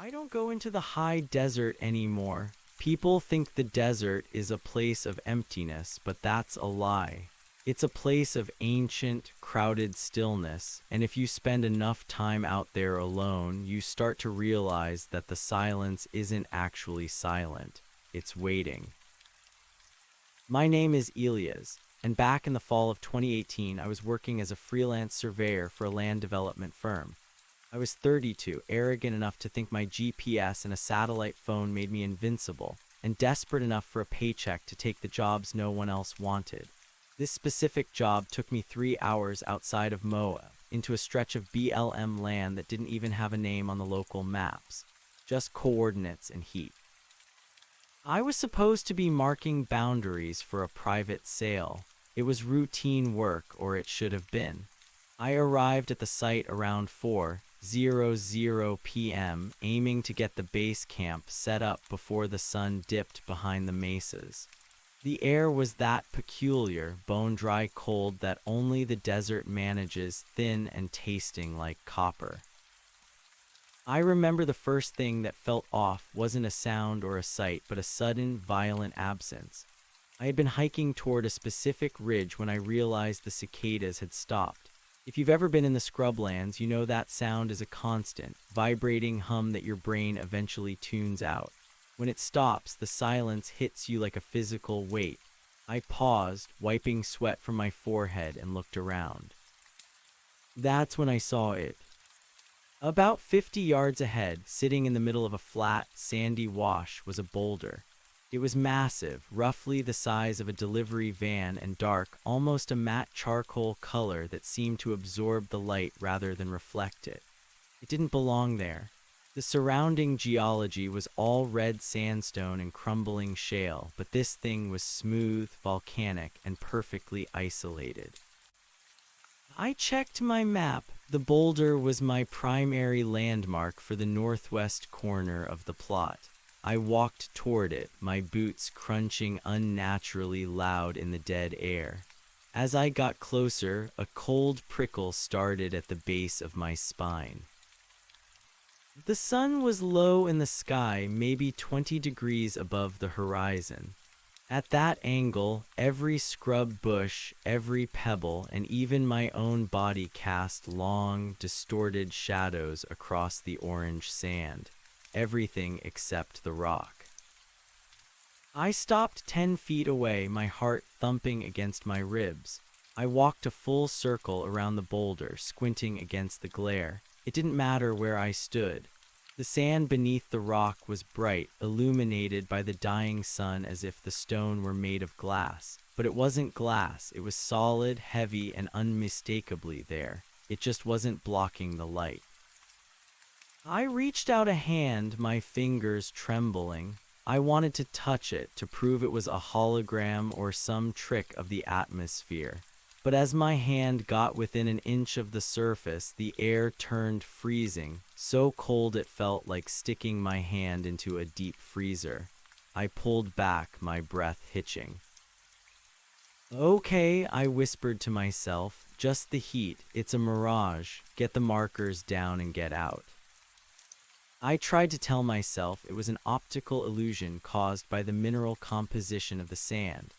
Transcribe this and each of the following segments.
I don't go into the high desert anymore. People think the desert is a place of emptiness, but that's a lie. It's a place of ancient, crowded stillness, and if you spend enough time out there alone, you start to realize that the silence isn't actually silent. It's waiting. My name is Elias, and back in the fall of 2018, I was working as a freelance surveyor for a land development firm. I was 32, arrogant enough to think my GPS and a satellite phone made me invincible, and desperate enough for a paycheck to take the jobs no one else wanted. This specific job took me 3 hours outside of Moa, into a stretch of BLM land that didn't even have a name on the local maps, just coordinates and heat. I was supposed to be marking boundaries for a private sale. It was routine work, or it should have been. I arrived at the site around 4:00 p.m., aiming to get the base camp set up before the sun dipped behind the mesas. The air was that peculiar, bone-dry cold that only the desert manages, thin and tasting like copper. I remember the first thing that felt off wasn't a sound or a sight, but a sudden, violent absence. I had been hiking toward a specific ridge when I realized the cicadas had stopped. If you've ever been in the scrublands, you know that sound is a constant, vibrating hum that your brain eventually tunes out. When it stops, the silence hits you like a physical weight. I paused, wiping sweat from my forehead, and looked around. That's when I saw it. About 50 yards ahead, sitting in the middle of a flat, sandy wash, was a boulder. It was massive, roughly the size of a delivery van, and dark, almost a matte charcoal color that seemed to absorb the light rather than reflect it. It didn't belong there. The surrounding geology was all red sandstone and crumbling shale, but this thing was smooth, volcanic, and perfectly isolated. I checked my map. The boulder was my primary landmark for the northwest corner of the plot. I walked toward it, my boots crunching unnaturally loud in the dead air. As I got closer, a cold prickle started at the base of my spine. The sun was low in the sky, maybe 20 degrees above the horizon. At that angle, every scrub bush, every pebble, and even my own body cast long, distorted shadows across the orange sand. Everything except the rock. I stopped 10 feet away, my heart thumping against my ribs. I walked a full circle around the boulder, squinting against the glare. It didn't matter where I stood. The sand beneath the rock was bright, illuminated by the dying sun as if the stone were made of glass. But it wasn't glass, it was solid, heavy, and unmistakably there. It just wasn't blocking the light. I reached out a hand, my fingers trembling. I wanted to touch it, to prove it was a hologram or some trick of the atmosphere. But as my hand got within an inch of the surface, the air turned freezing, so cold it felt like sticking my hand into a deep freezer. I pulled back, my breath hitching. Okay, I whispered to myself, just the heat, it's a mirage, get the markers down and get out. I tried to tell myself it was an optical illusion caused by the mineral composition of the sand.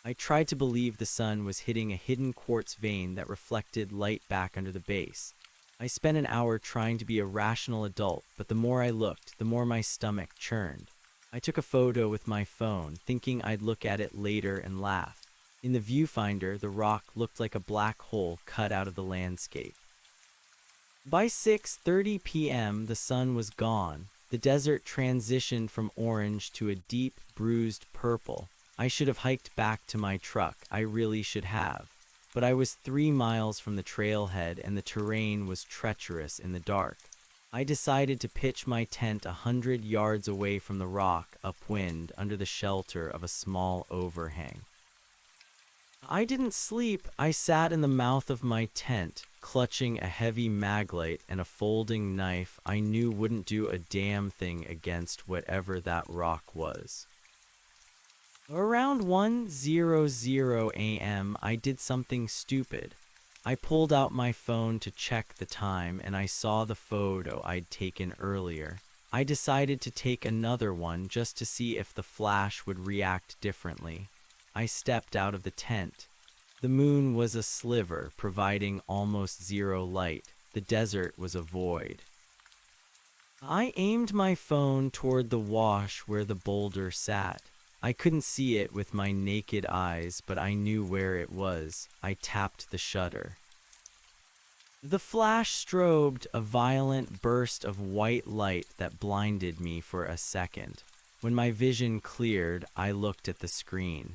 I tried to believe the sun was hitting a hidden quartz vein that reflected light back under the base. I spent an hour trying to be a rational adult, but the more I looked, the more my stomach churned. I took a photo with my phone, thinking I'd look at it later and laugh. In the viewfinder, the rock looked like a black hole cut out of the landscape. By 6:30 p.m., the sun was gone. The desert transitioned from orange to a deep, bruised purple. I should have hiked back to my truck, I really should have. But I was 3 miles from the trailhead and the terrain was treacherous in the dark. I decided to pitch my tent 100 yards away from the rock, upwind, under the shelter of a small overhang. I didn't sleep. I sat in the mouth of my tent, clutching a heavy maglite and a folding knife I knew wouldn't do a damn thing against whatever that rock was. Around 1:00 a.m., I did something stupid. I pulled out my phone to check the time and I saw the photo I'd taken earlier. I decided to take another one just to see if the flash would react differently. I stepped out of the tent. The moon was a sliver, providing almost zero light. The desert was a void. I aimed my phone toward the wash where the boulder sat. I couldn't see it with my naked eyes, but I knew where it was. I tapped the shutter. The flash strobed, a violent burst of white light that blinded me for a second. When my vision cleared, I looked at the screen.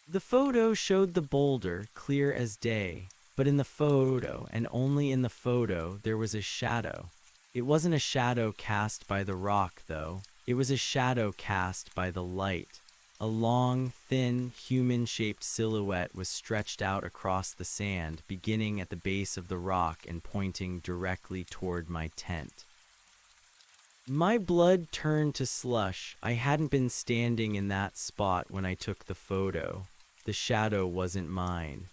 The photo showed the boulder clear as day, but in the photo, and only in the photo, there was a shadow. It wasn't a shadow cast by the rock, though. It was a shadow cast by the light. A long, thin, human-shaped silhouette was stretched out across the sand, beginning at the base of the rock and pointing directly toward my tent. My blood turned to slush. I hadn't been standing in that spot when I took the photo. The shadow wasn't mine.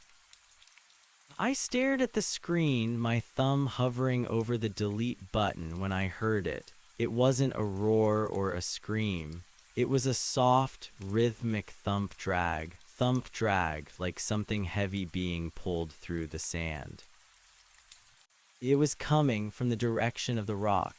I stared at the screen, my thumb hovering over the delete button when I heard it. It wasn't a roar or a scream. It was a soft, rhythmic thump drag, like something heavy being pulled through the sand. It was coming from the direction of the rock.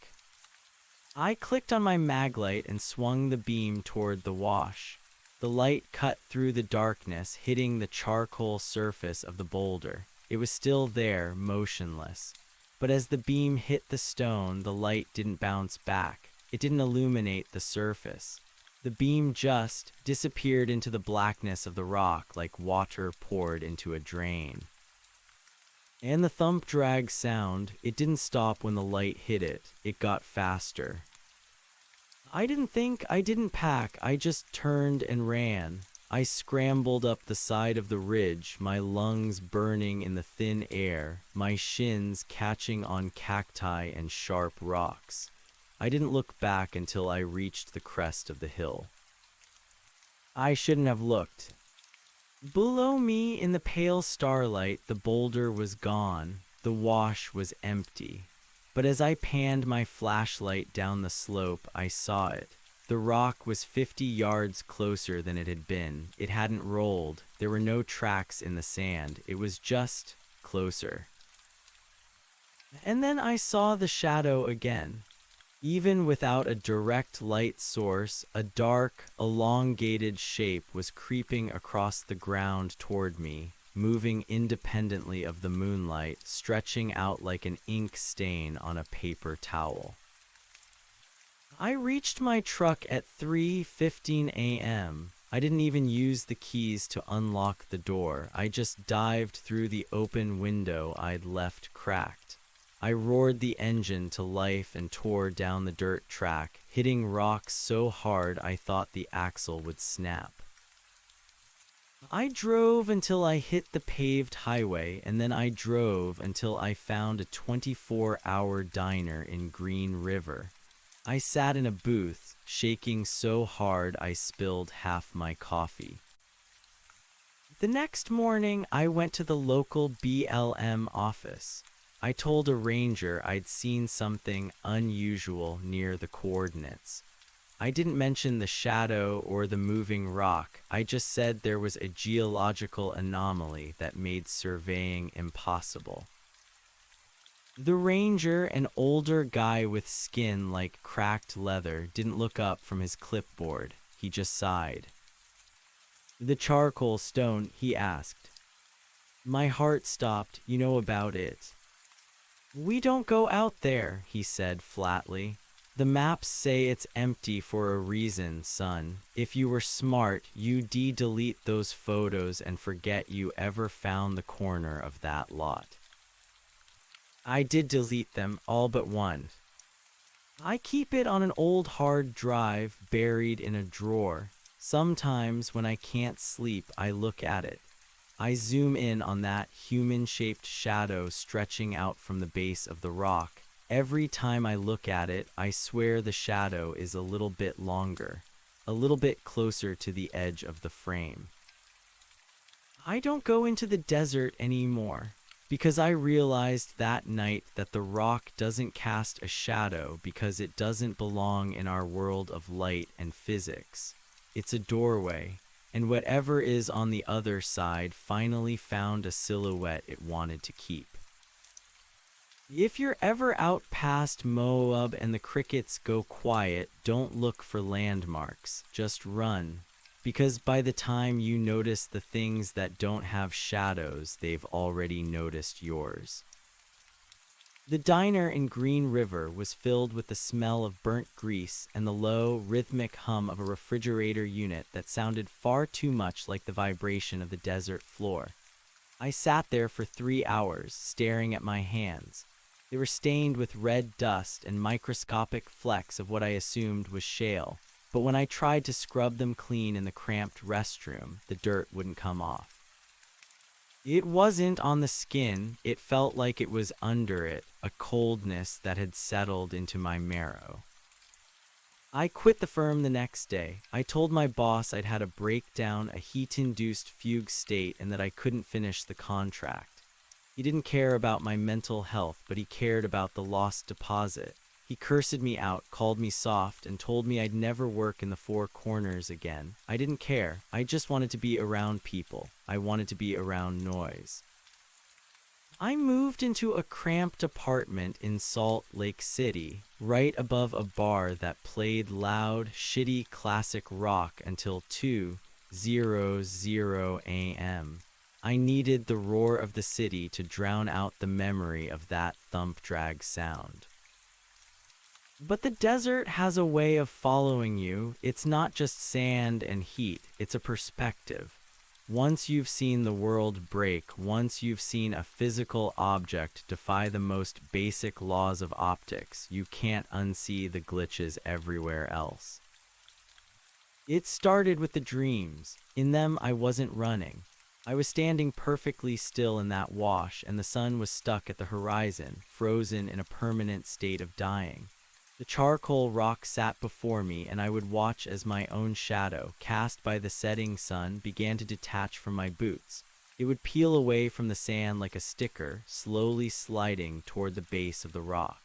I clicked on my maglite and swung the beam toward the wash. The light cut through the darkness, hitting the charcoal surface of the boulder. It was still there, motionless. But as the beam hit the stone, the light didn't bounce back. It didn't illuminate the surface. The beam just disappeared into the blackness of the rock like water poured into a drain. And the thump drag sound, it didn't stop when the light hit it. It got faster. I didn't pack, I just turned and ran. I scrambled up the side of the ridge, my lungs burning in the thin air, my shins catching on cacti and sharp rocks. I didn't look back until I reached the crest of the hill. I shouldn't have looked. Below me, in the pale starlight, the boulder was gone. The wash was empty. But as I panned my flashlight down the slope, I saw it. The rock was 50 yards closer than it had been. It hadn't rolled. There were no tracks in the sand. It was just closer. And then I saw the shadow again. Even without a direct light source, a dark, elongated shape was creeping across the ground toward me, moving independently of the moonlight, stretching out like an ink stain on a paper towel. I reached my truck at 3:15 a.m. I didn't even use the keys to unlock the door. I just dived through the open window I'd left cracked. I roared the engine to life and tore down the dirt track, hitting rocks so hard I thought the axle would snap. I drove until I hit the paved highway, and then I drove until I found a 24-hour diner in Green River. I sat in a booth, shaking so hard I spilled half my coffee. The next morning, I went to the local BLM office. I told a ranger I'd seen something unusual near the coordinates. I didn't mention the shadow or the moving rock. I just said there was a geological anomaly that made surveying impossible. The ranger, an older guy with skin like cracked leather, didn't look up from his clipboard. He just sighed. "The charcoal stone?" he asked. My heart stopped. "You know about it." "We don't go out there," he said flatly. "The maps say it's empty for a reason, son. If you were smart, you'd delete those photos and forget you ever found the corner of that lot." I did delete them, all but one. I keep it on an old hard drive buried in a drawer. Sometimes when I can't sleep, I look at it. I zoom in on that human-shaped shadow stretching out from the base of the rock. Every time I look at it, I swear the shadow is a little bit longer, a little bit closer to the edge of the frame. I don't go into the desert anymore, Because I realized that night that the rock doesn't cast a shadow because it doesn't belong in our world of light and physics. It's a doorway, and whatever is on the other side finally found a silhouette it wanted to keep. If you're ever out past Moab and the crickets go quiet, don't look for landmarks, just run. Because by the time you notice the things that don't have shadows, they've already noticed yours. The diner in Green River was filled with the smell of burnt grease and the low, rhythmic hum of a refrigerator unit that sounded far too much like the vibration of the desert floor. I sat there for 3 hours, staring at my hands. They were stained with red dust and microscopic flecks of what I assumed was shale, but when I tried to scrub them clean in the cramped restroom, the dirt wouldn't come off. It wasn't on the skin, it felt like it was under it, a coldness that had settled into my marrow. I quit the firm the next day. I told my boss I'd had a breakdown, a heat-induced fugue state, and that I couldn't finish the contract. He didn't care about my mental health, but he cared about the lost deposit. He cursed me out, called me soft, and told me I'd never work in the Four Corners again. I didn't care. I just wanted to be around people. I wanted to be around noise. I moved into a cramped apartment in Salt Lake City, right above a bar that played loud, shitty classic rock until 2:00 a.m. I needed the roar of the city to drown out the memory of that thump drag sound. But the desert has a way of following you. It's not just sand and heat, it's a perspective. Once you've seen the world break, once you've seen a physical object defy the most basic laws of optics, you can't unsee the glitches everywhere else. It started with the dreams. In them, I wasn't running. I was standing perfectly still in that wash, and the sun was stuck at the horizon, frozen in a permanent state of dying. The charcoal rock sat before me, and I would watch as my own shadow, cast by the setting sun, began to detach from my boots. It would peel away from the sand like a sticker, slowly sliding toward the base of the rock.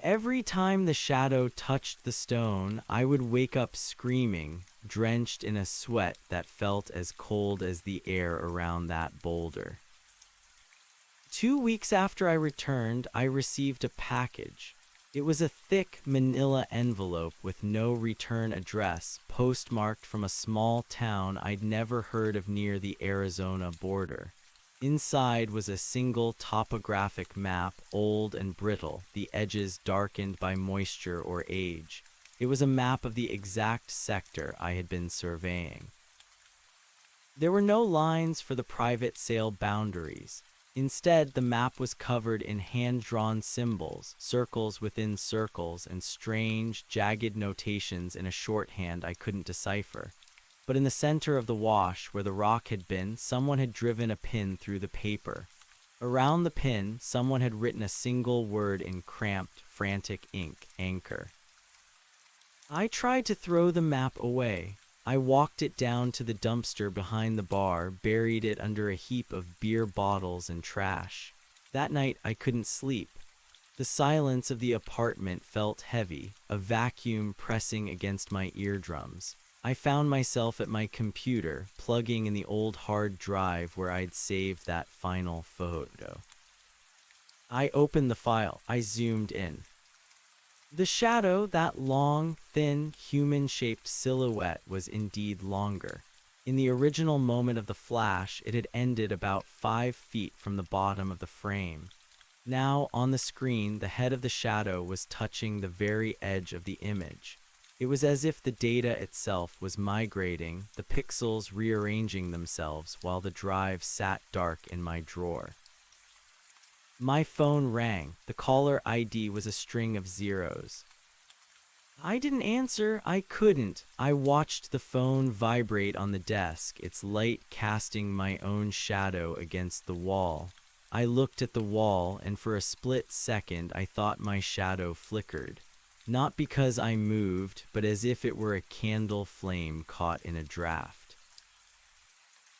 Every time the shadow touched the stone, I would wake up screaming, drenched in a sweat that felt as cold as the air around that boulder. 2 weeks after I returned, I received a package. It was a thick manila envelope with no return address, postmarked from a small town I'd never heard of near the Arizona border. Inside was a single topographic map, old and brittle, the edges darkened by moisture or age. It was a map of the exact sector I had been surveying. There were no lines for the private sale boundaries. Instead, the map was covered in hand-drawn symbols, circles within circles, and strange, jagged notations in a shorthand I couldn't decipher. But in the center of the wash, where the rock had been, someone had driven a pin through the paper. Around the pin, someone had written a single word in cramped, frantic ink, anchor. I tried to throw the map away. I walked it down to the dumpster behind the bar, buried it under a heap of beer bottles and trash. That night, I couldn't sleep. The silence of the apartment felt heavy, a vacuum pressing against my eardrums. I found myself at my computer, plugging in the old hard drive where I'd saved that final photo. I opened the file. I zoomed in. The shadow, that long, thin, human-shaped silhouette, was indeed longer. In the original moment of the flash, it had ended about 5 feet from the bottom of the frame. Now, on the screen, the head of the shadow was touching the very edge of the image. It was as if the data itself was migrating, the pixels rearranging themselves while the drive sat dark in my drawer. My phone rang. The caller ID was a string of zeros. I didn't answer. I couldn't. I watched the phone vibrate on the desk, its light casting my own shadow against the wall. I looked at the wall, and for a split second I thought my shadow flickered. Not because I moved, but as if it were a candle flame caught in a draft.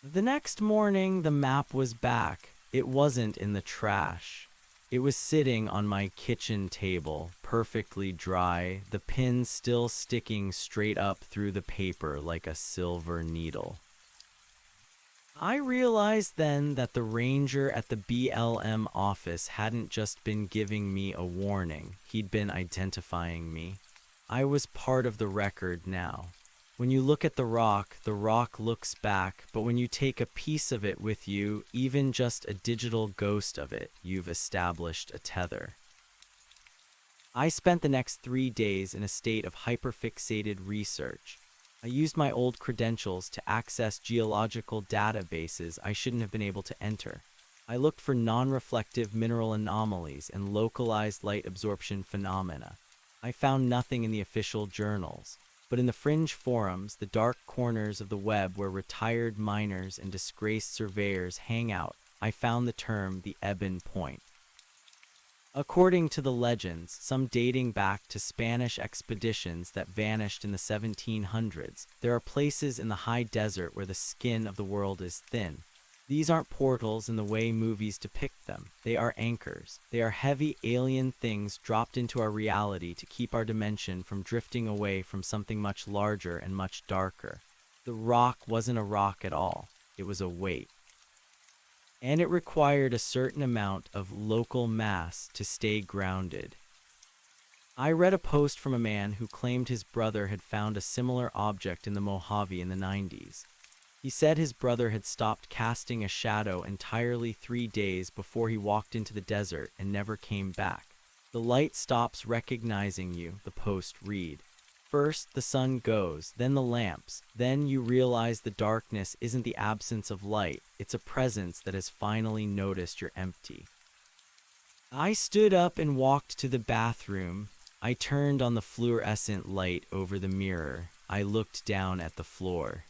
The next morning, the map was back. It wasn't in the trash. It was sitting on my kitchen table, perfectly dry, the pin still sticking straight up through the paper like a silver needle. I realized then that the ranger at the BLM office hadn't just been giving me a warning, he'd been identifying me. I was part of the record now. When you look at the rock looks back, but when you take a piece of it with you, even just a digital ghost of it, you've established a tether. I spent the next 3 days in a state of hyperfixated research. I used my old credentials to access geological databases I shouldn't have been able to enter. I looked for non-reflective mineral anomalies and localized light absorption phenomena. I found nothing in the official journals, but in the fringe forums, the dark corners of the web where retired miners and disgraced surveyors hang out, I found the term the Eben Point. According to the legends, some dating back to Spanish expeditions that vanished in the 1700s, there are places in the high desert where the skin of the world is thin. These aren't portals in the way movies depict them. They are anchors. They are heavy alien things dropped into our reality to keep our dimension from drifting away from something much larger and much darker. The rock wasn't a rock at all. It was a weight. And it required a certain amount of local mass to stay grounded. I read a post from a man who claimed his brother had found a similar object in the Mojave in the 90s. He said his brother had stopped casting a shadow entirely 3 days before he walked into the desert and never came back. The light stops recognizing you, the post read. First, the sun goes, then the lamps. Then you realize the darkness isn't the absence of light, it's a presence that has finally noticed you're empty. I stood up and walked to the bathroom. I turned on the fluorescent light over the mirror. I looked down at the floor.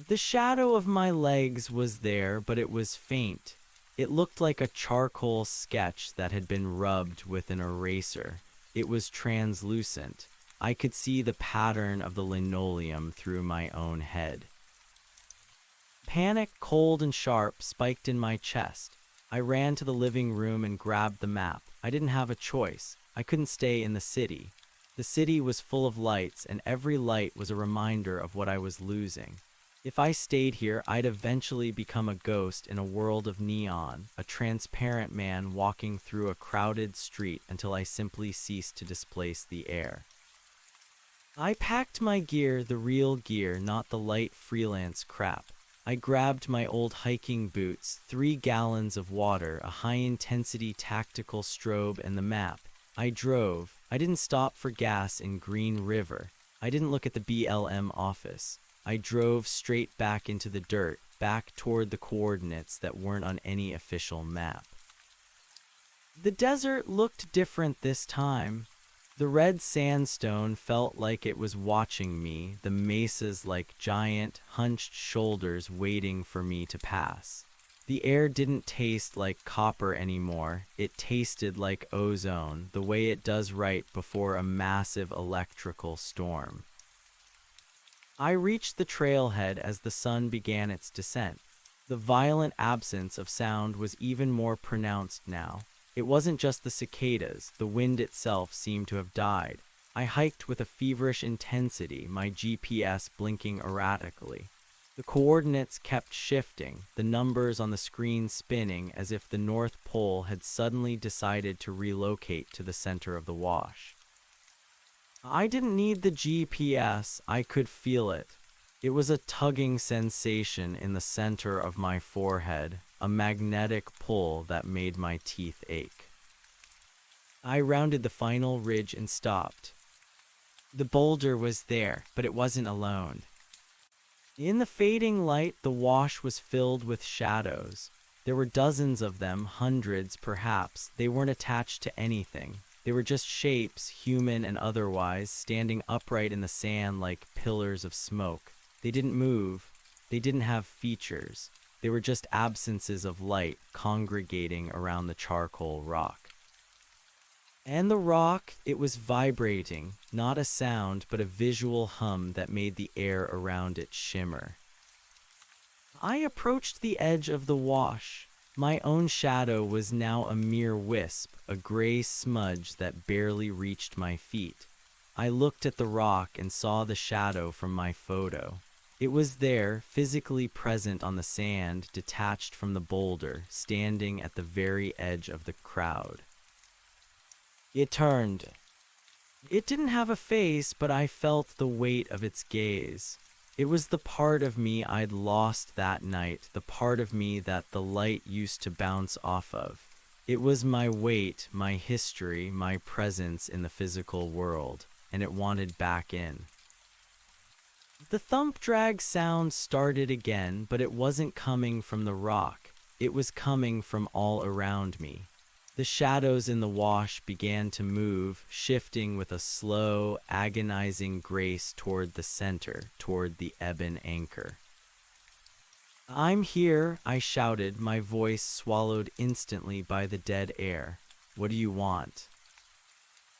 The shadow of my legs was there, but it was faint. It looked like a charcoal sketch that had been rubbed with an eraser. It was translucent. I could see the pattern of the linoleum through my own head. Panic, cold and sharp, spiked in my chest. I ran to the living room and grabbed the map. I didn't have a choice. I couldn't stay in the city. The city was full of lights, and every light was a reminder of what I was losing. If I stayed here, I'd eventually become a ghost in a world of neon, a transparent man walking through a crowded street until I simply ceased to displace the air. I packed my gear, the real gear, not the light freelance crap. I grabbed my old hiking boots, 3 gallons of water, a high-intensity tactical strobe, and the map. I drove. I didn't stop for gas in Green River. I didn't look at the BLM office. I drove straight back into the dirt, back toward the coordinates that weren't on any official map. The desert looked different this time. The red sandstone felt like it was watching me, the mesas like giant, hunched shoulders waiting for me to pass. The air didn't taste like copper anymore. It tasted like ozone, the way it does right before a massive electrical storm. I reached the trailhead as the sun began its descent. The violent absence of sound was even more pronounced now. It wasn't just the cicadas, the wind itself seemed to have died. I hiked with a feverish intensity, my GPS blinking erratically. The coordinates kept shifting, the numbers on the screen spinning as if the North Pole had suddenly decided to relocate to the center of the wash. I didn't need the GPS, I could feel it. It was a tugging sensation in the center of my forehead, a magnetic pull that made my teeth ache. I rounded the final ridge and stopped. The boulder was there, but it wasn't alone. In the fading light, the wash was filled with shadows. There were dozens of them, hundreds perhaps. They weren't attached to anything. They were just shapes, human and otherwise, standing upright in the sand like pillars of smoke. They didn't move. They didn't have features. They were just absences of light congregating around the charcoal rock. And the rock, it was vibrating, not a sound, but a visual hum that made the air around it shimmer. I approached the edge of the wash. My own shadow was now a mere wisp, a gray smudge that barely reached my feet. I looked at the rock and saw the shadow from my photo. It was there, physically present on the sand, detached from the boulder, standing at the very edge of the crowd. It turned. It didn't have a face, but I felt the weight of its gaze. It was the part of me I'd lost that night, the part of me that the light used to bounce off of. It was my weight, my history, my presence in the physical world, and it wanted back in. The thump drag sound started again, but it wasn't coming from the rock. It was coming from all around me. The shadows in the wash began to move, shifting with a slow, agonizing grace toward the center, toward the ebon anchor. "I'm here," I shouted, my voice swallowed instantly by the dead air. "What do you want?"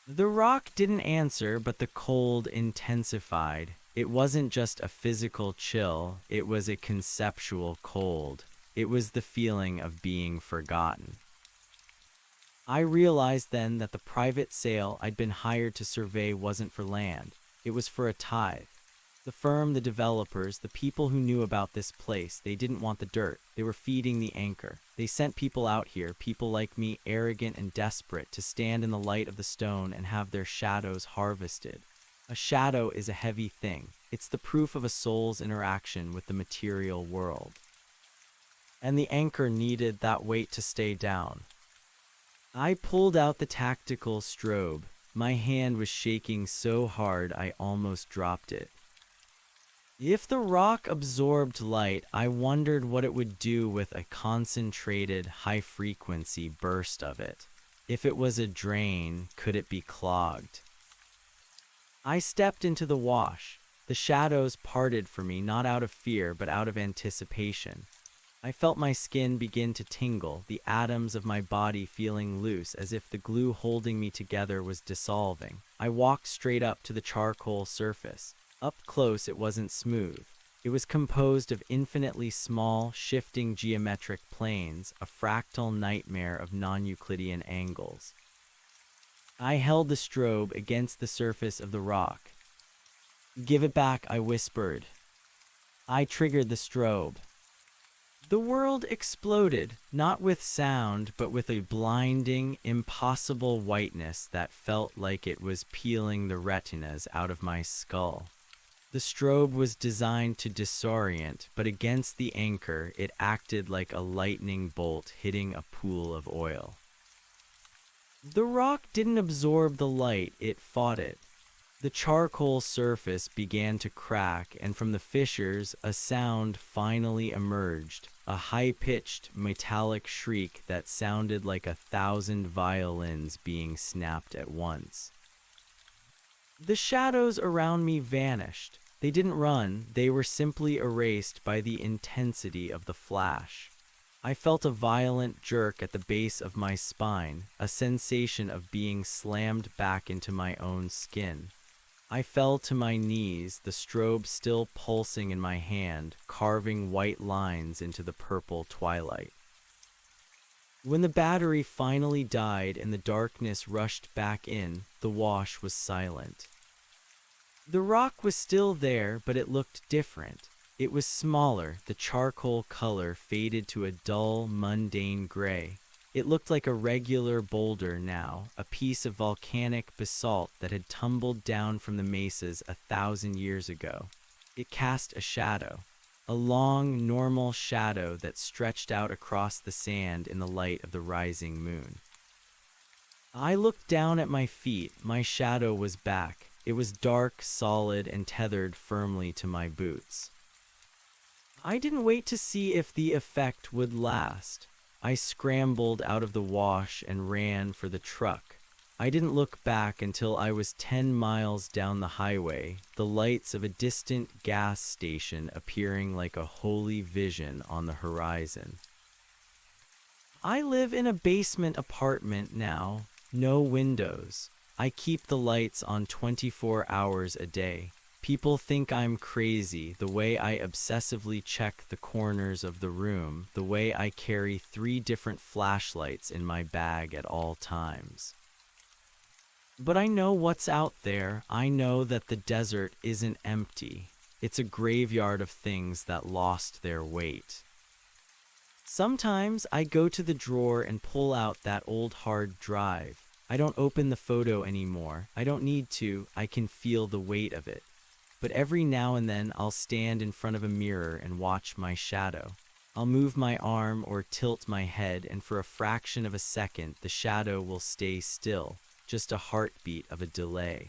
The rock didn't answer, but the cold intensified. It wasn't just a physical chill, it was a conceptual cold. It was the feeling of being forgotten. I realized then that the private sale I'd been hired to survey wasn't for land. It was for a tithe. The firm, the developers, the people who knew about this place, they didn't want the dirt. They were feeding the anchor. They sent people out here, people like me, arrogant and desperate, to stand in the light of the stone and have their shadows harvested. A shadow is a heavy thing. It's the proof of a soul's interaction with the material world. And the anchor needed that weight to stay down. I pulled out the tactical strobe. My hand was shaking so hard I almost dropped it. If the rock absorbed light, I wondered what it would do with a concentrated, high-frequency burst of it. If it was a drain, could it be clogged? I stepped into the wash. The shadows parted for me, not out of fear, but out of anticipation. I felt my skin begin to tingle, the atoms of my body feeling loose as if the glue holding me together was dissolving. I walked straight up to the charcoal surface. Up close, it wasn't smooth. It was composed of infinitely small, shifting geometric planes, a fractal nightmare of non-Euclidean angles. I held the strobe against the surface of the rock. "Give it back," I whispered. I triggered the strobe. The world exploded, not with sound, but with a blinding, impossible whiteness that felt like it was peeling the retinas out of my skull. The strobe was designed to disorient, but against the anchor, it acted like a lightning bolt hitting a pool of oil. The rock didn't absorb the light, it fought it. The charcoal surface began to crack, and from the fissures, a sound finally emerged, a high-pitched, metallic shriek that sounded like 1,000 violins being snapped at once. The shadows around me vanished. They didn't run, they were simply erased by the intensity of the flash. I felt a violent jerk at the base of my spine, a sensation of being slammed back into my own skin. I fell to my knees, the strobe still pulsing in my hand, carving white lines into the purple twilight. When the battery finally died and the darkness rushed back in, the wash was silent. The rock was still there, but it looked different. It was smaller, the charcoal color faded to a dull, mundane gray. It looked like a regular boulder now, a piece of volcanic basalt that had tumbled down from the mesas 1,000 years ago. It cast a shadow, a long, normal shadow that stretched out across the sand in the light of the rising moon. I looked down at my feet. My shadow was back. It was dark, solid, and tethered firmly to my boots. I didn't wait to see if the effect would last. I scrambled out of the wash and ran for the truck. I didn't look back until I was 10 miles down the highway, the lights of a distant gas station appearing like a holy vision on the horizon. I live in a basement apartment now, no windows. I keep the lights on 24 hours a day. People think I'm crazy, the way I obsessively check the corners of the room, the way I carry 3 different flashlights in my bag at all times. But I know what's out there. I know that the desert isn't empty. It's a graveyard of things that lost their weight. Sometimes I go to the drawer and pull out that old hard drive. I don't open the photo anymore. I don't need to. I can feel the weight of it. But every now and then I'll stand in front of a mirror and watch my shadow. I'll move my arm or tilt my head, and for a fraction of a second the shadow will stay still, just a heartbeat of a delay.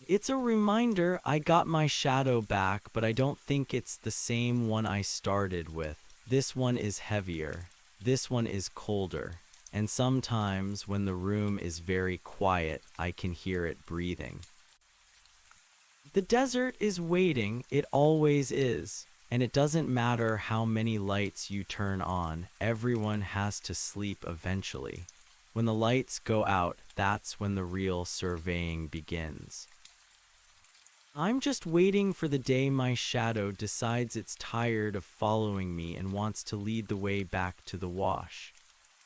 It's a reminder I got my shadow back, but I don't think it's the same one I started with. This one is heavier. This one is colder. And sometimes when the room is very quiet, I can hear it breathing. The desert is waiting, it always is. And it doesn't matter how many lights you turn on, everyone has to sleep eventually. When the lights go out, that's when the real surveying begins. I'm just waiting for the day my shadow decides it's tired of following me and wants to lead the way back to the wash.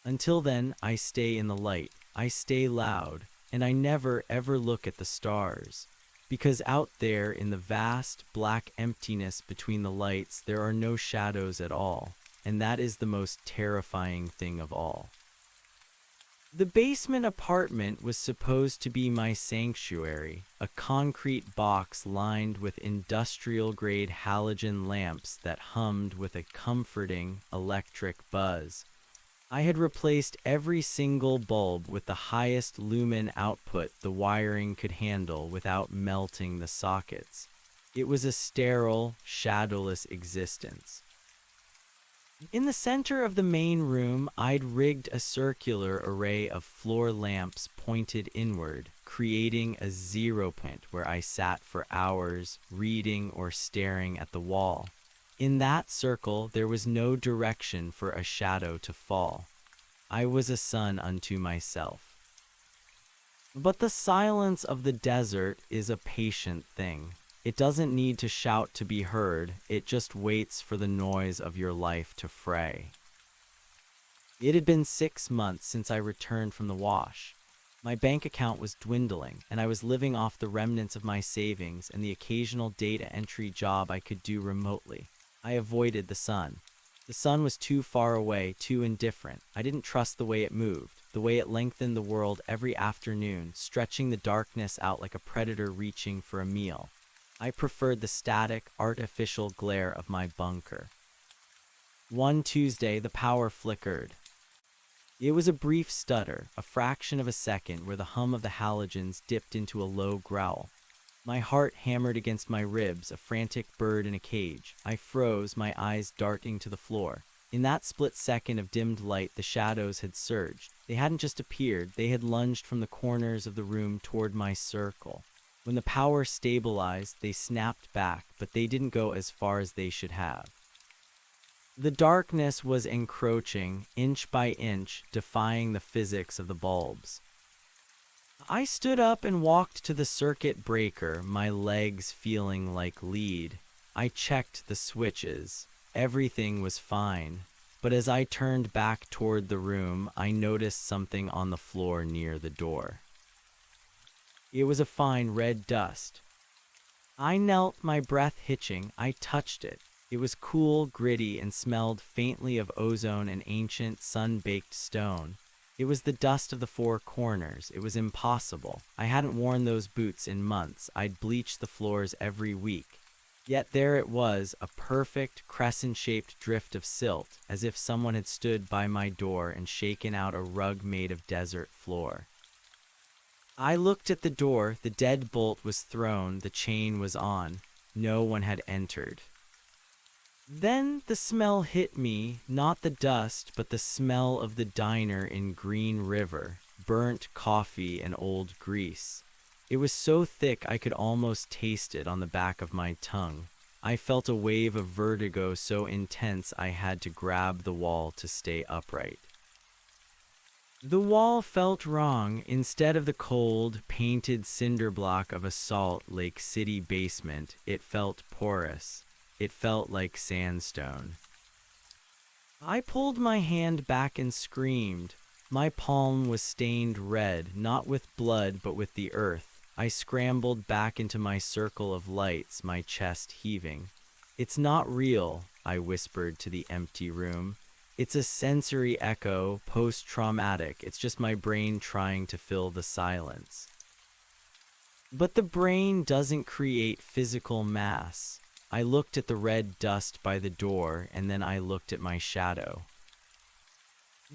Until then, I stay in the light, I stay loud, and I never ever look at the stars. Because out there in the vast black emptiness between the lights, there are no shadows at all, and that is the most terrifying thing of all. The basement apartment was supposed to be my sanctuary, a concrete box lined with industrial-grade halogen lamps that hummed with a comforting electric buzz. I had replaced every single bulb with the highest lumen output the wiring could handle without melting the sockets. It was a sterile, shadowless existence. In the center of the main room, I'd rigged a circular array of floor lamps pointed inward, creating a 0 point where I sat for hours, reading or staring at the wall. In that circle, there was no direction for a shadow to fall. I was a sun unto myself. But the silence of the desert is a patient thing. It doesn't need to shout to be heard, it just waits for the noise of your life to fray. It had been 6 months since I returned from the wash. My bank account was dwindling, and I was living off the remnants of my savings and the occasional data entry job I could do remotely. I avoided the sun. The sun was too far away, too indifferent. I didn't trust the way it moved, the way it lengthened the world every afternoon, stretching the darkness out like a predator reaching for a meal. I preferred the static, artificial glare of my bunker. One Tuesday, the power flickered. It was a brief stutter, a fraction of a second where the hum of the halogens dipped into a low growl. My heart hammered against my ribs, a frantic bird in a cage. I froze, my eyes darting to the floor. In that split second of dimmed light, the shadows had surged. They hadn't just appeared, they had lunged from the corners of the room toward my circle. When the power stabilized, they snapped back, but they didn't go as far as they should have. The darkness was encroaching, inch by inch, defying the physics of the bulbs. I stood up and walked to the circuit breaker, my legs feeling like lead. I checked the switches. Everything was fine. But as I turned back toward the room, I noticed something on the floor near the door. It was a fine red dust. I knelt, my breath hitching. I touched it. It was cool, gritty, and smelled faintly of ozone and ancient, sun-baked stone. It was the dust of the four corners. It was impossible. I hadn't worn those boots in months. I'd bleached the floors every week. Yet there it was, a perfect, crescent-shaped drift of silt, as if someone had stood by my door and shaken out a rug made of desert floor. I looked at the door. The deadbolt was thrown. The chain was on. No one had entered. Then the smell hit me, not the dust, but the smell of the diner in Green River, burnt coffee and old grease. It was so thick I could almost taste it on the back of my tongue. I felt a wave of vertigo so intense I had to grab the wall to stay upright. The wall felt wrong. Instead of the cold, painted cinder block of a Salt Lake City basement, it felt porous. It felt like sandstone. I pulled my hand back and screamed. My palm was stained red, not with blood but with the earth. I scrambled back into my circle of lights, my chest heaving. "It's not real," I whispered to the empty room. "It's a sensory echo, post-traumatic. It's just my brain trying to fill the silence." But the brain doesn't create physical mass. I looked at the red dust by the door, and then I looked at my shadow.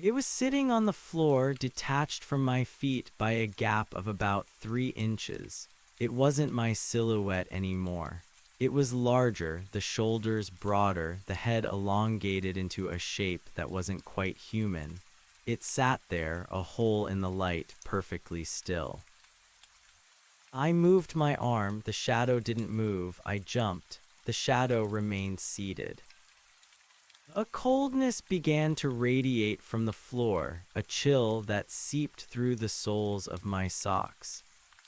It was sitting on the floor, detached from my feet by a gap of about 3 inches. It wasn't my silhouette anymore. It was larger, the shoulders broader, the head elongated into a shape that wasn't quite human. It sat there, a hole in the light, perfectly still. I moved my arm, the shadow didn't move. I jumped. The shadow remained seated. A coldness began to radiate from the floor, a chill that seeped through the soles of my socks.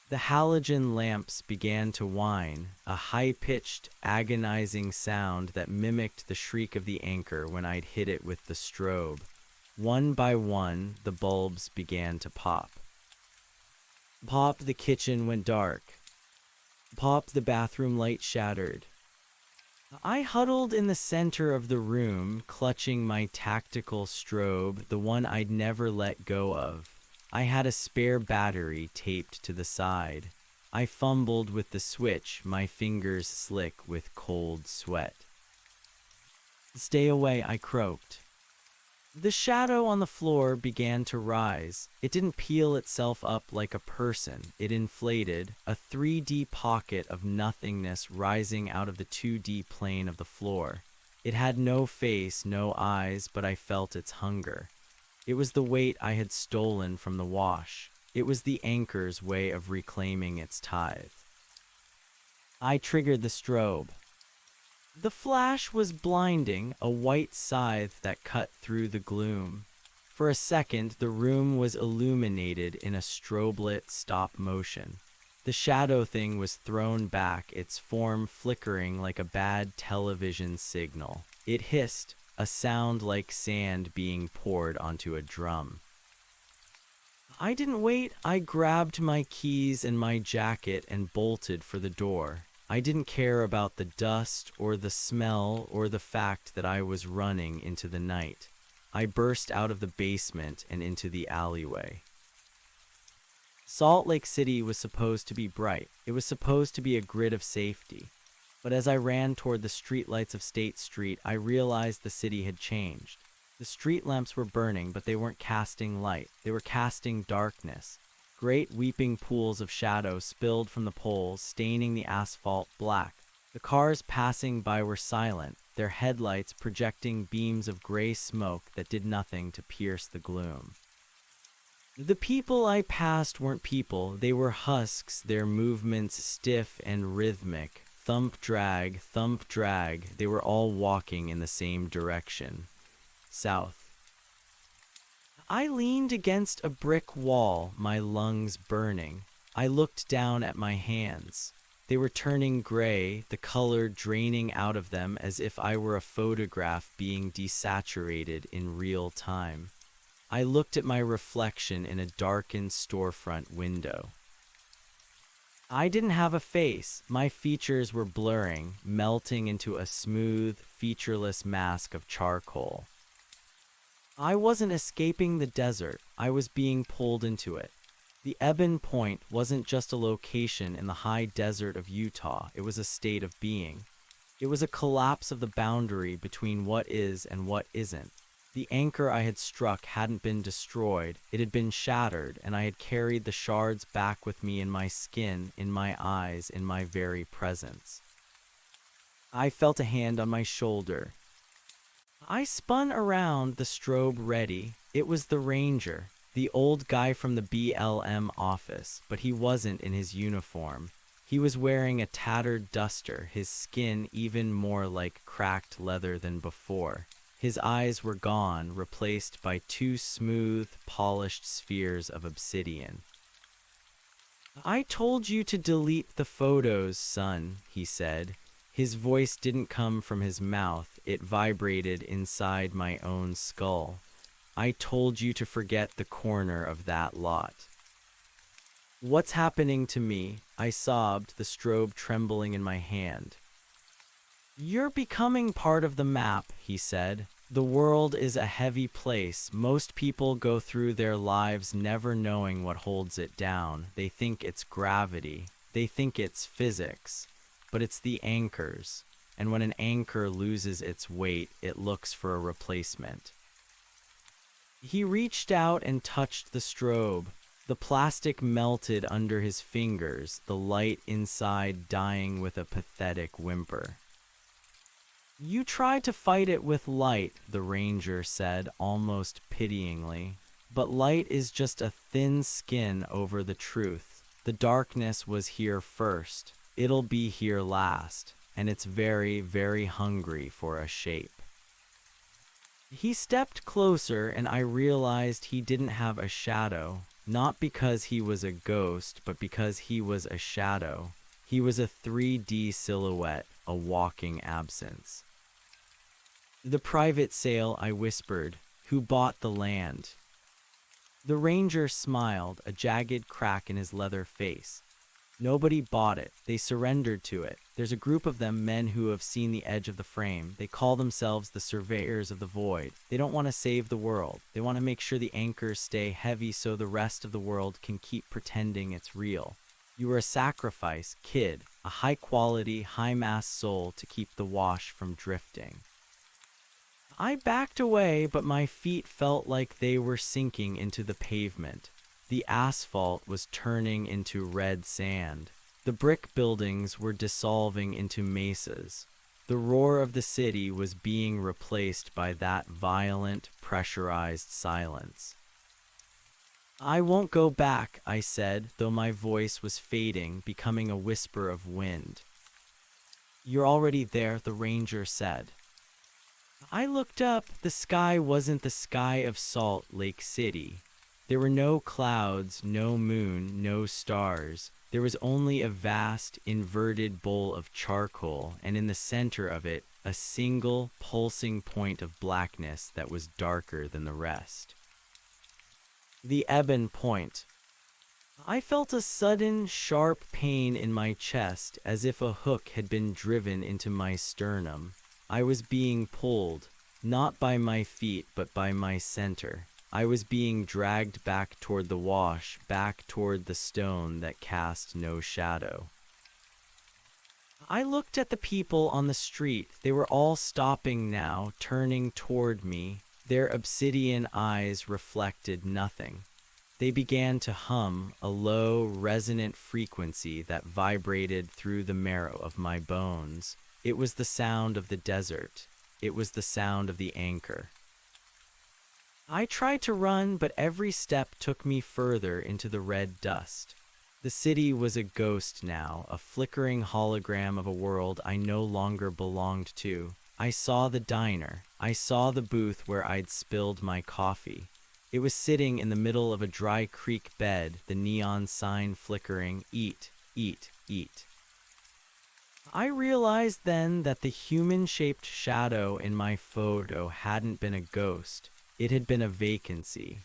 The halogen lamps began to whine, a high-pitched, agonizing sound that mimicked the shriek of the anchor when I'd hit it with the strobe. One by one, the bulbs began to pop. Pop, the kitchen went dark. Pop, the bathroom light shattered. I huddled in the center of the room, clutching my tactical strobe, the one I'd never let go of. I had a spare battery taped to the side. I fumbled with the switch, my fingers slick with cold sweat. "Stay away," I croaked. The shadow on the floor began to rise. It didn't peel itself up like a person. It inflated, a 3D pocket of nothingness rising out of the 2D plane of the floor. It had no face, no eyes, but I felt its hunger. It was the weight I had stolen from the wash. It was the anchor's way of reclaiming its tithe. I triggered the strobe. The flash was blinding, a white scythe that cut through the gloom. For a second, the room was illuminated in a strobe-lit stop motion. The shadow thing was thrown back, its form flickering like a bad television signal. It hissed, a sound like sand being poured onto a drum. I didn't wait. I grabbed my keys and my jacket and bolted for the door. I didn't care about the dust or the smell or the fact that I was running into the night. I burst out of the basement and into the alleyway. Salt Lake City was supposed to be bright. It was supposed to be a grid of safety. But as I ran toward the streetlights of State Street, I realized the city had changed. The street lamps were burning, but they weren't casting light. They were casting darkness. Great weeping pools of shadow spilled from the poles, staining the asphalt black. The cars passing by were silent, their headlights projecting beams of gray smoke that did nothing to pierce the gloom. The people I passed weren't people, they were husks, their movements stiff and rhythmic. Thump, drag, they were all walking in the same direction. South. I leaned against a brick wall, my lungs burning. I looked down at my hands. They were turning gray, the color draining out of them as if I were a photograph being desaturated in real time. I looked at my reflection in a darkened storefront window. I didn't have a face. My features were blurring, melting into a smooth, featureless mask of charcoal. I wasn't escaping the desert, I was being pulled into it. The Eben Point wasn't just a location in the high desert of Utah, it was a state of being. It was a collapse of the boundary between what is and what isn't. The anchor I had struck hadn't been destroyed, it had been shattered, and I had carried the shards back with me in my skin, in my eyes, in my very presence. I felt a hand on my shoulder. I spun around, the strobe ready. It was the ranger, the old guy from the BLM office, but he wasn't in his uniform. He was wearing a tattered duster, his skin even more like cracked leather than before. His eyes were gone, replaced by two smooth, polished spheres of obsidian. "I told you to delete the photos, son," he said. His voice didn't come from his mouth, it vibrated inside my own skull. "I told you to forget the corner of that lot." "What's happening to me?" I sobbed, the strobe trembling in my hand. "You're becoming part of the map," he said. "The world is a heavy place. Most people go through their lives never knowing what holds it down. They think it's gravity. They think it's physics. But it's the anchors. And when an anchor loses its weight, it looks for a replacement." He reached out and touched the strobe. The plastic melted under his fingers, the light inside dying with a pathetic whimper. "You try to fight it with light," the ranger said, almost pityingly. "But light is just a thin skin over the truth. The darkness was here first. It'll be here last. And it's very, very hungry for a shape." He stepped closer, and I realized he didn't have a shadow. Not because he was a ghost, but because he was a shadow. He was a 3D silhouette, a walking absence. "The private sale," I whispered. "Who bought the land?" The ranger smiled, a jagged crack in his leather face. "Nobody bought it. They surrendered to it. There's a group of them, men who have seen the edge of the frame. They call themselves the surveyors of the void. They don't want to save the world. They want to make sure the anchors stay heavy so the rest of the world can keep pretending it's real. You were a sacrifice, kid, a high-quality, high-mass soul to keep the wash from drifting." I backed away, but my feet felt like they were sinking into the pavement. The asphalt was turning into red sand. The brick buildings were dissolving into mesas. The roar of the city was being replaced by that violent, pressurized silence. "I won't go back," I said, though my voice was fading, becoming a whisper of wind. "You're already there," the ranger said. I looked up. The sky wasn't the sky of Salt Lake City. There were no clouds, no moon, no stars. There was only a vast, inverted bowl of charcoal, and in the center of it, a single, pulsing point of blackness that was darker than the rest. The Ebon Point. I felt a sudden, sharp pain in my chest, as if a hook had been driven into my sternum. I was being pulled, not by my feet, but by my center. I was being dragged back toward the wash, back toward the stone that cast no shadow. I looked at the people on the street. They were all stopping now, turning toward me. Their obsidian eyes reflected nothing. They began to hum, a low, resonant frequency that vibrated through the marrow of my bones. It was the sound of the desert. It was the sound of the anchor. I tried to run, but every step took me further into the red dust. The city was a ghost now, a flickering hologram of a world I no longer belonged to. I saw the diner. I saw the booth where I'd spilled my coffee. It was sitting in the middle of a dry creek bed, the neon sign flickering, "Eat, eat, eat." I realized then that the human-shaped shadow in my photo hadn't been a ghost. It had been a vacancy,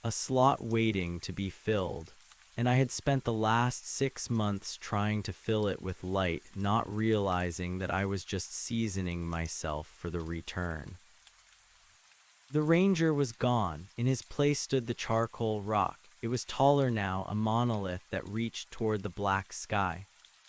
a slot waiting to be filled, and I had spent the last 6 months trying to fill it with light, not realizing that I was just seasoning myself for the return. The ranger was gone. In his place stood the charcoal rock. It was taller now, a monolith that reached toward the black sky.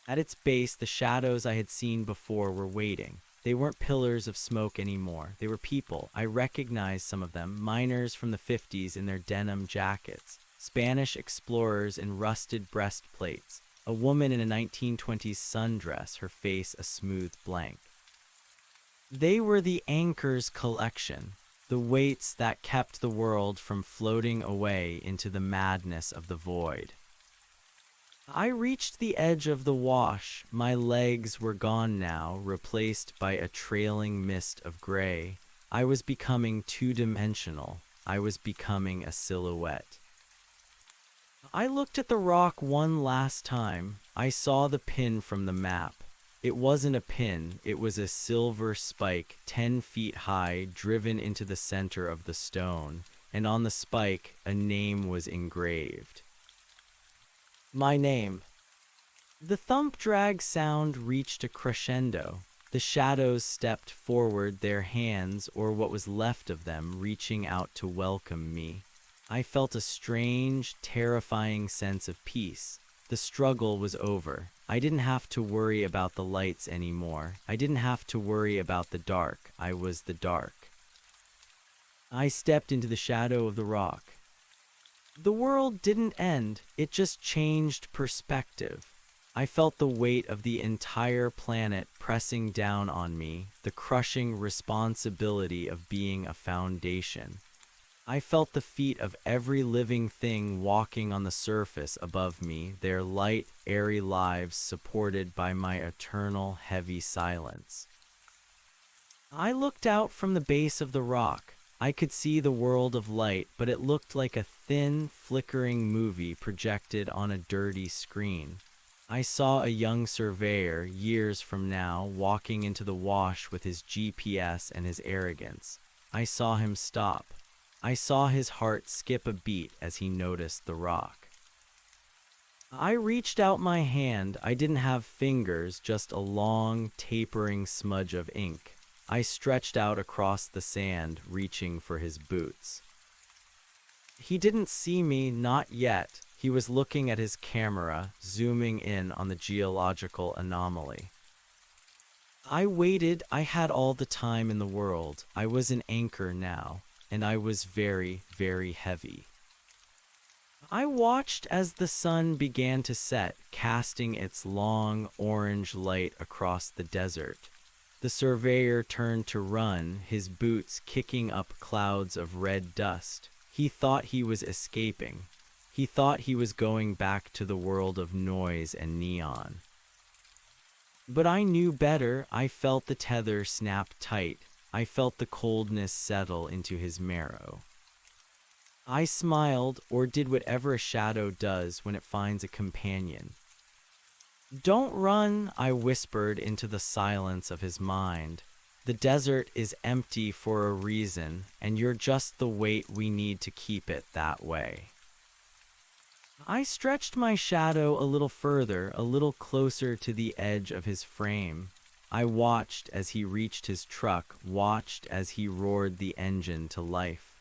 At its base, the shadows I had seen before were waiting. They weren't pillars of smoke anymore. They were people. I recognized some of them, miners from the 50s in their denim jackets, Spanish explorers in rusted breastplates, a woman in a 1920s sundress, her face a smooth blank. They were the anchors collection, the weights that kept the world from floating away into the madness of the void. I reached the edge of the wash. My legs were gone now, replaced by a trailing mist of gray. I was becoming two-dimensional. I was becoming a silhouette. I looked at the rock one last time. I saw the pin from the map. It wasn't a pin, it was a silver spike 10 feet high driven into the center of the stone, and on the spike a name was engraved. My name. The thump drag sound reached a crescendo. The shadows stepped forward, their hands, or what was left of them, reaching out to welcome me. I felt a strange, terrifying sense of peace. The struggle was over. I didn't have to worry about the lights anymore. I didn't have to worry about the dark. I was the dark. I stepped into the shadow of the rock. The world didn't end, it just changed perspective. I felt the weight of the entire planet pressing down on me, the crushing responsibility of being a foundation. I felt the feet of every living thing walking on the surface above me, their light, airy lives supported by my eternal, heavy silence. I looked out from the base of the rock. I could see the world of light, but it looked like a thin, flickering movie projected on a dirty screen. I saw a young surveyor, years from now, walking into the wash with his GPS and his arrogance. I saw him stop. I saw his heart skip a beat as he noticed the rock. I reached out my hand. I didn't have fingers, just a long, tapering smudge of ink. I stretched out across the sand, reaching for his boots. He didn't see me, not yet. He was looking at his camera, zooming in on the geological anomaly. I waited. I had all the time in the world. I was an anchor now, and I was very, very heavy. I watched as the sun began to set, casting its long, orange light across the desert. The surveyor turned to run, his boots kicking up clouds of red dust. He thought he was escaping. He thought he was going back to the world of noise and neon. But I knew better. I felt the tether snap tight. I felt the coldness settle into his marrow. I smiled, or did whatever a shadow does when it finds a companion. "Don't run," I whispered into the silence of his mind. "The desert is empty for a reason, and you're just the weight we need to keep it that way." I stretched my shadow a little further, a little closer to the edge of his frame. I watched as he reached his truck, watched as he roared the engine to life.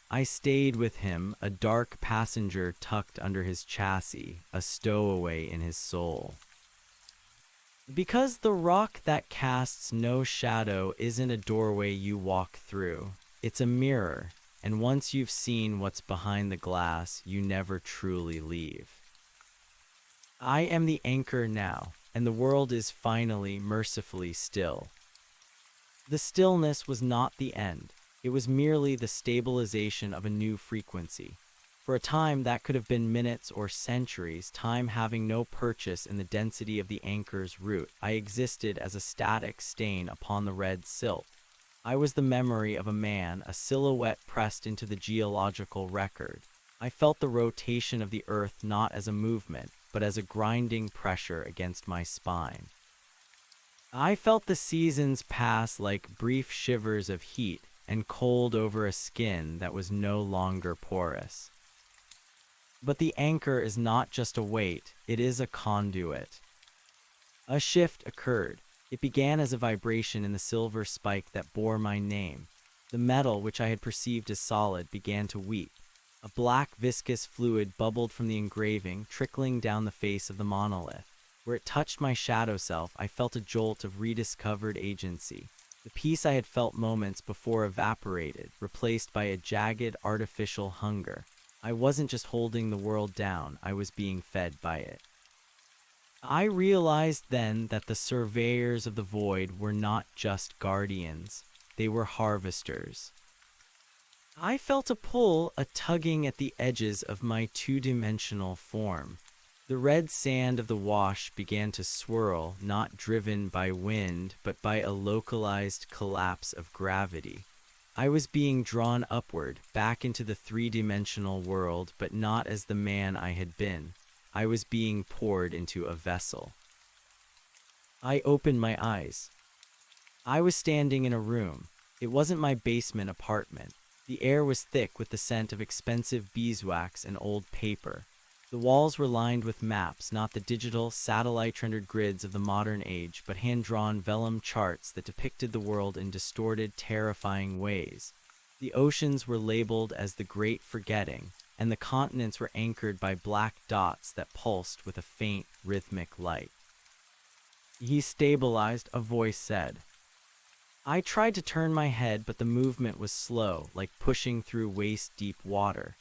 I stayed with him, a dark passenger tucked under his chassis, a stowaway in his soul. Because the rock that casts no shadow isn't a doorway you walk through. It's a mirror, and once you've seen what's behind the glass, you never truly leave. I am the anchor now, and the world is finally, mercifully still. The stillness was not the end. It was merely the stabilization of a new frequency. For a time, that could have been minutes or centuries, time having no purchase in the density of the anchor's root. I existed as a static stain upon the red silt. I was the memory of a man, a silhouette pressed into the geological record. I felt the rotation of the earth not as a movement, but as a grinding pressure against my spine. I felt the seasons pass like brief shivers of heat and cold over a skin that was no longer porous. But the anchor is not just a weight, it is a conduit. A shift occurred. It began as a vibration in the silver spike that bore my name. The metal, which I had perceived as solid, began to weep. A black viscous fluid bubbled from the engraving, trickling down the face of the monolith. Where it touched my shadow self, I felt a jolt of rediscovered agency. The peace I had felt moments before evaporated, replaced by a jagged, artificial hunger. I wasn't just holding the world down, I was being fed by it. I realized then that the surveyors of the void were not just guardians, they were harvesters. I felt a pull, a tugging at the edges of my two-dimensional form. The red sand of the wash began to swirl, not driven by wind, but by a localized collapse of gravity. I was being drawn upward, back into the three-dimensional world, but not as the man I had been. I was being poured into a vessel. I opened my eyes. I was standing in a room. It wasn't my basement apartment. The air was thick with the scent of expensive beeswax and old paper. The walls were lined with maps, not the digital, satellite-rendered grids of the modern age, but hand-drawn vellum charts that depicted the world in distorted, terrifying ways. The oceans were labeled as the Great Forgetting, and the continents were anchored by black dots that pulsed with a faint, rhythmic light. "He's stabilized," a voice said. I tried to turn my head, but the movement was slow, like pushing through waist-deep water.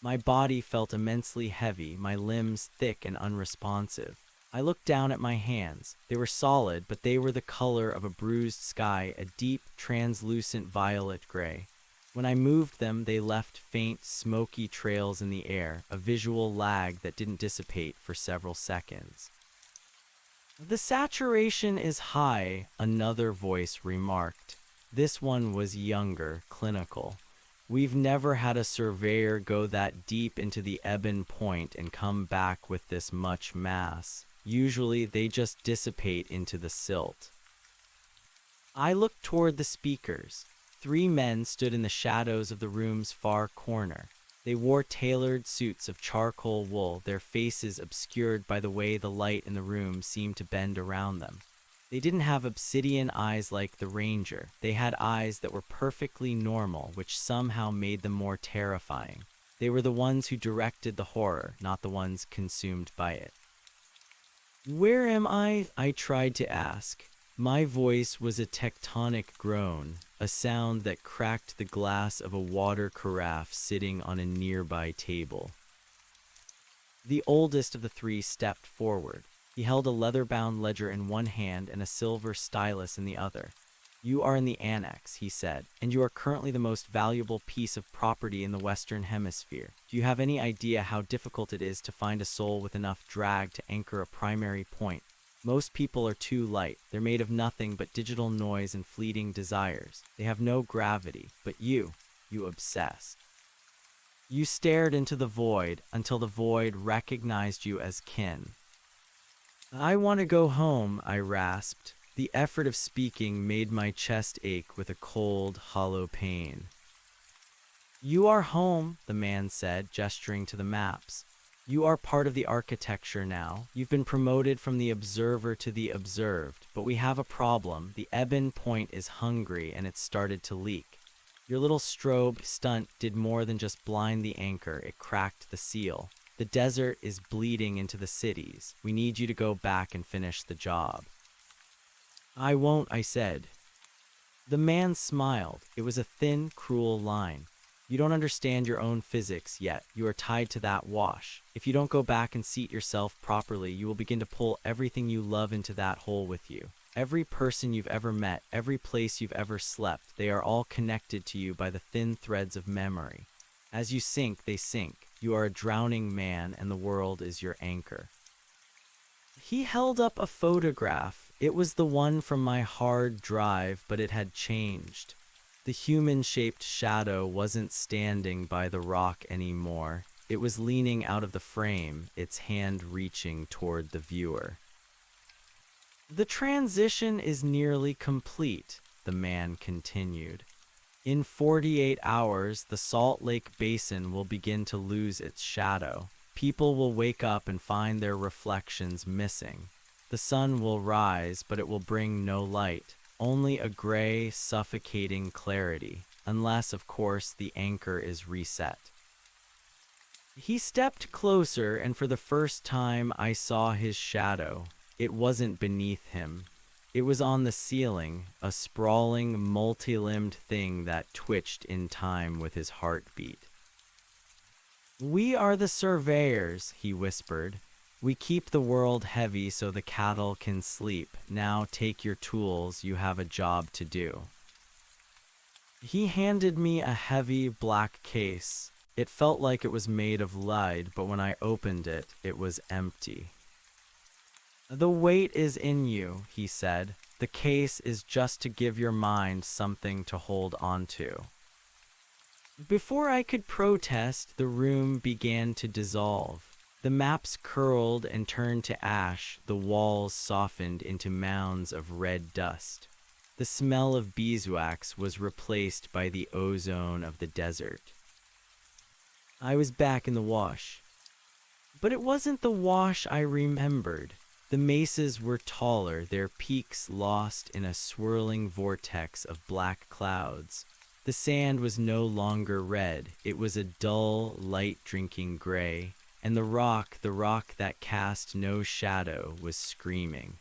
My body felt immensely heavy, my limbs thick and unresponsive. I looked down at my hands. They were solid, but they were the color of a bruised sky, a deep, translucent violet gray. When I moved them, they left faint, smoky trails in the air, a visual lag that didn't dissipate for several seconds. "The saturation is high," another voice remarked. This one was younger, clinical. "We've never had a surveyor go that deep into the ebon point and come back with this much mass. Usually they just dissipate into the silt." I looked toward the speakers. 3 men stood in the shadows of the room's far corner. They wore tailored suits of charcoal wool, their faces obscured by the way the light in the room seemed to bend around them. They didn't have obsidian eyes like the Ranger. They had eyes that were perfectly normal, which somehow made them more terrifying. They were the ones who directed the horror, not the ones consumed by it. "Where am I?" I tried to ask. My voice was a tectonic groan, a sound that cracked the glass of a water carafe sitting on a nearby table. The oldest of the 3 stepped forward. He held a leather-bound ledger in one hand and a silver stylus in the other. "You are in the annex," he said, "and you are currently the most valuable piece of property in the Western Hemisphere. Do you have any idea how difficult it is to find a soul with enough drag to anchor a primary point? Most people are too light. They're made of nothing but digital noise and fleeting desires. They have no gravity, but you obsess. You stared into the void until the void recognized you as kin." "I want to go home," I rasped. The effort of speaking made my chest ache with a cold, hollow pain. "You are home," the man said, gesturing to the maps. "You are part of the architecture now. You've been promoted from the observer to the observed, but we have a problem. The ebon point is hungry and it's started to leak. Your little strobe stunt did more than just blind the anchor, it cracked the seal. The desert is bleeding into the cities. We need you to go back and finish the job." "I won't," I said. The man smiled. It was a thin, cruel line. "You don't understand your own physics yet. You are tied to that wash. If you don't go back and seat yourself properly, you will begin to pull everything you love into that hole with you. Every person you've ever met, every place you've ever slept, they are all connected to you by the thin threads of memory. As you sink, they sink. You are a drowning man, and the world is your anchor." He held up a photograph. It was the one from my hard drive, but it had changed. The human-shaped shadow wasn't standing by the rock anymore. It was leaning out of the frame, its hand reaching toward the viewer. "The transition is nearly complete," the man continued. "In 48 hours, the Salt Lake Basin will begin to lose its shadow. People will wake up and find their reflections missing. The sun will rise, but it will bring no light. Only a gray, suffocating clarity, unless, of course, the anchor is reset." He stepped closer, and for the first time I saw his shadow. It wasn't beneath him. It was on the ceiling, a sprawling, multi-limbed thing that twitched in time with his heartbeat. "We are the surveyors," he whispered. "We keep the world heavy so the cattle can sleep. Now take your tools, you have a job to do." He handed me a heavy black case. It felt like it was made of lead, but when I opened it, it was empty. "The weight is in you," he said. "The case is just to give your mind something to hold onto." Before I could protest, the room began to dissolve. The maps curled and turned to ash, the walls softened into mounds of red dust. The smell of beeswax was replaced by the ozone of the desert. I was back in the wash. But it wasn't the wash I remembered. The mesas were taller, their peaks lost in a swirling vortex of black clouds. The sand was no longer red, it was a dull, light-drinking gray, and the rock that cast no shadow, was screaming.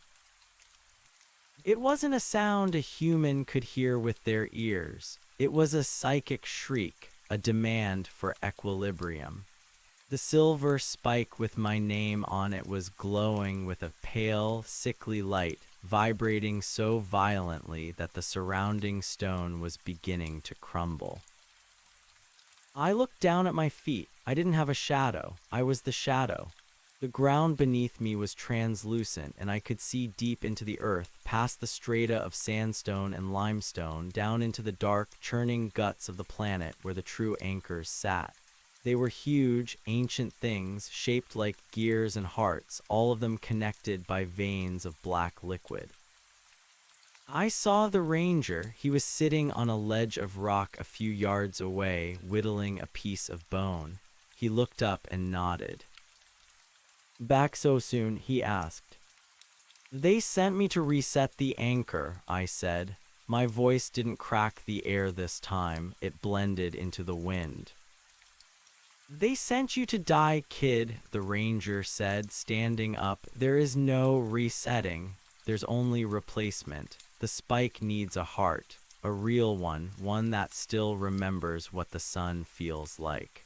It wasn't a sound a human could hear with their ears. It was a psychic shriek, a demand for equilibrium. The silver spike with my name on it was glowing with a pale, sickly light, vibrating so violently that the surrounding stone was beginning to crumble. I looked down at my feet. I didn't have a shadow. I was the shadow. The ground beneath me was translucent, and I could see deep into the earth, past the strata of sandstone and limestone, down into the dark, churning guts of the planet where the true anchors sat. They were huge, ancient things, shaped like gears and hearts, all of them connected by veins of black liquid. I saw the ranger. He was sitting on a ledge of rock a few yards away, whittling a piece of bone. He looked up and nodded. "Back so soon?" he asked. "They sent me to reset the anchor," I said. My voice didn't crack the air this time. It blended into the wind. "They sent you to die, kid," the ranger said, standing up. "There is no resetting. There's only replacement. The spike needs a heart, a real one, one that still remembers what the sun feels like."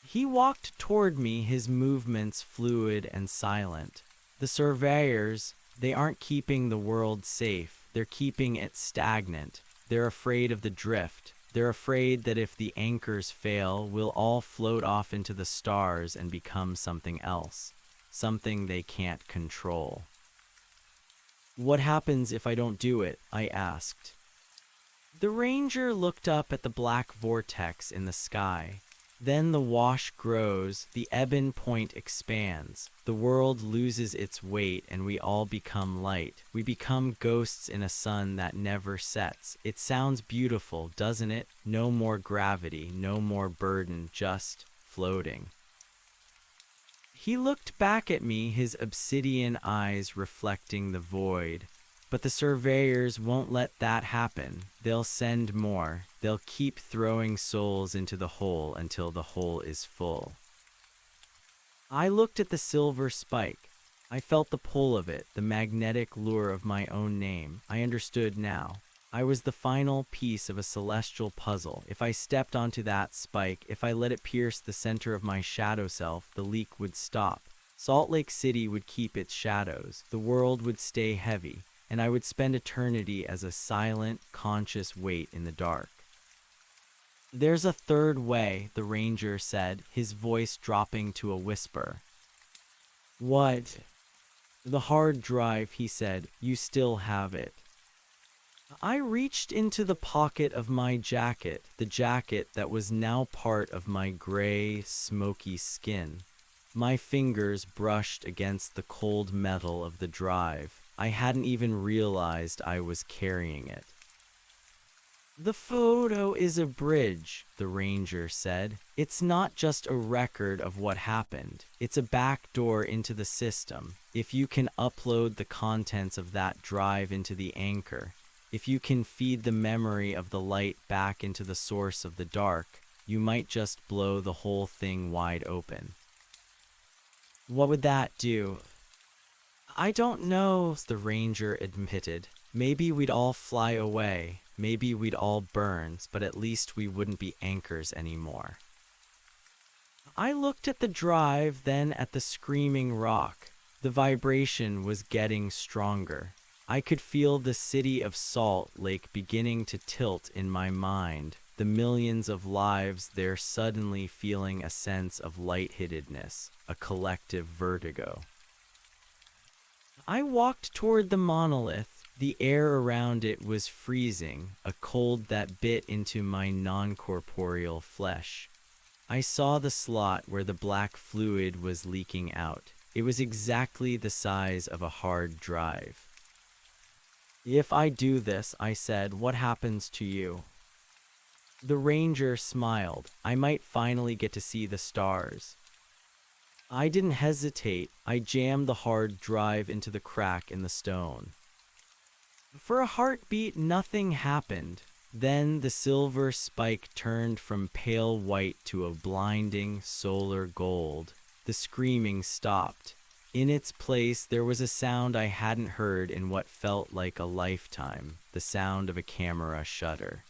He walked toward me, his movements fluid and silent. The surveyors, they aren't keeping the world safe. They're keeping it stagnant. They're afraid of the drift. They're afraid that if the anchors fail, we'll all float off into the stars and become something else, something they can't control. "What happens if I don't do it?" I asked. The ranger looked up at the black vortex in the sky. Then the wash grows, the ebon point expands, the world loses its weight, and we all become light. We become ghosts in a sun that never sets. It sounds beautiful, doesn't it? No more gravity, no more burden, just floating. He looked back at me, his obsidian eyes reflecting the void. But the surveyors won't let that happen. They'll send more. They'll keep throwing souls into the hole until the hole is full. I looked at the silver spike. I felt the pull of it, the magnetic lure of my own name. I understood now. I was the final piece of a celestial puzzle. If I stepped onto that spike, if I let it pierce the center of my shadow self, the leak would stop. Salt Lake City would keep its shadows. The world would stay heavy, and I would spend eternity as a silent, conscious weight in the dark. "There's a third way," the ranger said, his voice dropping to a whisper. "What?" "The hard drive," he said. "You still have it." I reached into the pocket of my jacket, the jacket that was now part of my gray, smoky skin. My fingers brushed against the cold metal of the drive. I hadn't even realized I was carrying it. "The photo is a bridge," the ranger said. "It's not just a record of what happened. It's a back door into the system. If you can upload the contents of that drive into the anchor, if you can feed the memory of the light back into the source of the dark, you might just blow the whole thing wide open." "What would that do?" "I don't know," the ranger admitted. "Maybe we'd all fly away. Maybe we'd all burn, but at least we wouldn't be anchors anymore." I looked at the drive, then at the screaming rock. The vibration was getting stronger. I could feel the city of Salt Lake beginning to tilt in my mind, the millions of lives there suddenly feeling a sense of lightheadedness, a collective vertigo. I walked toward the monolith. The air around it was freezing, a cold that bit into my non-corporeal flesh. I saw the slot where the black fluid was leaking out. It was exactly the size of a hard drive. "If I do this," I said, "what happens to you?" The ranger smiled. "I might finally get to see the stars." I didn't hesitate. I jammed the hard drive into the crack in the stone. For a heartbeat, nothing happened. Then the silver spike turned from pale white to a blinding solar gold. The screaming stopped. In its place, there was a sound I hadn't heard in what felt like a lifetime, the sound of a camera shutter.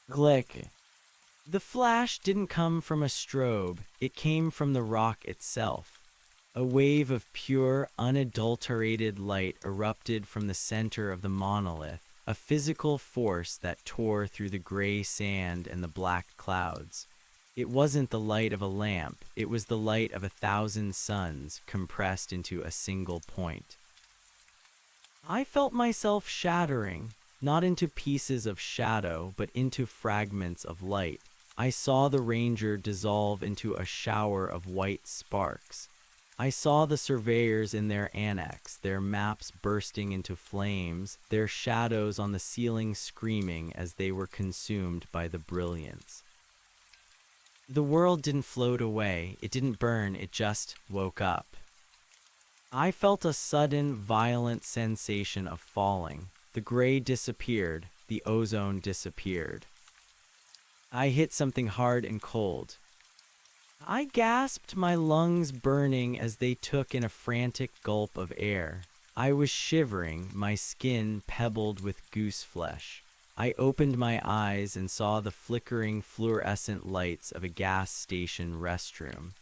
Click. The flash didn't come from a strobe, it came from the rock itself. A wave of pure, unadulterated light erupted from the center of the monolith, a physical force that tore through the gray sand and the black clouds. It wasn't the light of a lamp, it was the light of 1,000 suns compressed into a single point. I felt myself shattering, not into pieces of shadow, but into fragments of light. I saw the ranger dissolve into a shower of white sparks. I saw the surveyors in their annex, their maps bursting into flames, their shadows on the ceiling screaming as they were consumed by the brilliance. The world didn't float away, it didn't burn, it just woke up. I felt a sudden, violent sensation of falling. The gray disappeared, the ozone disappeared. I hit something hard and cold. I gasped, my lungs burning as they took in a frantic gulp of air. I was shivering, my skin pebbled with goose flesh. I opened my eyes and saw the flickering fluorescent lights of a gas station restroom.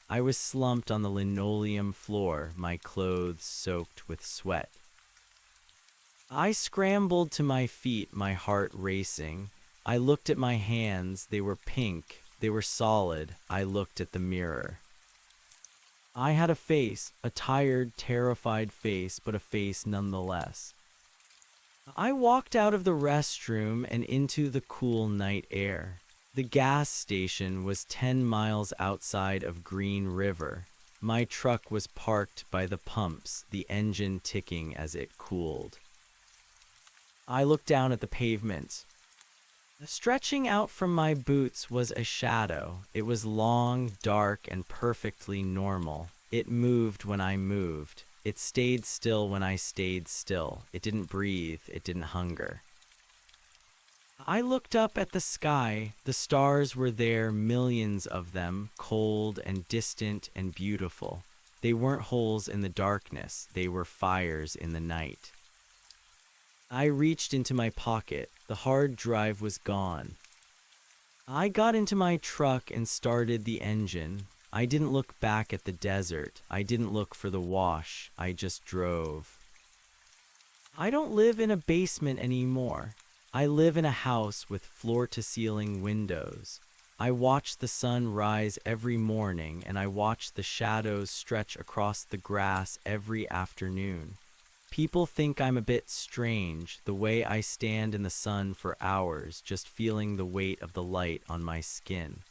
I was slumped on the linoleum floor, my clothes soaked with sweat. I scrambled to my feet, my heart racing. I looked at my hands, they were pink. They were solid. I looked at the mirror. I had a face, a tired, terrified face, but a face nonetheless. I walked out of the restroom and into the cool night air. The gas station was 10 miles outside of Green River. My truck was parked by the pumps, the engine ticking as it cooled. I looked down at the pavement. Stretching out from my boots was a shadow. It was long, dark, and perfectly normal. It moved when I moved. It stayed still when I stayed still. It didn't breathe. It didn't hunger. I looked up at the sky. The stars were there, millions of them, cold and distant and beautiful. They weren't holes in the darkness. They were fires in the night. I reached into my pocket. The hard drive was gone. I got into my truck and started the engine. I didn't look back at the desert. I didn't look for the wash. I just drove. I don't live in a basement anymore. I live in a house with floor-to-ceiling windows. I watch the sun rise every morning, and I watch the shadows stretch across the grass every afternoon. People think I'm a bit strange, the way I stand in the sun for hours, just feeling the weight of the light on my skin.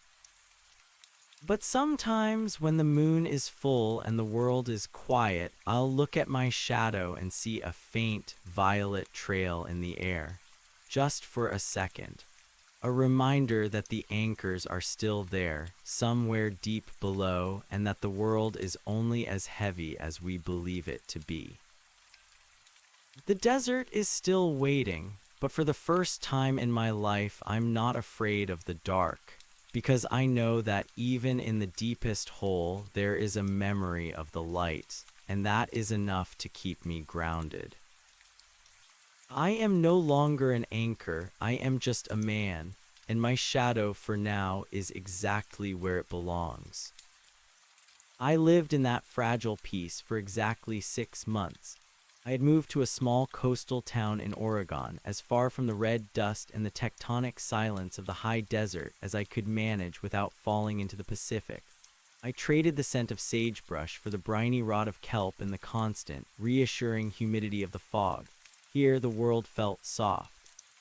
But sometimes, when the moon is full and the world is quiet, I'll look at my shadow and see a faint, violet trail in the air. Just for a second. A reminder that the anchors are still there, somewhere deep below, and that the world is only as heavy as we believe it to be. The desert is still waiting, but for the first time in my life, I'm not afraid of the dark, because I know that even in the deepest hole, there is a memory of the light, and that is enough to keep me grounded. I am no longer an anchor, I am just a man, and my shadow for now is exactly where it belongs. I lived in that fragile piece for exactly 6 months. I had moved to a small coastal town in Oregon, as far from the red dust and the tectonic silence of the high desert as I could manage without falling into the Pacific. I traded the scent of sagebrush for the briny rot of kelp and the constant, reassuring humidity of the fog. Here the world felt soft.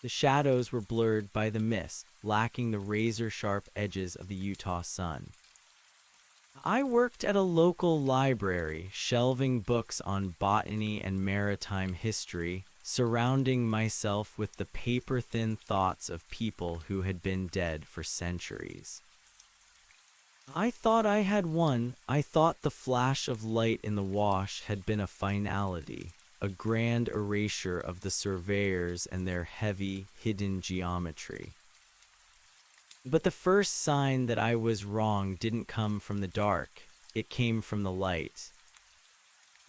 The shadows were blurred by the mist, lacking the razor-sharp edges of the Utah sun. I worked at a local library, shelving books on botany and maritime history, surrounding myself with the paper-thin thoughts of people who had been dead for centuries. I thought I had won. I thought the flash of light in the wash had been a finality, a grand erasure of the surveyors and their heavy, hidden geometry. But the first sign that I was wrong didn't come from the dark, it came from the light.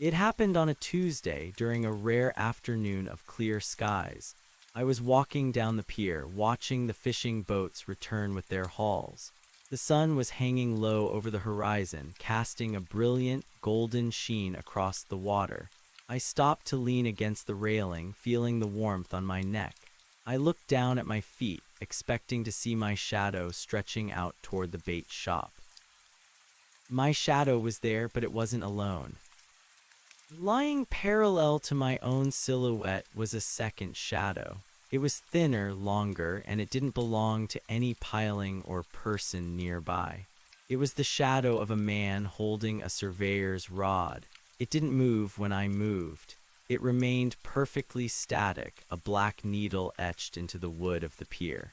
It happened on a Tuesday during a rare afternoon of clear skies. I was walking down the pier, watching the fishing boats return with their hauls. The sun was hanging low over the horizon, casting a brilliant, golden sheen across the water. I stopped to lean against the railing, feeling the warmth on my neck. I looked down at my feet, expecting to see my shadow stretching out toward the bait shop. My shadow was there, but it wasn't alone. Lying parallel to my own silhouette was a second shadow. It was thinner, longer, and it didn't belong to any piling or person nearby. It was the shadow of a man holding a surveyor's rod. It didn't move when I moved. It remained perfectly static, a black needle etched into the wood of the pier.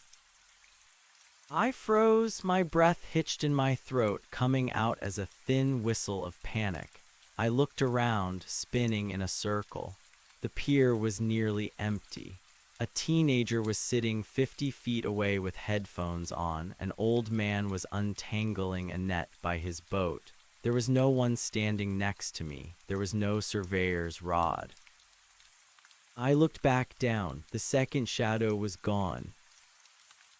I froze, my breath hitched in my throat, coming out as a thin whistle of panic. I looked around, spinning in a circle. The pier was nearly empty. A teenager was sitting 50 feet away with headphones on. An old man was untangling a net by his boat. There was no one standing next to me. There was no surveyor's rod. I looked back down. The second shadow was gone.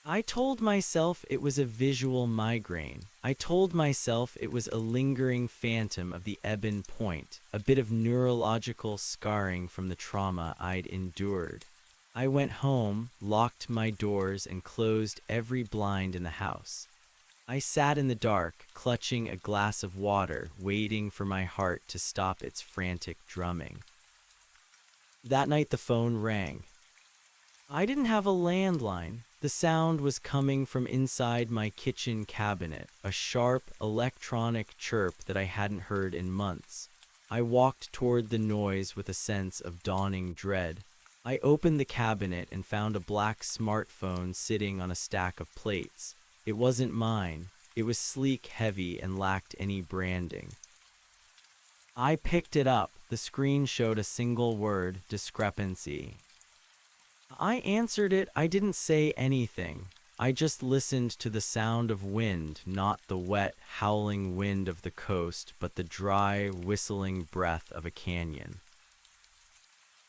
I told myself it was a visual migraine. I told myself it was a lingering phantom of the ebon point, a bit of neurological scarring from the trauma I'd endured. I went home, locked my doors, and closed every blind in the house. I sat in the dark, clutching a glass of water, waiting for my heart to stop its frantic drumming. That night the phone rang. I didn't have a landline. The sound was coming from inside my kitchen cabinet, a sharp, electronic chirp that I hadn't heard in months. I walked toward the noise with a sense of dawning dread. I opened the cabinet and found a black smartphone sitting on a stack of plates. It wasn't mine. It was sleek, heavy, and lacked any branding. I picked it up. The screen showed a single word: discrepancy. I answered it. I didn't say anything. I just listened to the sound of wind, not the wet, howling wind of the coast, but the dry, whistling breath of a canyon.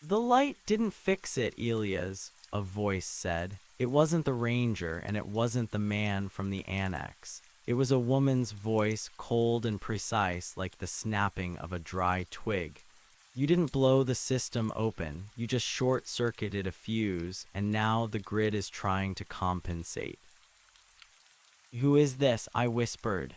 The light didn't fix it, Elias, a voice said. It wasn't the ranger, and it wasn't the man from the annex. It was a woman's voice, cold and precise, like the snapping of a dry twig. You didn't blow the system open, you just short-circuited a fuse, and now the grid is trying to compensate. "Who is this?" I whispered.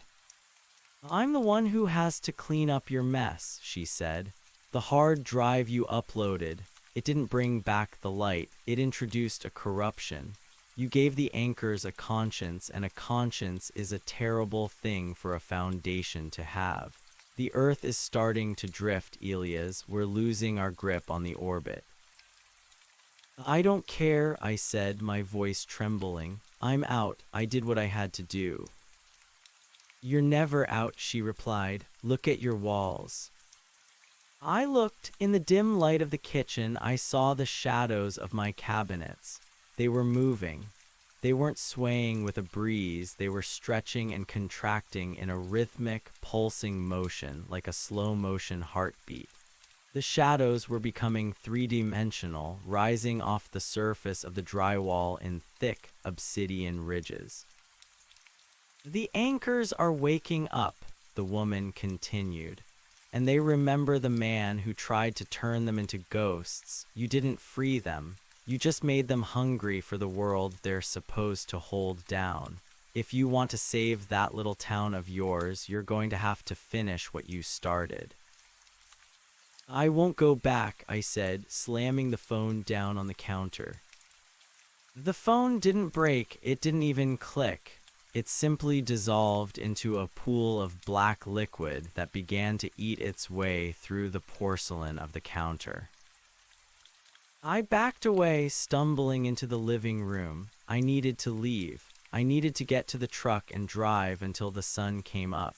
"I'm the one who has to clean up your mess," she said. "The hard drive you uploaded, it didn't bring back the light, it introduced a corruption. You gave the anchors a conscience, and a conscience is a terrible thing for a foundation to have. The Earth is starting to drift, Elias. We're losing our grip on the orbit." "I don't care," I said, my voice trembling. "I'm out. I did what I had to do." "You're never out," she replied. "Look at your walls." I looked. In the dim light of the kitchen, I saw the shadows of my cabinets. They were moving. They weren't swaying with a breeze, they were stretching and contracting in a rhythmic, pulsing motion like a slow-motion heartbeat. The shadows were becoming three-dimensional, rising off the surface of the drywall in thick, obsidian ridges. "The anchors are waking up," the woman continued, "and they remember the man who tried to turn them into ghosts. You didn't free them. You just made them hungry for the world they're supposed to hold down. If you want to save that little town of yours, you're going to have to finish what you started. I won't go back, I said, slamming the phone down on the counter. The phone didn't break, it didn't even click. It simply dissolved into a pool of black liquid that began to eat its way through the porcelain of the counter. I backed away, stumbling into the living room. I needed to leave. I needed to get to the truck and drive until the sun came up.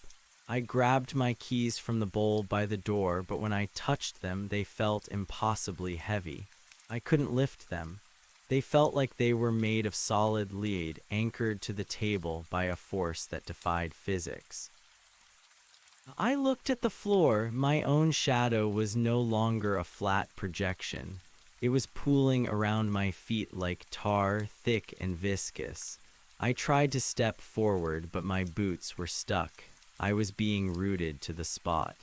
I grabbed my keys from the bowl by the door, but when I touched them, they felt impossibly heavy. I couldn't lift them. They felt like they were made of solid lead, anchored to the table by a force that defied physics. I looked at the floor. My own shadow was no longer a flat projection. It was pooling around my feet like tar, thick and viscous. I tried to step forward, but my boots were stuck. I was being rooted to the spot.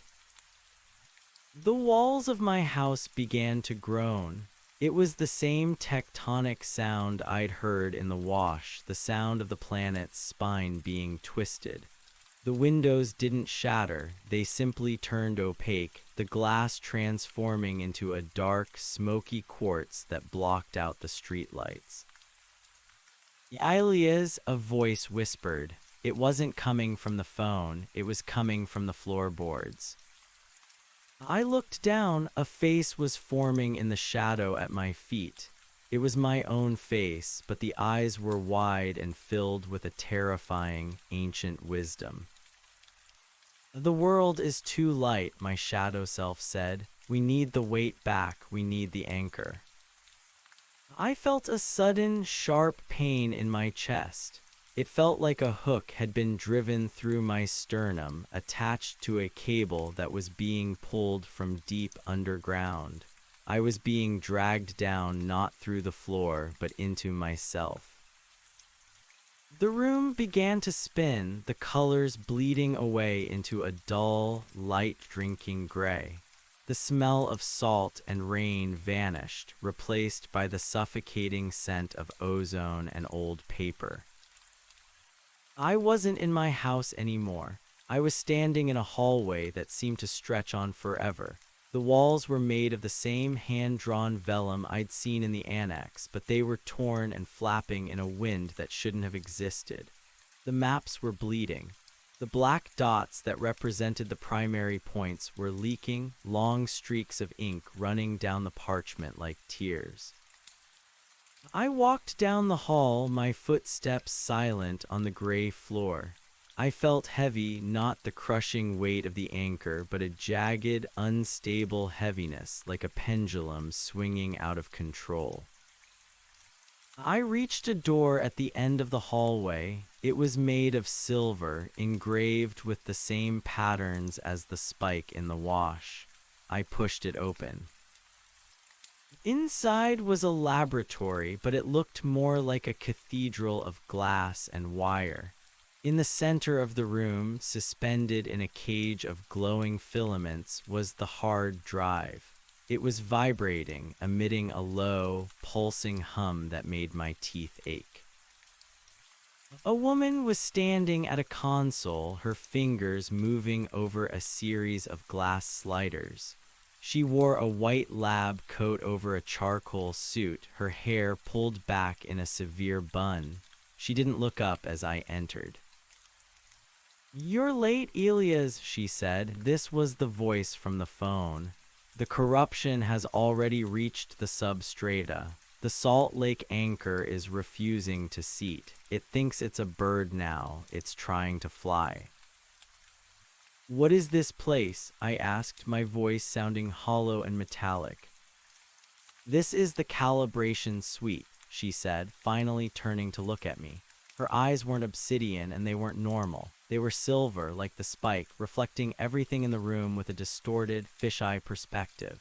The walls of my house began to groan. It was the same tectonic sound I'd heard in the wash, the sound of the planet's spine being twisted. The windows didn't shatter, they simply turned opaque, the glass transforming into a dark, smoky quartz that blocked out the streetlights. "Ilias," a voice whispered. It wasn't coming from the phone, it was coming from the floorboards. I looked down. A face was forming in the shadow at my feet. It was my own face, but the eyes were wide and filled with a terrifying, ancient wisdom. "The world is too light," my shadow self said. "We need the weight back, we need the anchor." I felt a sudden, sharp pain in my chest. It felt like a hook had been driven through my sternum, attached to a cable that was being pulled from deep underground. I was being dragged down not through the floor, but into myself. The room began to spin, the colors bleeding away into a dull, light-drinking gray. The smell of salt and rain vanished, replaced by the suffocating scent of ozone and old paper. I wasn't in my house anymore. I was standing in a hallway that seemed to stretch on forever. The walls were made of the same hand-drawn vellum I'd seen in the annex, but they were torn and flapping in a wind that shouldn't have existed. The maps were bleeding. The black dots that represented the primary points were leaking, long streaks of ink running down the parchment like tears. I walked down the hall, my footsteps silent on the gray floor. I felt heavy, not the crushing weight of the anchor, but a jagged, unstable heaviness, like a pendulum swinging out of control. I reached a door at the end of the hallway. It was made of silver, engraved with the same patterns as the spike in the wash. I pushed it open. Inside was a laboratory, but it looked more like a cathedral of glass and wire. In the center of the room, suspended in a cage of glowing filaments, was the hard drive. It was vibrating, emitting a low, pulsing hum that made my teeth ache. A woman was standing at a console, her fingers moving over a series of glass sliders. She wore a white lab coat over a charcoal suit, her hair pulled back in a severe bun. She didn't look up as I entered. "You're late, Elias," she said. This was the voice from the phone. "The corruption has already reached the substrata. The Salt Lake anchor is refusing to seat. It thinks it's a bird now. It's trying to fly." "What is this place?" I asked, my voice sounding hollow and metallic. "This is the calibration suite," she said, finally turning to look at me. Her eyes weren't obsidian and they weren't normal. They were silver, like the spike, reflecting everything in the room with a distorted, fisheye perspective.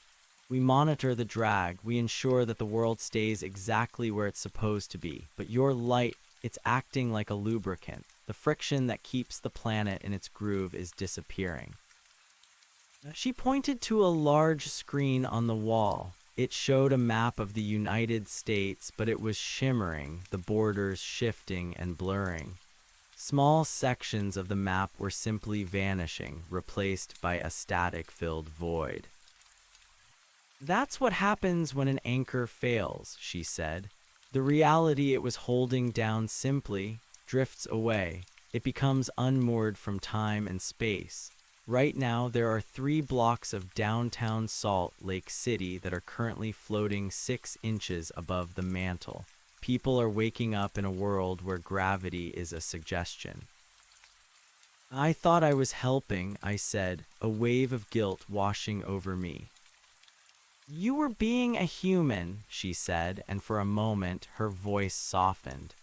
"We monitor the drag. We ensure that the world stays exactly where it's supposed to be. But your light, it's acting like a lubricant. The friction that keeps the planet in its groove is disappearing." She pointed to a large screen on the wall. It showed a map of the United States, but it was shimmering, the borders shifting and blurring. Small sections of the map were simply vanishing, replaced by a static-filled void. That's what happens when an anchor fails, she said. The reality it was holding down simply drifts away. It becomes unmoored from time and space. Right now, there are 3 blocks of downtown Salt Lake City that are currently floating 6 inches above the mantle. People are waking up in a world where gravity is a suggestion. I thought I was helping, I said, a wave of guilt washing over me. You were being a human, she said, and for a moment her voice softened.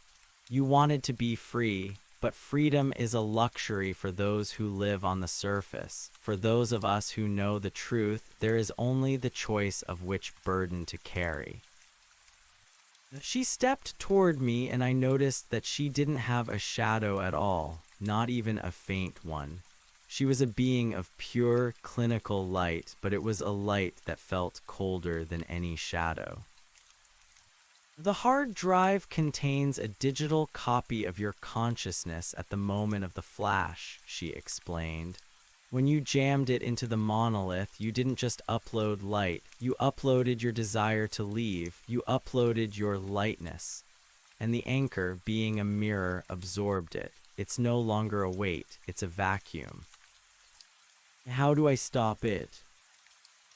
You wanted to be free, but freedom is a luxury for those who live on the surface. For those of us who know the truth, there is only the choice of which burden to carry. She stepped toward me, and I noticed that she didn't have a shadow at all, not even a faint one. She was a being of pure, clinical light, but it was a light that felt colder than any shadow. The hard drive contains a digital copy of your consciousness at the moment of the flash, she explained. When you jammed it into the monolith, you didn't just upload light, you uploaded your desire to leave, you uploaded your lightness. And the anchor, being a mirror, absorbed it. It's no longer a weight, it's a vacuum. How do I stop it?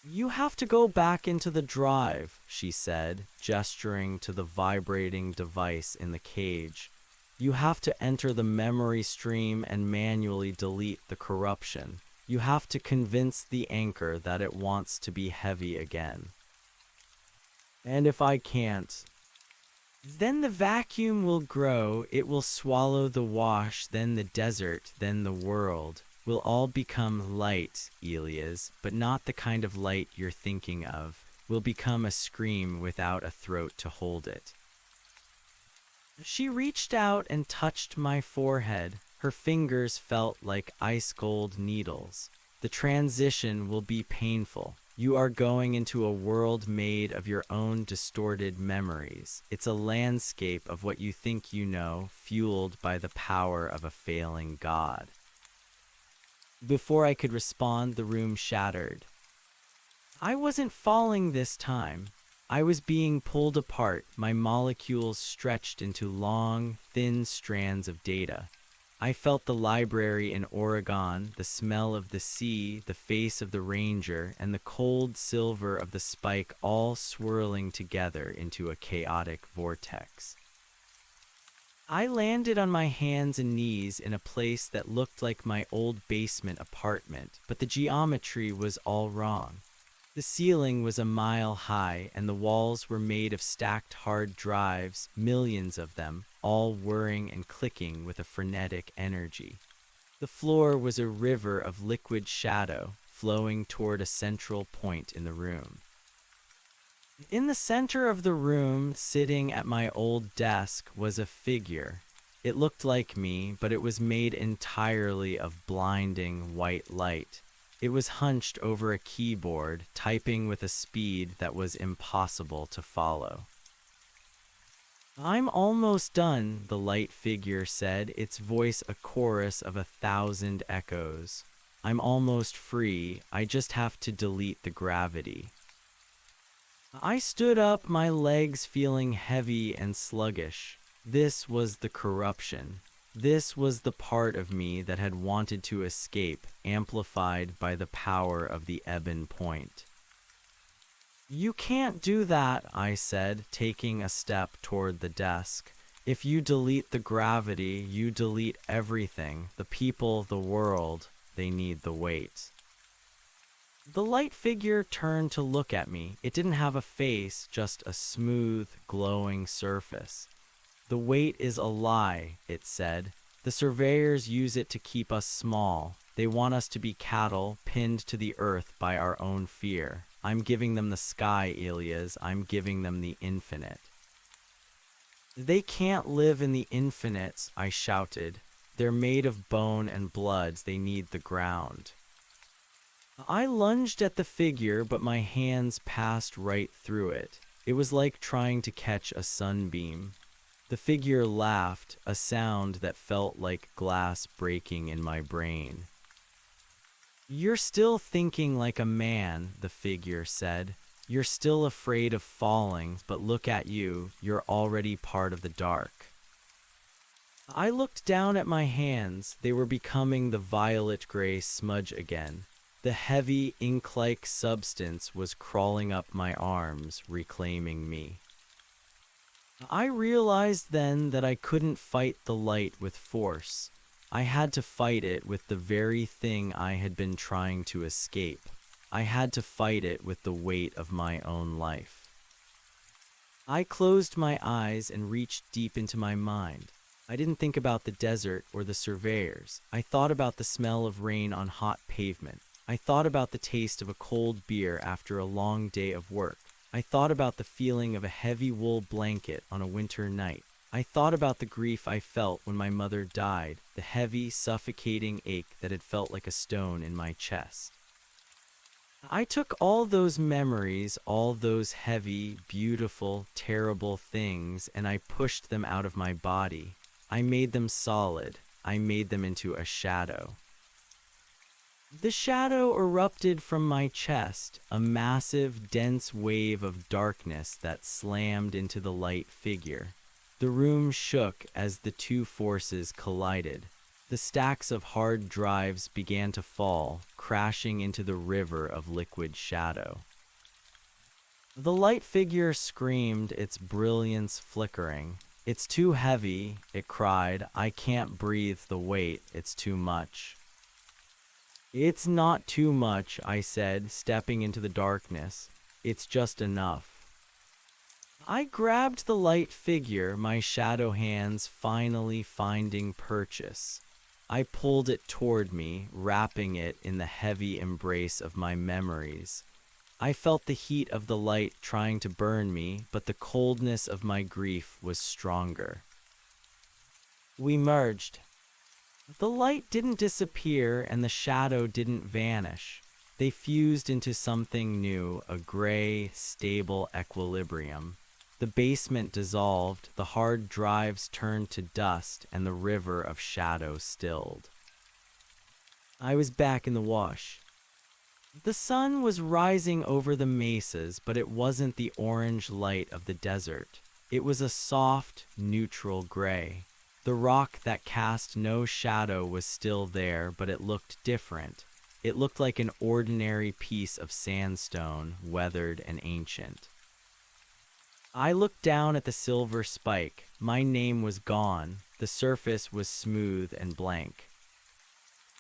You have to go back into the drive, she said, gesturing to the vibrating device in the cage. You have to enter the memory stream and manually delete the corruption. You have to convince the anchor that it wants to be heavy again. And if I can't? Then the vacuum will grow, it will swallow the wash, then the desert, then the world. We'll all become light, Elias, but not the kind of light you're thinking of. We'll become a scream without a throat to hold it. She reached out and touched my forehead. Her fingers felt like ice-cold needles. The transition will be painful. You are going into a world made of your own distorted memories. It's a landscape of what you think you know, fueled by the power of a failing god. Before I could respond, the room shattered. I wasn't falling this time. I was being pulled apart, my molecules stretched into long, thin strands of data. I felt the library in Oregon, the smell of the sea, the face of the ranger, and the cold silver of the spike all swirling together into a chaotic vortex. I landed on my hands and knees in a place that looked like my old basement apartment, but the geometry was all wrong. The ceiling was a mile high, and the walls were made of stacked hard drives, millions of them, all whirring and clicking with a frenetic energy. The floor was a river of liquid shadow, flowing toward a central point in the room. In the center of the room, sitting at my old desk, was a figure. It looked like me, but it was made entirely of blinding white light. It was hunched over a keyboard, typing with a speed that was impossible to follow. I'm almost done, the light figure said, its voice a chorus of 1,000 echoes. I'm almost free, I just have to delete the gravity. I stood up, my legs feeling heavy and sluggish. This was the corruption. This was the part of me that had wanted to escape, amplified by the power of the ebon point. You can't do that, I said, taking a step toward the desk. If you delete the gravity, you delete everything. The people, the world, they need the weight. The light figure turned to look at me. It didn't have a face, just a smooth, glowing surface. The weight is a lie, it said. The surveyors use it to keep us small. They want us to be cattle, pinned to the earth by our own fear. I'm giving them the sky, Elias. I'm giving them the infinite. They can't live in the infinite, I shouted. They're made of bone and blood. They need the ground. I lunged at the figure, but my hands passed right through it. It was like trying to catch a sunbeam. The figure laughed, a sound that felt like glass breaking in my brain. "You're still thinking like a man," the figure said. "You're still afraid of falling, but look at you, you're already part of the dark." I looked down at my hands. They were becoming the violet-gray smudge again. The heavy, ink-like substance was crawling up my arms, reclaiming me. I realized then that I couldn't fight the light with force. I had to fight it with the very thing I had been trying to escape. I had to fight it with the weight of my own life. I closed my eyes and reached deep into my mind. I didn't think about the desert or the surveyors. I thought about the smell of rain on hot pavement. I thought about the taste of a cold beer after a long day of work. I thought about the feeling of a heavy wool blanket on a winter night. I thought about the grief I felt when my mother died, the heavy, suffocating ache that had felt like a stone in my chest. I took all those memories, all those heavy, beautiful, terrible things, and I pushed them out of my body. I made them solid. I made them into a shadow. The shadow erupted from my chest, a massive, dense wave of darkness that slammed into the light figure. The room shook as the two forces collided. The stacks of hard drives began to fall, crashing into the river of liquid shadow. The light figure screamed, its brilliance flickering. "It's too heavy," it cried. "I can't breathe the weight. It's too much." "It's not too much," I said, stepping into the darkness. "It's just enough." I grabbed the light figure, my shadow hands finally finding purchase. I pulled it toward me, wrapping it in the heavy embrace of my memories. I felt the heat of the light trying to burn me, but the coldness of my grief was stronger. We merged. The light didn't disappear and the shadow didn't vanish. They fused into something new, a gray, stable equilibrium. The basement dissolved, the hard drives turned to dust, and the river of shadow stilled. I was back in the wash. The sun was rising over the mesas, but it wasn't the orange light of the desert. It was a soft, neutral gray. The rock that cast no shadow was still there, but it looked different. It looked like an ordinary piece of sandstone, weathered and ancient. I looked down at the silver spike. My name was gone. The surface was smooth and blank.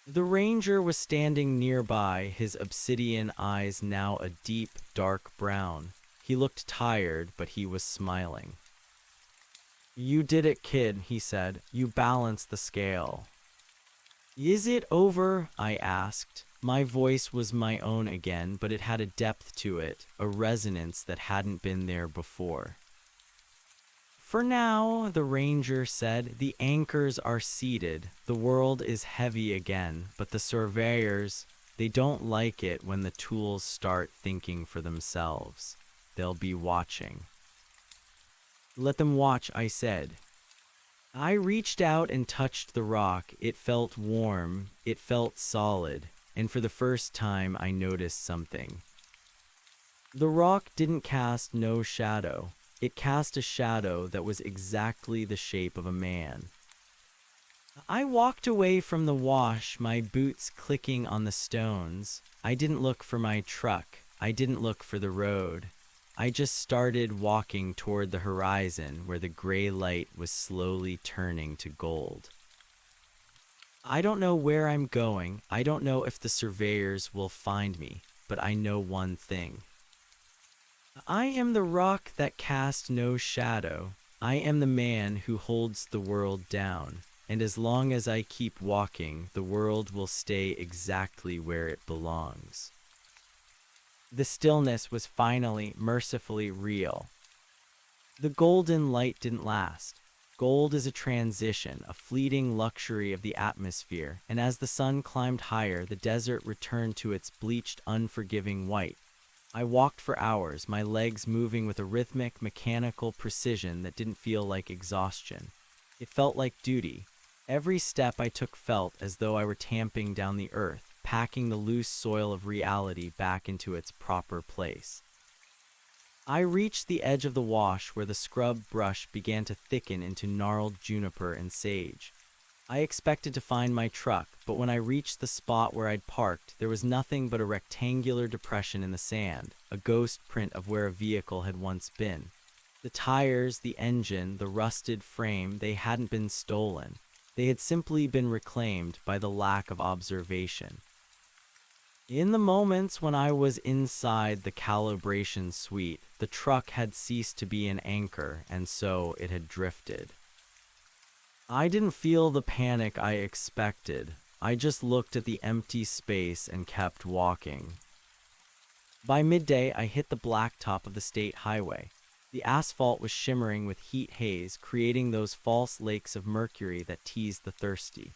The ranger was standing nearby, his obsidian eyes now a deep, dark brown. He looked tired, but he was smiling. "You did it, kid," he said. "You balanced the scale." "Is it over?" I asked. My voice was my own again, but it had a depth to it, a resonance that hadn't been there before. "For now," the ranger said, "the anchors are seated. The world is heavy again, but the surveyors, they don't like it when the tools start thinking for themselves. They'll be watching." "Let them watch," I said. I reached out and touched the rock. It felt warm, it felt solid, and for the first time I noticed something. The rock didn't cast no shadow. It cast a shadow that was exactly the shape of a man. I walked away from the wash, my boots clicking on the stones. I didn't look for my truck. I didn't look for the road. I just started walking toward the horizon where the gray light was slowly turning to gold. I don't know where I'm going. I don't know if the surveyors will find me, but I know one thing. I am the rock that cast no shadow. I am the man who holds the world down. And as long as I keep walking, the world will stay exactly where it belongs. The stillness was finally, mercifully real. The golden light didn't last. Gold is a transition, a fleeting luxury of the atmosphere, and as the sun climbed higher, the desert returned to its bleached, unforgiving white. I walked for hours, my legs moving with a rhythmic, mechanical precision that didn't feel like exhaustion. It felt like duty. Every step I took felt as though I were tamping down the earth, packing the loose soil of reality back into its proper place. I reached the edge of the wash where the scrub brush began to thicken into gnarled juniper and sage. I expected to find my truck, but when I reached the spot where I'd parked, there was nothing but a rectangular depression in the sand, a ghost print of where a vehicle had once been. The tires, the engine, the rusted frame, they hadn't been stolen. They had simply been reclaimed by the lack of observation. In the moments when I was inside the calibration suite, the truck had ceased to be an anchor, and so it had drifted. I didn't feel the panic I expected. I just looked at the empty space and kept walking. By midday, I hit the blacktop of the state highway. The asphalt was shimmering with heat haze, creating those false lakes of mercury that tease the thirsty.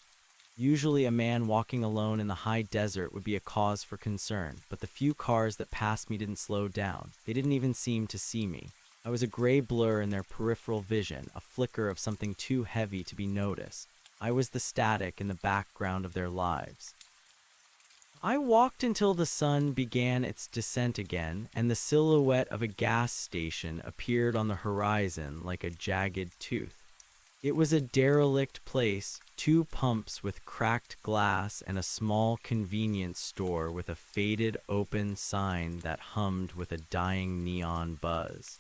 Usually a man walking alone in the high desert would be a cause for concern, but the few cars that passed me didn't slow down. They didn't even seem to see me. I was a gray blur in their peripheral vision, a flicker of something too heavy to be noticed. I was the static in the background of their lives. I walked until the sun began its descent again, and the silhouette of a gas station appeared on the horizon like a jagged tooth. It was a derelict place, 2 pumps with cracked glass and a small convenience store with a faded open sign that hummed with a dying neon buzz.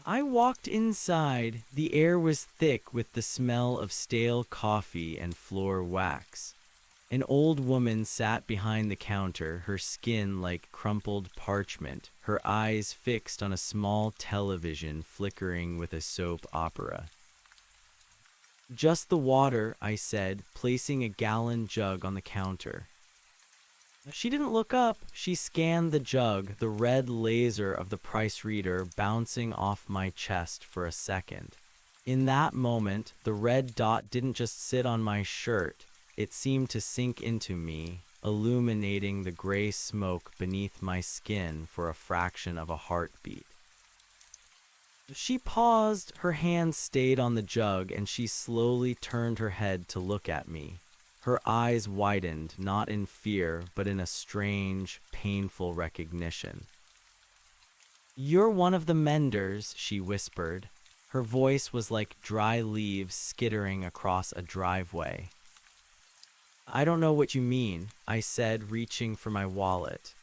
I walked inside. The air was thick with the smell of stale coffee and floor wax. An old woman sat behind the counter, her skin like crumpled parchment, her eyes fixed on a small television flickering with a soap opera. "Just the water," I said, placing a gallon jug on the counter. She didn't look up. She scanned the jug, the red laser of the price reader bouncing off my chest for a second. In that moment, the red dot didn't just sit on my shirt. It seemed to sink into me, illuminating the gray smoke beneath my skin for a fraction of a heartbeat. She paused, her hand stayed on the jug, and she slowly turned her head to look at me. Her eyes widened, not in fear, but in a strange, painful recognition. "You're one of the menders," she whispered. Her voice was like dry leaves skittering across a driveway. "I don't know what you mean," I said, reaching for my wallet.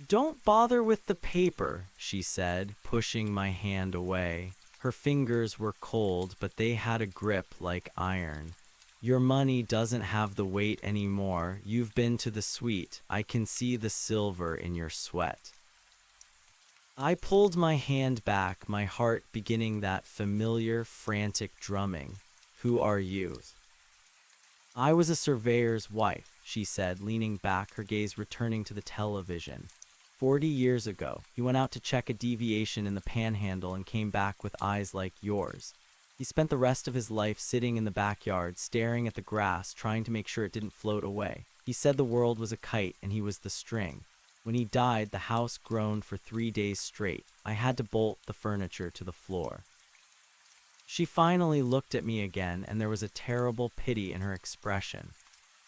"Don't bother with the paper," she said, pushing my hand away. Her fingers were cold, but they had a grip like iron. "Your money doesn't have the weight anymore. You've been to the suite. I can see the silver in your sweat." I pulled my hand back, my heart beginning that familiar, frantic drumming. "Who are you?" "I was a surveyor's wife," she said, leaning back, her gaze returning to the television. 40 years ago, he went out to check a deviation in the panhandle and came back with eyes like yours. He spent the rest of his life sitting in the backyard, staring at the grass, trying to make sure it didn't float away. He said the world was a kite and he was the string. When he died, the house groaned for 3 days straight. I had to bolt the furniture to the floor. She finally looked at me again, and there was a terrible pity in her expression.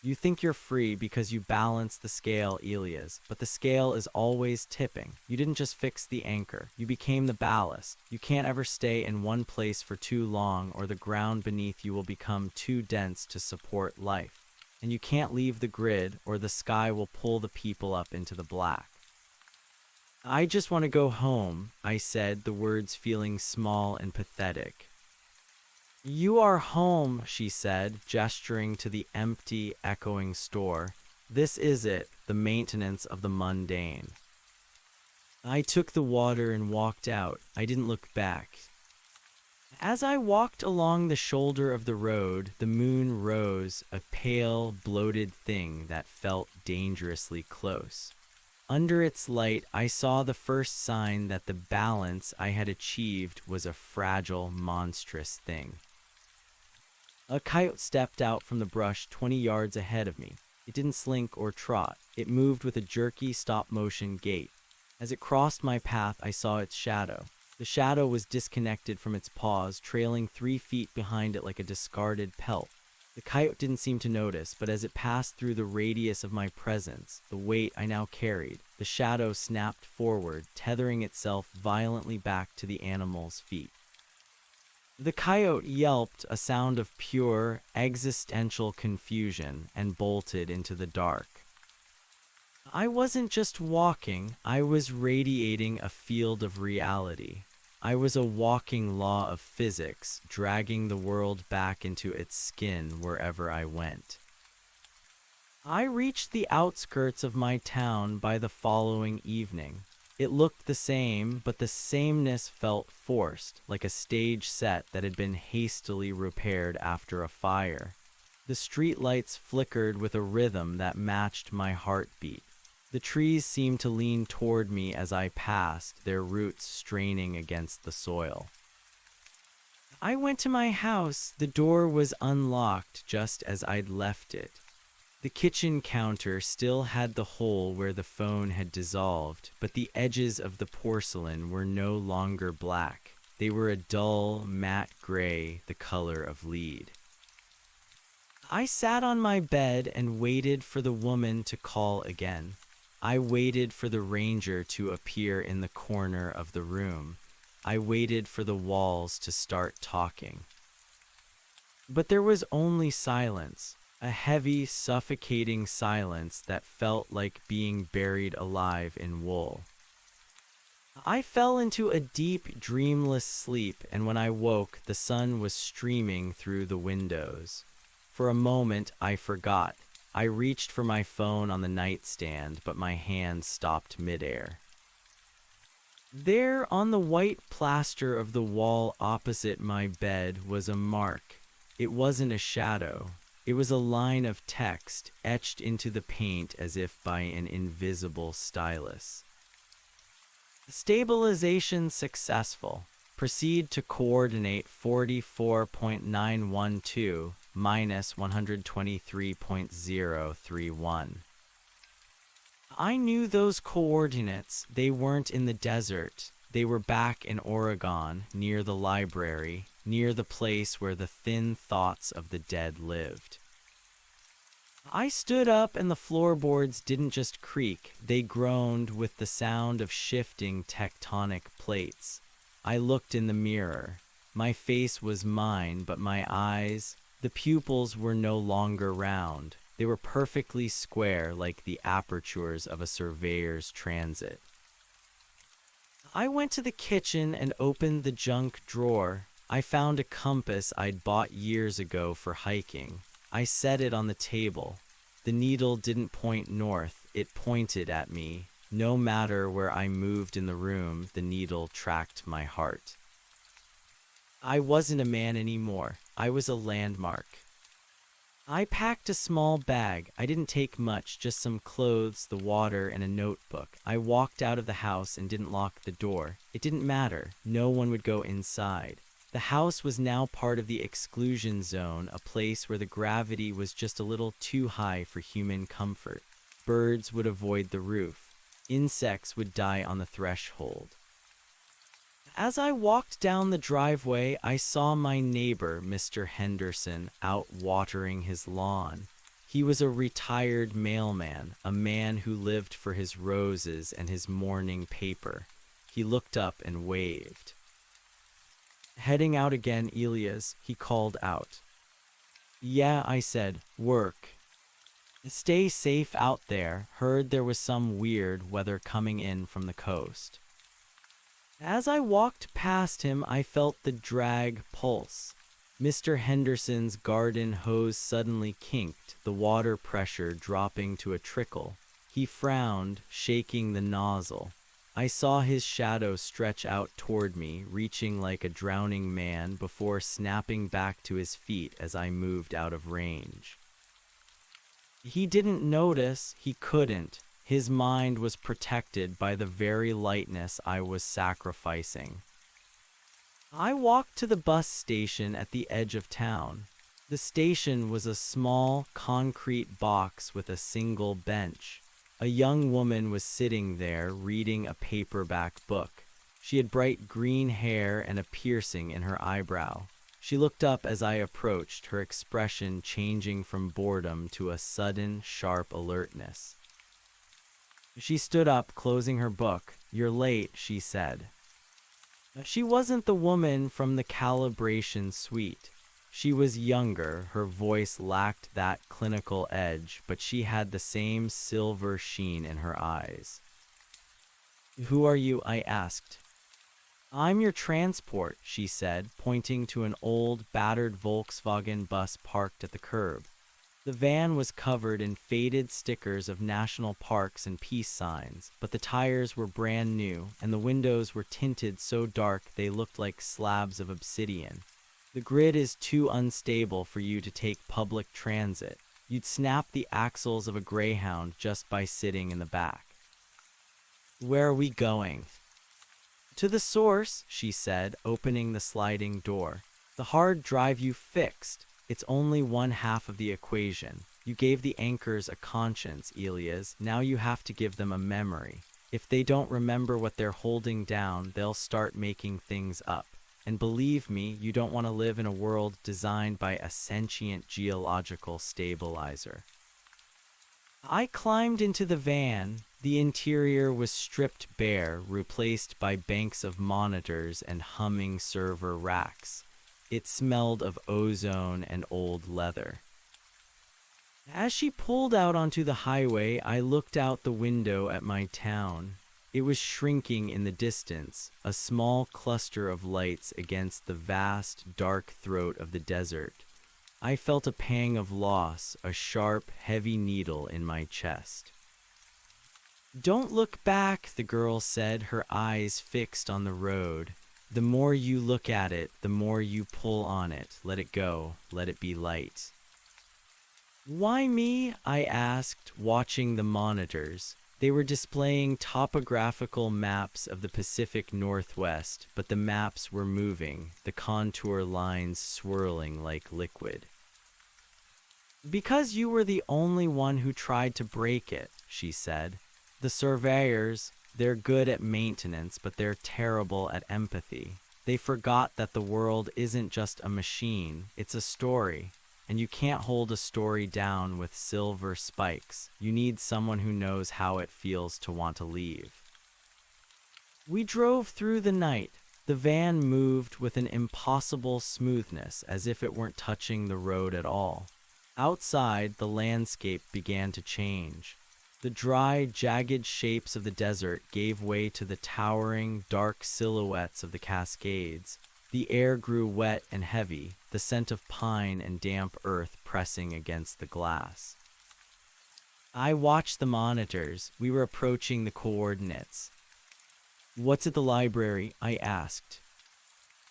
"You think you're free because you balance the scale, Elias, but the scale is always tipping. You didn't just fix the anchor. You became the ballast. You can't ever stay in one place for too long, or the ground beneath you will become too dense to support life. And you can't leave the grid, or the sky will pull the people up into the black." "I just want to go home," I said, the words feeling small and pathetic. "You are home," she said, gesturing to the empty, echoing store. "This is it, the maintenance of the mundane." I took the water and walked out. I didn't look back. As I walked along the shoulder of the road, the moon rose, a pale, bloated thing that felt dangerously close. Under its light, I saw the first sign that the balance I had achieved was a fragile, monstrous thing. A coyote stepped out from the brush 20 yards ahead of me. It didn't slink or trot. It moved with a jerky stop-motion gait. As it crossed my path, I saw its shadow. The shadow was disconnected from its paws, trailing 3 feet behind it like a discarded pelt. The coyote didn't seem to notice, but as it passed through the radius of my presence, the weight I now carried, the shadow snapped forward, tethering itself violently back to the animal's feet. The coyote yelped, a sound of pure, existential confusion, and bolted into the dark. I wasn't just walking, I was radiating a field of reality. I was a walking law of physics, dragging the world back into its skin wherever I went. I reached the outskirts of my town by the following evening. It looked the same, but the sameness felt forced, like a stage set that had been hastily repaired after a fire. The streetlights flickered with a rhythm that matched my heartbeat. The trees seemed to lean toward me as I passed, their roots straining against the soil. I went to my house. The door was unlocked just as I'd left it. The kitchen counter still had the hole where the phone had dissolved, but the edges of the porcelain were no longer black. They were a dull, matte gray, the color of lead. I sat on my bed and waited for the woman to call again. I waited for the ranger to appear in the corner of the room. I waited for the walls to start talking. But there was only silence, a heavy, suffocating silence that felt like being buried alive in wool. I fell into a deep, dreamless sleep, and when I woke, the sun was streaming through the windows. For a moment, I forgot. I reached for my phone on the nightstand, but my hand stopped midair. There, on the white plaster of the wall opposite my bed, was a mark. It wasn't a shadow. It was a line of text etched into the paint as if by an invisible stylus. Stabilization successful. Proceed to coordinate 44.912 minus 123.031. I knew those coordinates. They weren't in the desert. They were back in Oregon, near the library, near the place where the thin thoughts of the dead lived. I stood up and the floorboards didn't just creak, they groaned with the sound of shifting tectonic plates. I looked in the mirror. My face was mine, but my eyes, the pupils were no longer round. They were perfectly square like the apertures of a surveyor's transit. I went to the kitchen and opened the junk drawer. I found a compass I'd bought years ago for hiking. I set it on the table. The needle didn't point north, it pointed at me. No matter where I moved in the room, the needle tracked my heart. I wasn't a man anymore. I was a landmark. I packed a small bag. I didn't take much, just some clothes, the water, and a notebook. I walked out of the house and didn't lock the door. It didn't matter. No one would go inside. The house was now part of the exclusion zone, a place where the gravity was just a little too high for human comfort. Birds would avoid the roof. Insects would die on the threshold. As I walked down the driveway, I saw my neighbor, Mr. Henderson, out watering his lawn. He was a retired mailman, a man who lived for his roses and his morning paper. He looked up and waved. Heading out again, Elias, he called out. Yeah, I said, work. Stay safe out there. Heard there was some weird weather coming in from the coast. As I walked past him, I felt the drag pulse. Mr. Henderson's garden hose suddenly kinked, the water pressure dropping to a trickle. He frowned, shaking the nozzle. I saw his shadow stretch out toward me, reaching like a drowning man before snapping back to his feet as I moved out of range. He didn't notice, he couldn't. His mind was protected by the very lightness I was sacrificing. I walked to the bus station at the edge of town. The station was a small, concrete box with a single bench. A young woman was sitting there reading a paperback book. She had bright green hair and a piercing in her eyebrow. She looked up as I approached, her expression changing from boredom to a sudden, sharp alertness. She stood up, closing her book. "You're late," she said. She wasn't the woman from the calibration suite. She was younger, her voice lacked that clinical edge, but she had the same silver sheen in her eyes. "Who are you?" I asked. "I'm your transport," she said, pointing to an old, battered Volkswagen bus parked at the curb. The van was covered in faded stickers of national parks and peace signs, but the tires were brand new, and the windows were tinted so dark they looked like slabs of obsidian. "The grid is too unstable for you to take public transit. You'd snap the axles of a Greyhound just by sitting in the back." "Where are we going?" "To the source," she said, opening the sliding door. "The hard drive you fixed. It's only one half of the equation. You gave the anchors a conscience, Elias. Now you have to give them a memory. If they don't remember what they're holding down, they'll start making things up. And believe me, you don't want to live in a world designed by a sentient geological stabilizer." I climbed into the van. The interior was stripped bare, replaced by banks of monitors and humming server racks. It smelled of ozone and old leather. As she pulled out onto the highway, I looked out the window at my town. It was shrinking in the distance, a small cluster of lights against the vast, dark throat of the desert. I felt a pang of loss, a sharp, heavy needle in my chest. "Don't look back," the girl said, her eyes fixed on the road. "The more you look at it, the more you pull on it. Let it go. Let it be light." "Why me?" I asked, watching the monitors. They were displaying topographical maps of the Pacific Northwest, but the maps were moving, the contour lines swirling like liquid. "Because you were the only one who tried to break it," she said. "The surveyors, they're good at maintenance, but they're terrible at empathy. They forgot that the world isn't just a machine, it's a story. And you can't hold a story down with silver spikes. You need someone who knows how it feels to want to leave." We drove through the night. The van moved with an impossible smoothness, as if it weren't touching the road at all. Outside, the landscape began to change. The dry, jagged shapes of the desert gave way to the towering, dark silhouettes of the Cascades. The air grew wet and heavy, the scent of pine and damp earth pressing against the glass. I watched the monitors. We were approaching the coordinates. "What's at the library?" I asked.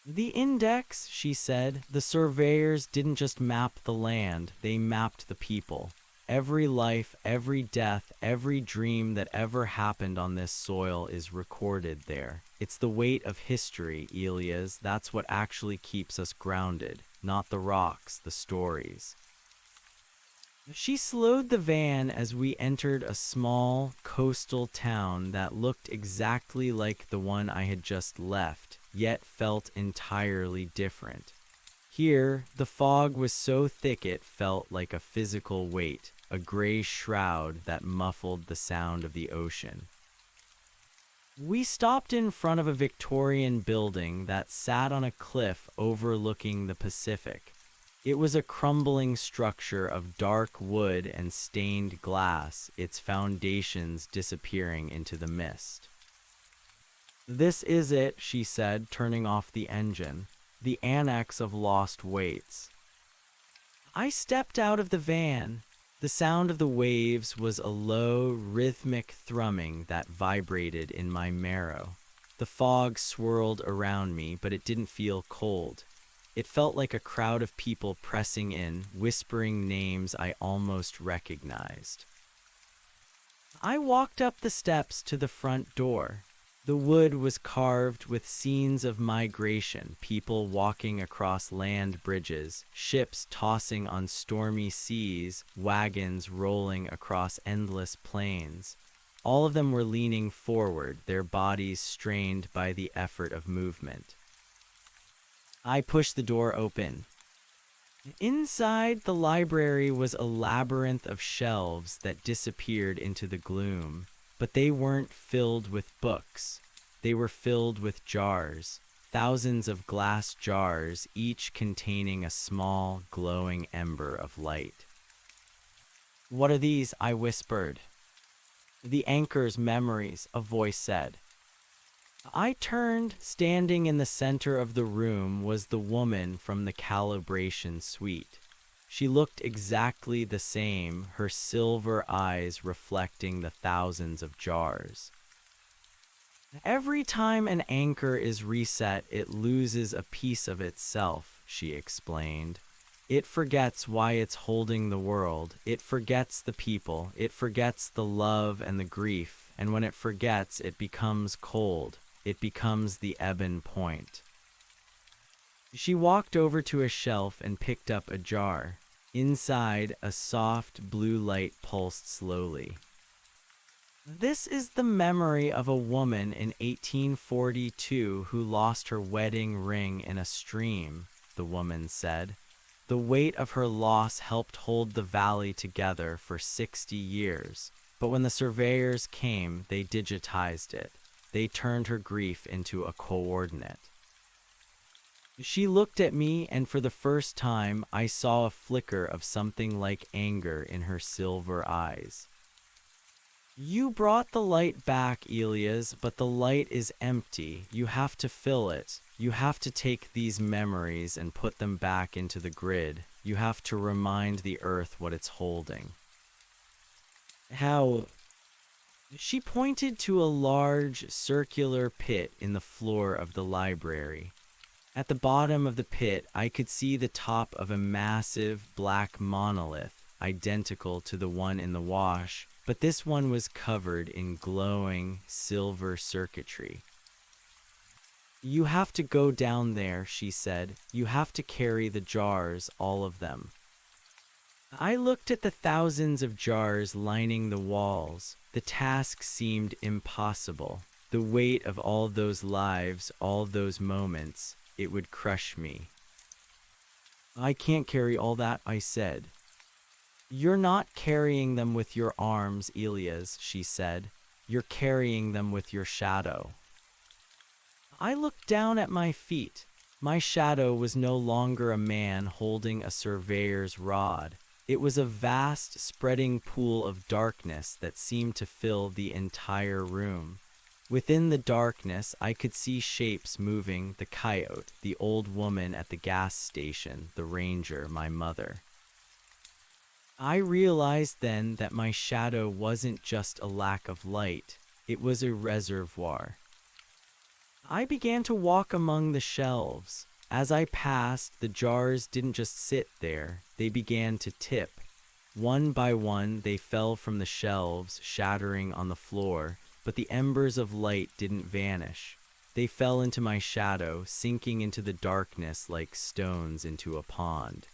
"The index," she said. "The surveyors didn't just map the land, they mapped the people. Every life, every death, every dream that ever happened on this soil is recorded there. It's the weight of history, Elias. That's what actually keeps us grounded, not the rocks, the stories." She slowed the van as we entered a small, coastal town that looked exactly like the one I had just left, yet felt entirely different. Here, the fog was so thick it felt like a physical weight, a gray shroud that muffled the sound of the ocean. We stopped in front of a Victorian building that sat on a cliff overlooking the Pacific. It was a crumbling structure of dark wood and stained glass, its foundations disappearing into the mist. "This is it," she said, turning off the engine. "The annex of lost weights." I stepped out of the van. The sound of the waves was a low, rhythmic thrumming that vibrated in my marrow. The fog swirled around me, but it didn't feel cold. It felt like a crowd of people pressing in, whispering names I almost recognized. I walked up the steps to the front door. The wood was carved with scenes of migration, people walking across land bridges, ships tossing on stormy seas, wagons rolling across endless plains. All of them were leaning forward, their bodies strained by the effort of movement. I pushed the door open. Inside the library was a labyrinth of shelves that disappeared into the gloom, but they weren't filled with books. They were filled with jars, thousands of glass jars, each containing a small, glowing ember of light. "What are these?" I whispered. "The anchor's memories," a voice said. I turned. Standing in the center of the room was the woman from the calibration suite. She looked exactly the same, her silver eyes reflecting the thousands of jars. "Every time an anchor is reset, it loses a piece of itself," she explained. "It forgets why it's holding the world. It forgets the people. It forgets the love and the grief. And when it forgets, it becomes cold. It becomes the ebon point." She walked over to a shelf and picked up a jar. Inside, a soft blue light pulsed slowly. "This is the memory of a woman in 1842 who lost her wedding ring in a stream," the woman said. "The weight of her loss helped hold the valley together for 60 years. But when the surveyors came, they digitized it. They turned her grief into a coordinate." She looked at me, and for the first time, I saw a flicker of something like anger in her silver eyes. "You brought the light back, Elias, but the light is empty. You have to fill it. You have to take these memories and put them back into the grid. You have to remind the earth what it's holding." "How?" She pointed to a large, circular pit in the floor of the library. At the bottom of the pit, I could see the top of a massive, black monolith, identical to the one in the wash, but this one was covered in glowing, silver circuitry. "You have to go down there," she said. "You have to carry the jars, all of them." I looked at the thousands of jars lining the walls. The task seemed impossible. The weight of all those lives, all those moments, it would crush me. "I can't carry all that," I said. "You're not carrying them with your arms, Elias," she said. "You're carrying them with your shadow." I looked down at my feet. My shadow was no longer a man holding a surveyor's rod. It was a vast, spreading pool of darkness that seemed to fill the entire room. Within the darkness, I could see shapes moving: the coyote, the old woman at the gas station, the ranger, my mother. I realized then that my shadow wasn't just a lack of light, it was a reservoir. I began to walk among the shelves. As I passed, the jars didn't just sit there, they began to tip. One by one, they fell from the shelves, shattering on the floor, but the embers of light didn't vanish. They fell into my shadow, sinking into the darkness like stones into a pond.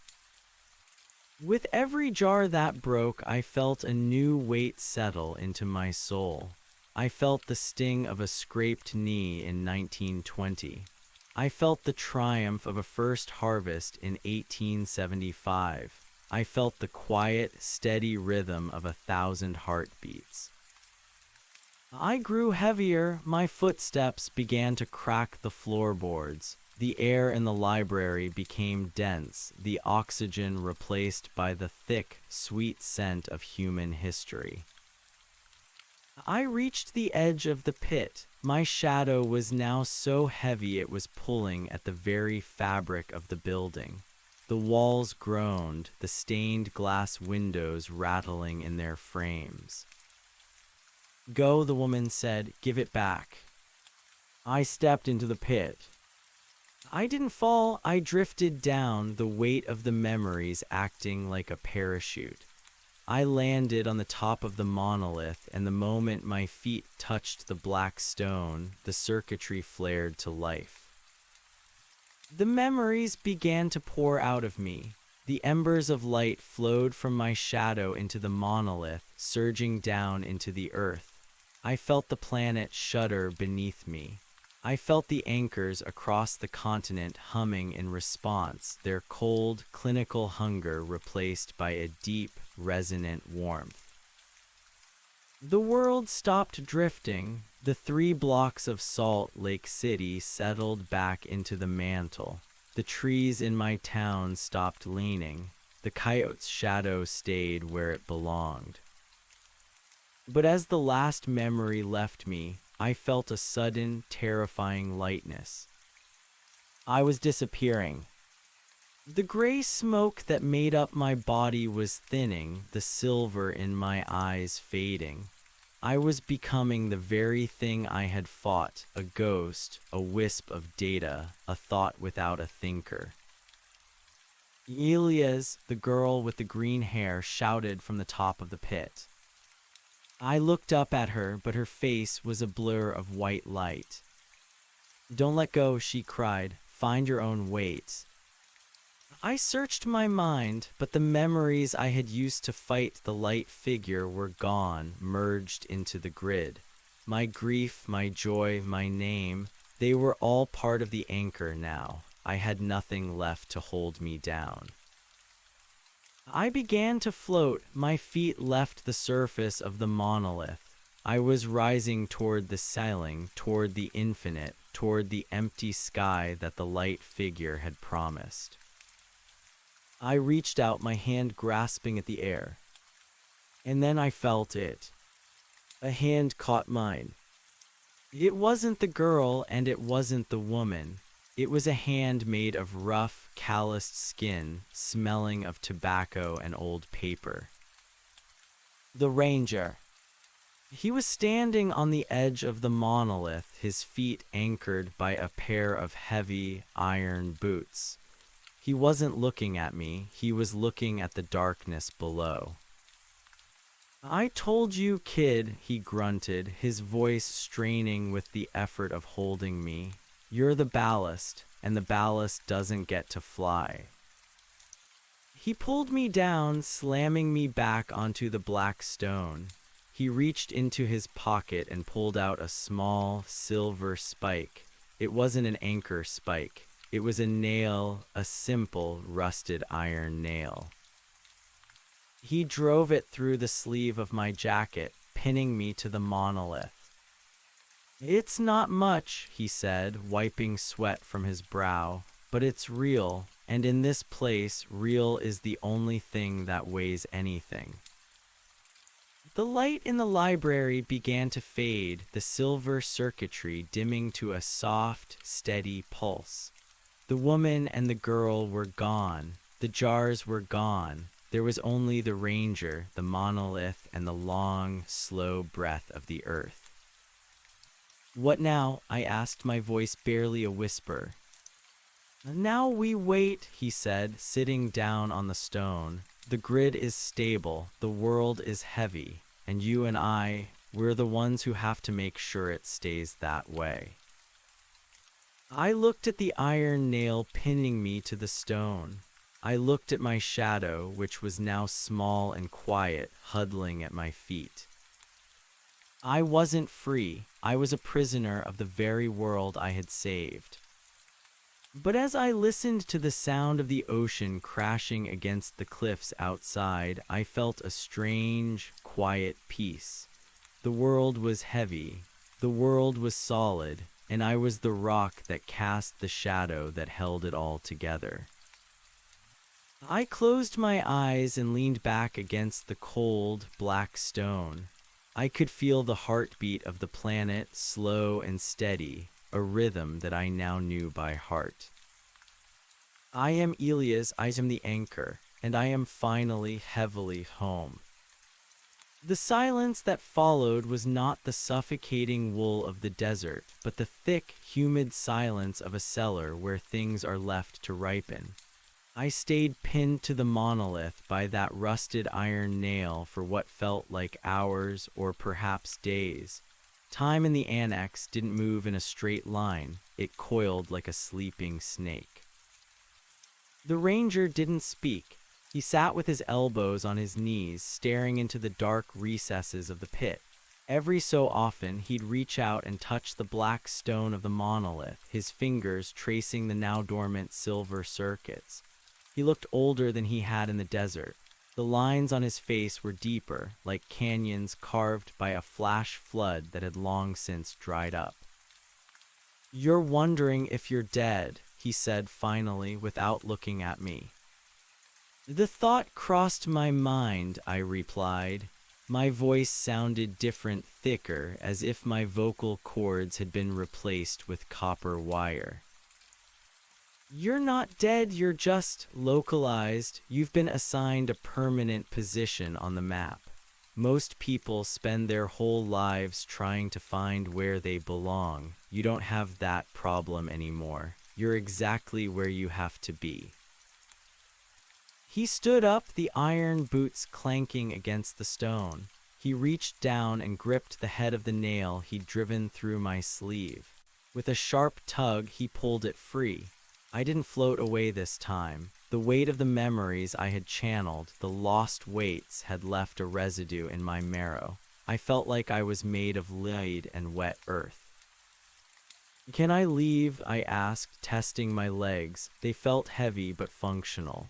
With every jar that broke, I felt a new weight settle into my soul. I felt the sting of a scraped knee in 1920. I felt the triumph of a first harvest in 1875. I felt the quiet, steady rhythm of 1,000 heartbeats. I grew heavier. My footsteps began to crack the floorboards. The air in the library became dense, the oxygen replaced by the thick, sweet scent of human history. I reached the edge of the pit. My shadow was now so heavy it was pulling at the very fabric of the building. The walls groaned, the stained glass windows rattling in their frames. "Go," the woman said. "Give it back." I stepped into the pit. I didn't fall, I drifted down, the weight of the memories acting like a parachute. I landed on the top of the monolith, and the moment my feet touched the black stone, the circuitry flared to life. The memories began to pour out of me. The embers of light flowed from my shadow into the monolith, surging down into the earth. I felt the planet shudder beneath me. I felt the anchors across the continent humming in response, their cold, clinical hunger replaced by a deep, resonant warmth. The world stopped drifting. The 3 blocks of Salt Lake City settled back into the mantle. The trees in my town stopped leaning. The coyote's shadow stayed where it belonged. But as the last memory left me, I felt a sudden, terrifying lightness. I was disappearing. The gray smoke that made up my body was thinning, the silver in my eyes fading. I was becoming the very thing I had fought, a ghost, a wisp of data, a thought without a thinker. Elias, the girl with the green hair, shouted from the top of the pit. I looked up at her, but her face was a blur of white light. "Don't let go," she cried. "Find your own weight." I searched my mind, but the memories I had used to fight the light figure were gone, merged into the grid. My grief, my joy, my name, they were all part of the anchor now. I had nothing left to hold me down. I began to float. My feet left the surface of the monolith. I was rising toward the ceiling, toward the infinite, toward the empty sky that the light figure had promised. I reached out, my hand grasping at the air. And then I felt it. A hand caught mine. It wasn't the girl and it wasn't the woman. It was a hand made of rough, calloused skin, smelling of tobacco and old paper. The ranger. He was standing on the edge of the monolith, his feet anchored by a pair of heavy, iron boots. He wasn't looking at me, he was looking at the darkness below. "I told you, kid," he grunted, his voice straining with the effort of holding me. "You're the ballast, and the ballast doesn't get to fly." He pulled me down, slamming me back onto the black stone. He reached into his pocket and pulled out a small, silver spike. It wasn't an anchor spike. It was a nail, a simple, rusted iron nail. He drove it through the sleeve of my jacket, pinning me to the monolith. "It's not much," he said, wiping sweat from his brow, "but it's real, and in this place, real is the only thing that weighs anything." The light in the library began to fade, the silver circuitry dimming to a soft, steady pulse. The woman and the girl were gone. The jars were gone. There was only the ranger, the monolith, and the long, slow breath of the earth. "What now?" I asked, my voice barely a whisper. "Now we wait," he said, sitting down on the stone. "The grid is stable, the world is heavy, and you and we're the ones who have to make sure it stays that way." I looked at the iron nail pinning me to the stone. I looked at my shadow, which was now small and quiet, huddling at my feet. I wasn't free. I was a prisoner of the very world I had saved. But as I listened to the sound of the ocean crashing against the cliffs outside, I felt a strange, quiet peace. The world was heavy. The world was solid. And I was the rock that cast the shadow that held it all together. I closed my eyes and leaned back against the cold, black stone. I could feel the heartbeat of the planet, slow and steady, a rhythm that I now knew by heart. I am Elias, I am the anchor, and I am finally heavily home. The silence that followed was not the suffocating wool of the desert, but the thick, humid silence of a cellar where things are left to ripen. I stayed pinned to the monolith by that rusted iron nail for what felt like hours or perhaps days. Time in the annex didn't move in a straight line, it coiled like a sleeping snake. The ranger didn't speak. He sat with his elbows on his knees, staring into the dark recesses of the pit. Every so often, he'd reach out and touch the black stone of the monolith, his fingers tracing the now dormant silver circuits. He looked older than he had in the desert. The lines on his face were deeper, like canyons carved by a flash flood that had long since dried up. "You're wondering if you're dead," he said finally, without looking at me. "The thought crossed my mind," I replied. My voice sounded different, thicker, as if my vocal cords had been replaced with copper wire. "You're not dead, you're just localized. You've been assigned a permanent position on the map. Most people spend their whole lives trying to find where they belong. You don't have that problem anymore. You're exactly where you have to be." He stood up, the iron boots clanking against the stone. He reached down and gripped the head of the nail he'd driven through my sleeve. With a sharp tug, he pulled it free. I didn't float away this time. The weight of the memories I had channeled, the lost weights, had left a residue in my marrow. I felt like I was made of lead and wet earth. "Can I leave?" I asked, testing my legs. They felt heavy but functional.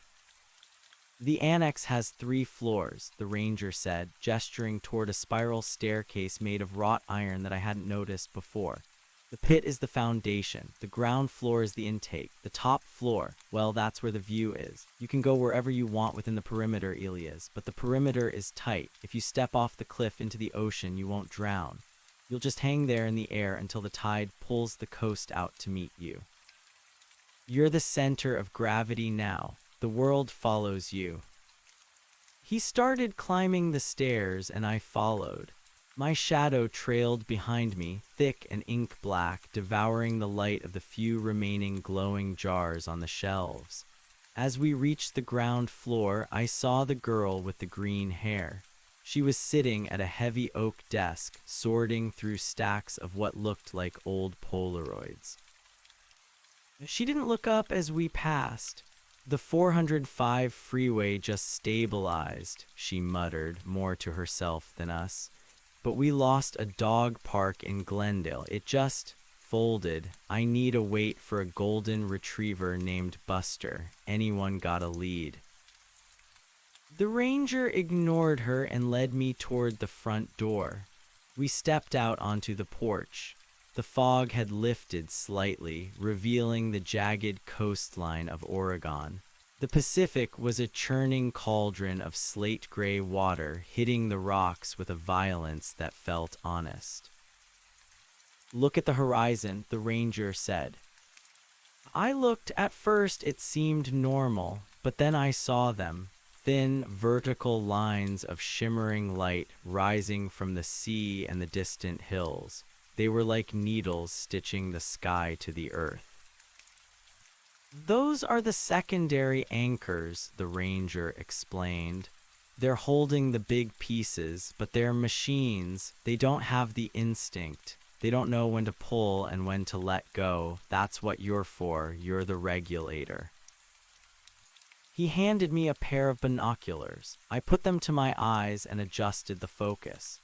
"The annex has 3 floors, the ranger said, gesturing toward a spiral staircase made of wrought iron that I hadn't noticed before. "The pit is the foundation. The ground floor is the intake. The top floor, well, that's where the view is. You can go wherever you want within the perimeter, Elias, but the perimeter is tight. If you step off the cliff into the ocean, you won't drown. You'll just hang there in the air until the tide pulls the coast out to meet you. You're the center of gravity now. The world follows you." He started climbing the stairs, and I followed. My shadow trailed behind me, thick and ink black, devouring the light of the few remaining glowing jars on the shelves. As we reached the ground floor, I saw the girl with the green hair. She was sitting at a heavy oak desk, sorting through stacks of what looked like old Polaroids. She didn't look up as we passed. "The 405 freeway just stabilized," she muttered, more to herself than us. "But we lost a dog park in Glendale. It just folded. I need a wait for a golden retriever named Buster. Anyone got a lead?" The ranger ignored her and led me toward the front door. We stepped out onto the porch. The fog had lifted slightly, revealing the jagged coastline of Oregon. The Pacific was a churning cauldron of slate-gray water, hitting the rocks with a violence that felt honest. "Look at the horizon," the ranger said. I looked. At first it seemed normal, but then I saw them. Thin, vertical lines of shimmering light rising from the sea and the distant hills. They were like needles stitching the sky to the earth. "Those are the secondary anchors," the ranger explained. "They're holding the big pieces, but they're machines. They don't have the instinct. They don't know when to pull and when to let go. That's what you're for. You're the regulator." He handed me a pair of binoculars. I put them to my eyes and adjusted the focus.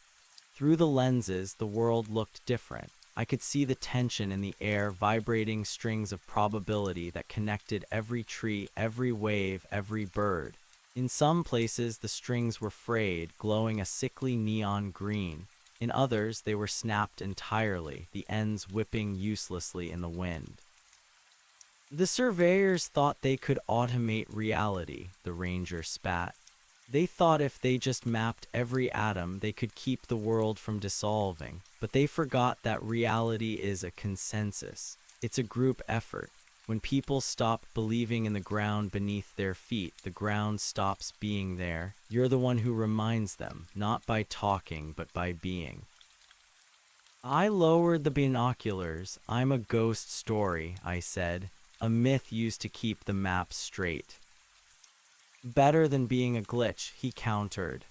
Through the lenses, the world looked different. I could see the tension in the air, vibrating strings of probability that connected every tree, every wave, every bird. In some places, the strings were frayed, glowing a sickly neon green. In others, they were snapped entirely, the ends whipping uselessly in the wind. "The surveyors thought they could automate reality," the ranger spat. "They thought if they just mapped every atom, they could keep the world from dissolving. But they forgot that reality is a consensus. It's a group effort. When people stop believing in the ground beneath their feet, the ground stops being there. You're the one who reminds them, not by talking, but by being." I lowered the binoculars. "I'm a ghost story," I said. "A myth used to keep the map straight. Better than being a glitch, he countered.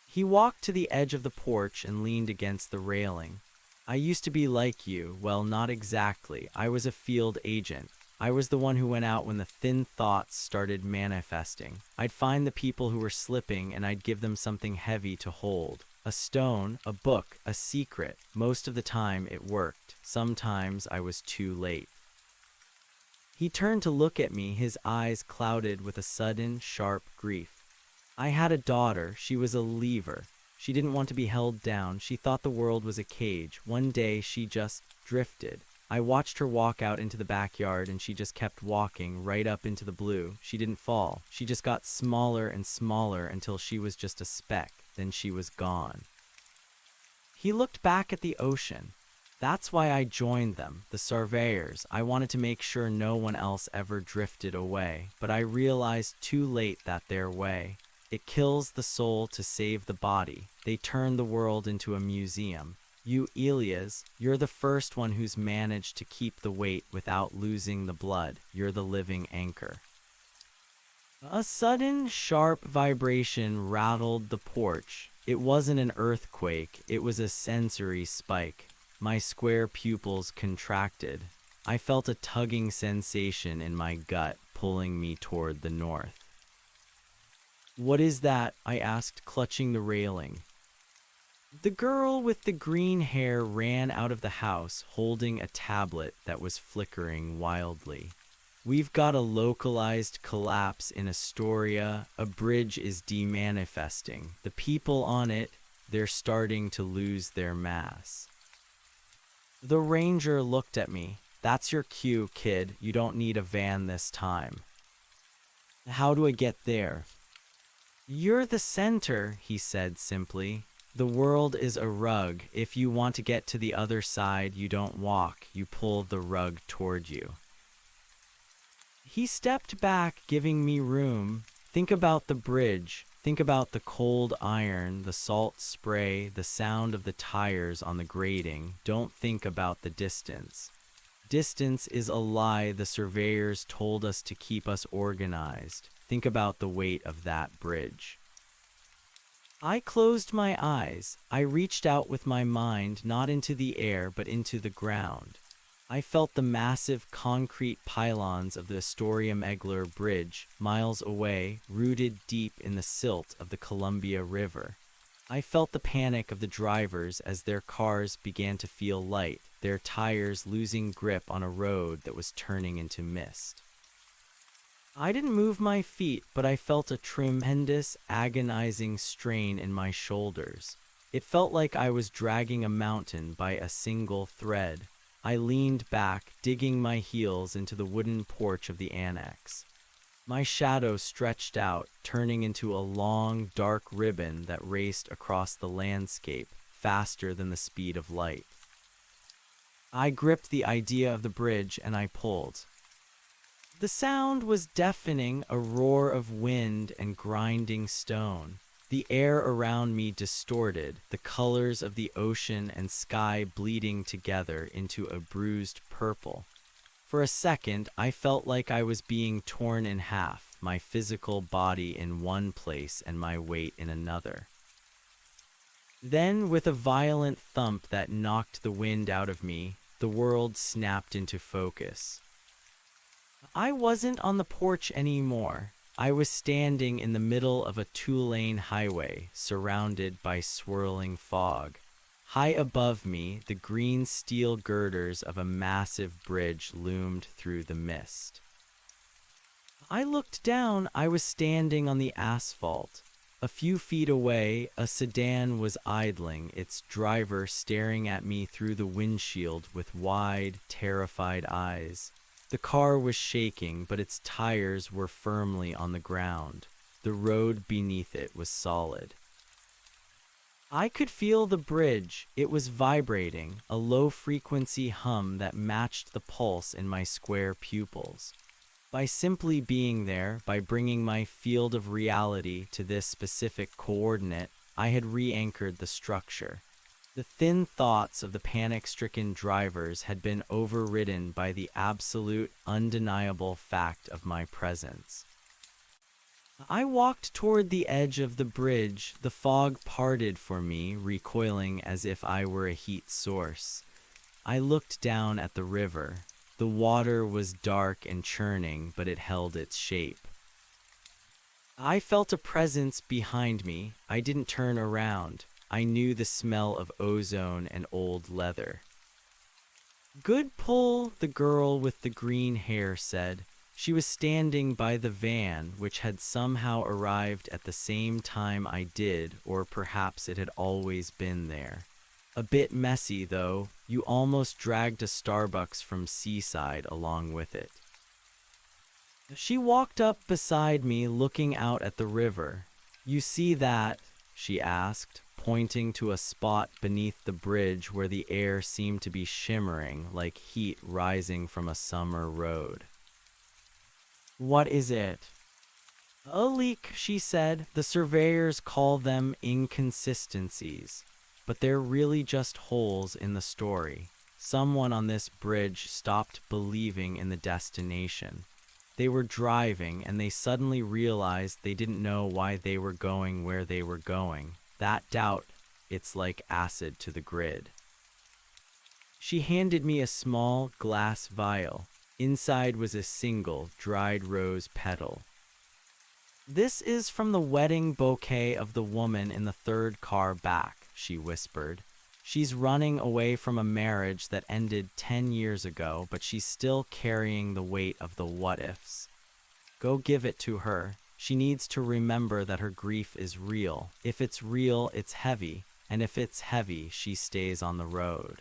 He walked to the edge of the porch and leaned against the railing. I used to be like you. Well, not exactly. I was a field agent. I was the one who went out when the thin thoughts started manifesting. I'd find the people who were slipping and I'd give them something heavy to hold. A stone, a book, a secret. Most of the time it worked. Sometimes I was too late. He turned to look at me, his eyes clouded with a sudden, sharp grief. I had a daughter. She was a lever. She didn't want to be held down. She thought the world was a cage. One day she just drifted. I watched her walk out into the backyard and she just kept walking right up into the blue. She didn't fall. She just got smaller and smaller until she was just a speck. Then she was gone. He looked back at the ocean. That's why I joined them, the surveyors. I wanted to make sure no one else ever drifted away, but I realized too late that their way. It kills the soul to save the body. They turn the world into a museum. You, Elias, you're the first one who's managed to keep the weight without losing the blood. You're the living anchor. A sudden, sharp vibration rattled the porch. It wasn't an earthquake, it was a sensory spike. My square pupils contracted. I felt a tugging sensation in my gut, pulling me toward the north. "What is that?" I asked, clutching the railing. The girl with the green hair ran out of the house, holding a tablet that was flickering wildly. "We've got a localized collapse in Astoria. A bridge is demanifesting. The people on it, they're starting to lose their mass." The ranger looked at me. "That's your cue, kid. You don't need a van this time." "How do I get there?" "You're the center," he said simply. "The world is a rug. If you want to get to the other side, you don't walk, you pull the rug toward you." He stepped back, giving me room. "Think about the bridge. Think about the cold iron, the salt spray, the sound of the tires on the grating. Don't think about the distance. Distance is a lie the surveyors told us to keep us organized. Think about the weight of that bridge." I closed my eyes. I reached out with my mind, not into the air, but into the ground. I felt the massive concrete pylons of the Astoria Megler Bridge, miles away, rooted deep in the silt of the Columbia River. I felt the panic of the drivers as their cars began to feel light, their tires losing grip on a road that was turning into mist. I didn't move my feet, but I felt a tremendous, agonizing strain in my shoulders. It felt like I was dragging a mountain by a single thread. I leaned back, digging my heels into the wooden porch of the annex. My shadow stretched out, turning into a long, dark ribbon that raced across the landscape, faster than the speed of light. I gripped the idea of the bridge and I pulled. The sound was deafening, a roar of wind and grinding stone. The air around me distorted, the colors of the ocean and sky bleeding together into a bruised purple. For a second, I felt like I was being torn in half, my physical body in one place and my weight in another. Then, with a violent thump that knocked the wind out of me, the world snapped into focus. I wasn't on the porch anymore. I was standing in the middle of a two-lane highway, surrounded by swirling fog. High above me, the green steel girders of a massive bridge loomed through the mist. I looked down. I was standing on the asphalt. A few feet away, a sedan was idling, its driver staring at me through the windshield with wide, terrified eyes. The car was shaking, but its tires were firmly on the ground. The road beneath it was solid. I could feel the bridge. It was vibrating, a low-frequency hum that matched the pulse in my square pupils. By simply being there, by bringing my field of reality to this specific coordinate, I had re-anchored the structure. The thin thoughts of the panic-stricken drivers had been overridden by the absolute, undeniable fact of my presence. I walked toward the edge of the bridge. The fog parted for me, recoiling as if I were a heat source. I looked down at the river. The water was dark and churning, but it held its shape. I felt a presence behind me. I didn't turn around. I knew the smell of ozone and old leather. "Good pull," the girl with the green hair said. She was standing by the van, which had somehow arrived at the same time I did, or perhaps it had always been there. A bit messy, though. You almost dragged a Starbucks from Seaside along with it. She walked up beside me, looking out at the river. "You see that?" she asked, pointing to a spot beneath the bridge where the air seemed to be shimmering like heat rising from a summer road. "What is it?" "A leak," she said. "The surveyors call them inconsistencies, but they're really just holes in the story. Someone on this bridge stopped believing in the destination. They were driving and they suddenly realized they didn't know why they were going where they were going. That doubt, it's like acid to the grid." She handed me a small glass vial. Inside was a single dried rose petal. "This is from the wedding bouquet of the woman in the third car back," she whispered. "She's running away from a marriage that ended 10 years ago, but she's still carrying the weight of the what-ifs. Go give it to her. She needs to remember that her grief is real. If it's real, it's heavy, and if it's heavy, she stays on the road."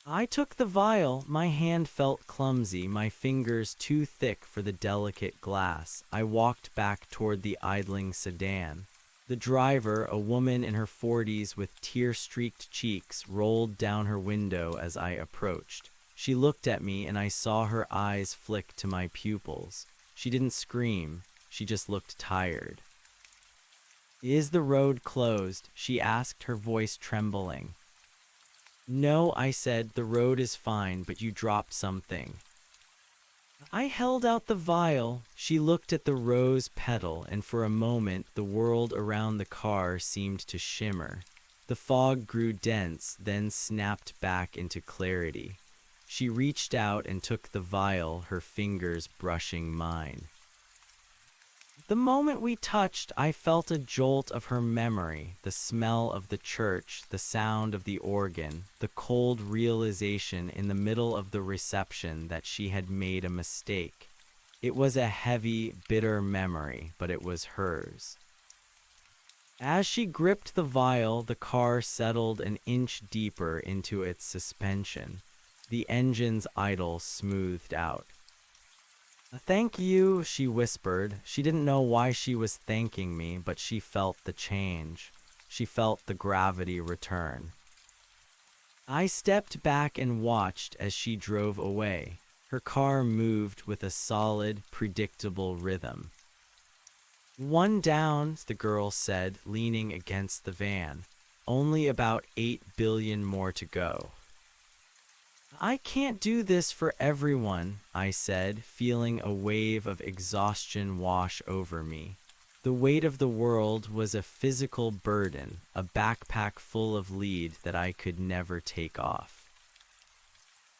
I took the vial. My hand felt clumsy, my fingers too thick for the delicate glass. I walked back toward the idling sedan. The driver, a woman in her 40s with tear-streaked cheeks, rolled down her window as I approached. She looked at me and I saw her eyes flick to my pupils. She didn't scream, she just looked tired. "Is the road closed?" she asked, her voice trembling. "No," I said, "the road is fine, but you dropped something." I held out the vial. She looked at the rose petal, and for a moment the world around the car seemed to shimmer. The fog grew dense, then snapped back into clarity. She reached out and took the vial, her fingers brushing mine. The moment we touched, I felt a jolt of her memory, the smell of the church, the sound of the organ, the cold realization in the middle of the reception that she had made a mistake. It was a heavy, bitter memory, but it was hers. As she gripped the vial, the car settled an inch deeper into its suspension. The engine's idle smoothed out. "Thank you," she whispered. She didn't know why she was thanking me, but she felt the change. She felt the gravity return. I stepped back and watched as she drove away. Her car moved with a solid, predictable rhythm. "One down," the girl said, leaning against the van. "Only about 8 billion more to go." "I can't do this for everyone," I said, feeling a wave of exhaustion wash over me. The weight of the world was a physical burden, a backpack full of lead that I could never take off.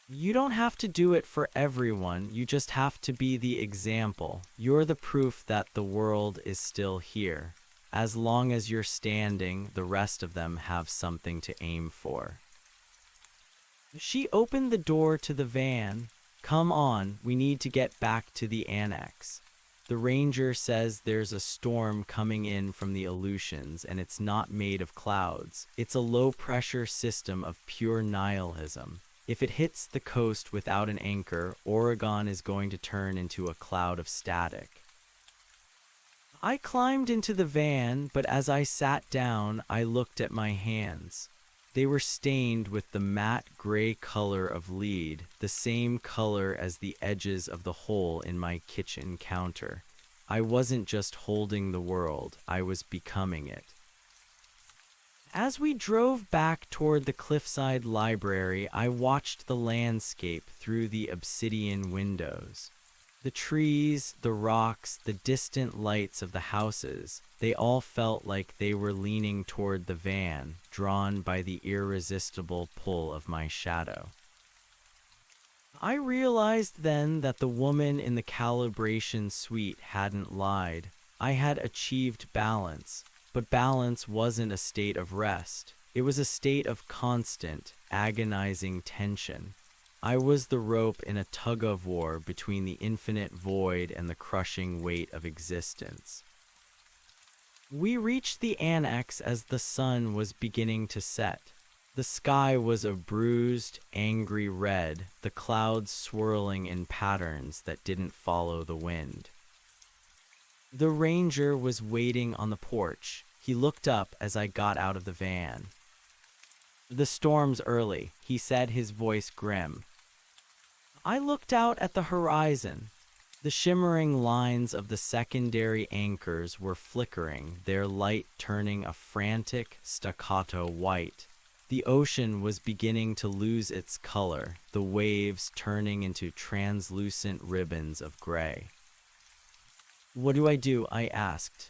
"You don't have to do it for everyone, you just have to be the example. You're the proof that the world is still here. As long as you're standing, the rest of them have something to aim for." She opened the door to the van. "Come on, we need to get back to the annex. The ranger says there's a storm coming in from the Aleutians and it's not made of clouds. It's a low-pressure system of pure nihilism. If it hits the coast without an anchor, Oregon is going to turn into a cloud of static." I climbed into the van, but as I sat down, I looked at my hands. They were stained with the matte gray color of lead, the same color as the edges of the hole in my kitchen counter. I wasn't just holding the world, I was becoming it. As we drove back toward the cliffside library, I watched the landscape through the obsidian windows. The trees, the rocks, the distant lights of the houses, they all felt like they were leaning toward the van, drawn by the irresistible pull of my shadow. I realized then that the woman in the calibration suite hadn't lied. I had achieved balance, but balance wasn't a state of rest. It was a state of constant, agonizing tension. I was the rope in a tug-of-war between the infinite void and the crushing weight of existence. We reached the annex as the sun was beginning to set. The sky was a bruised, angry red, the clouds swirling in patterns that didn't follow the wind. The ranger was waiting on the porch. He looked up as I got out of the van. "The storm's early," he said, his voice grim. I looked out at the horizon. The shimmering lines of the secondary anchors were flickering, their light turning a frantic, staccato white. The ocean was beginning to lose its color, the waves turning into translucent ribbons of gray. "What do I do?" I asked.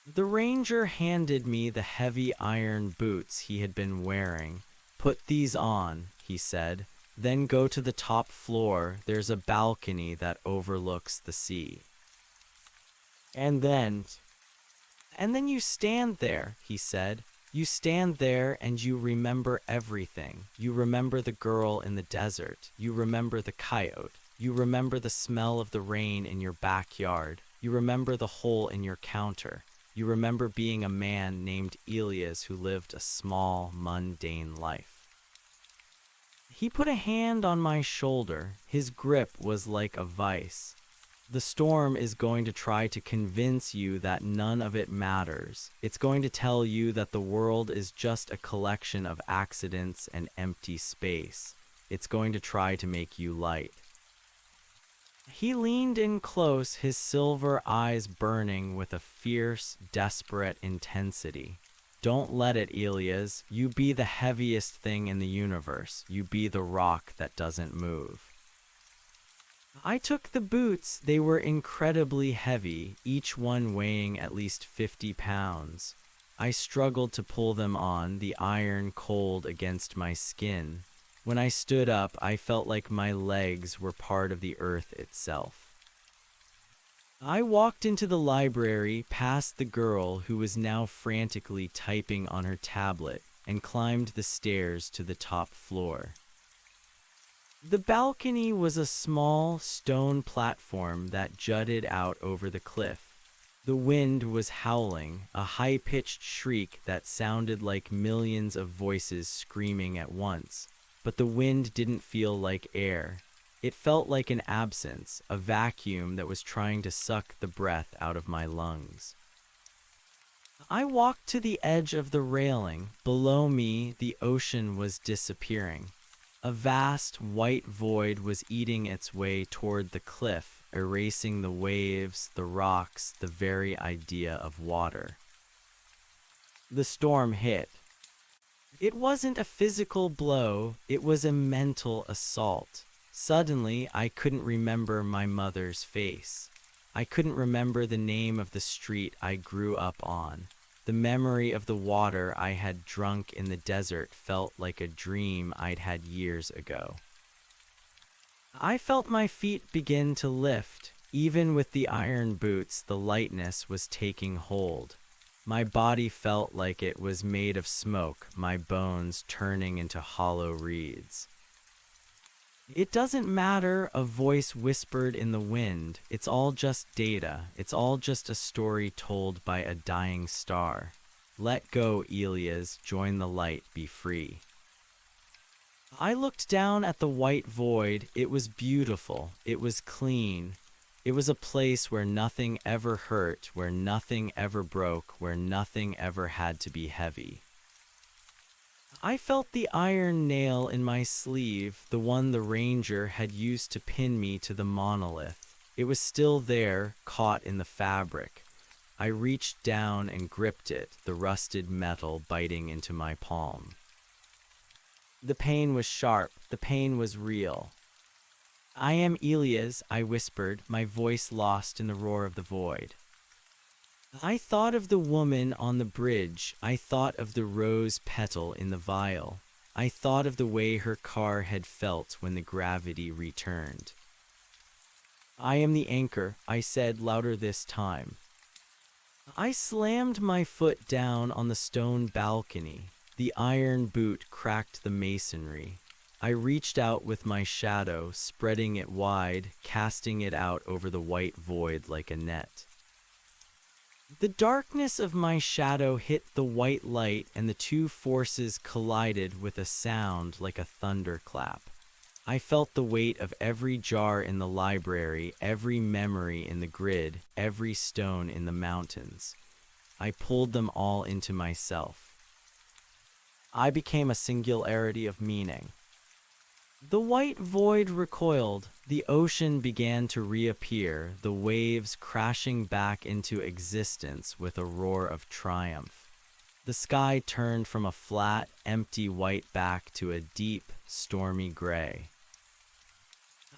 The ranger handed me the heavy iron boots he had been wearing. "Put these on," he said. "Then go to the top floor. There's a balcony that overlooks the sea. And then you stand there," he said. "You stand there and you remember everything. You remember the girl in the desert. You remember the coyote. You remember the smell of the rain in your backyard. You remember the hole in your counter. You remember being a man named Elias who lived a small, mundane life." He put a hand on my shoulder. His grip was like a vice. "The storm is going to try to convince you that none of it matters. It's going to tell you that the world is just a collection of accidents and empty space. It's going to try to make you light." He leaned in close, his silver eyes burning with a fierce, desperate intensity. "Don't let it, Elias. You be the heaviest thing in the universe. You be the rock that doesn't move." I took the boots. They were incredibly heavy, each one weighing at least 50 pounds. I struggled to pull them on, the iron cold against my skin. When I stood up, I felt like my legs were part of the earth itself. I walked into the library, past the girl who was now frantically typing on her tablet, and climbed the stairs to the top floor. The balcony was a small stone platform that jutted out over the cliff. The wind was howling, a high-pitched shriek that sounded like millions of voices screaming at once. But the wind didn't feel like air. It felt like an absence, a vacuum that was trying to suck the breath out of my lungs. I walked to the edge of the railing. Below me, the ocean was disappearing. A vast white void was eating its way toward the cliff, erasing the waves, the rocks, the very idea of water. The storm hit. It wasn't a physical blow, it was a mental assault. Suddenly, I couldn't remember my mother's face. I couldn't remember the name of the street I grew up on. The memory of the water I had drunk in the desert felt like a dream I'd had years ago. I felt my feet begin to lift. Even with the iron boots, the lightness was taking hold. My body felt like it was made of smoke, my bones turning into hollow reeds. "It doesn't matter," a voice whispered in the wind. "It's all just data. It's all just a story told by a dying star. Let go, Elias. Join the light. Be free." I looked down at the white void. It was beautiful. It was clean. It was a place where nothing ever hurt, where nothing ever broke, where nothing ever had to be heavy. I felt the iron nail in my sleeve, the one the ranger had used to pin me to the monolith. It was still there, caught in the fabric. I reached down and gripped it, the rusted metal biting into my palm. The pain was sharp. The pain was real. I am Elias, I whispered, my voice lost in the roar of the void. I thought of the woman on the bridge. I thought of the rose petal in the vial. I thought of the way her car had felt when the gravity returned. I am the anchor, I said louder this time. I slammed my foot down on the stone balcony. The iron boot cracked the masonry. I reached out with my shadow, spreading it wide, casting it out over the white void like a net. The darkness of my shadow hit the white light, and the two forces collided with a sound like a thunderclap. I felt the weight of every jar in the library, every memory in the grid, every stone in the mountains. I pulled them all into myself. I became a singularity of meaning. The white void recoiled, the ocean began to reappear, the waves crashing back into existence with a roar of triumph. The sky turned from a flat, empty white back to a deep, stormy gray.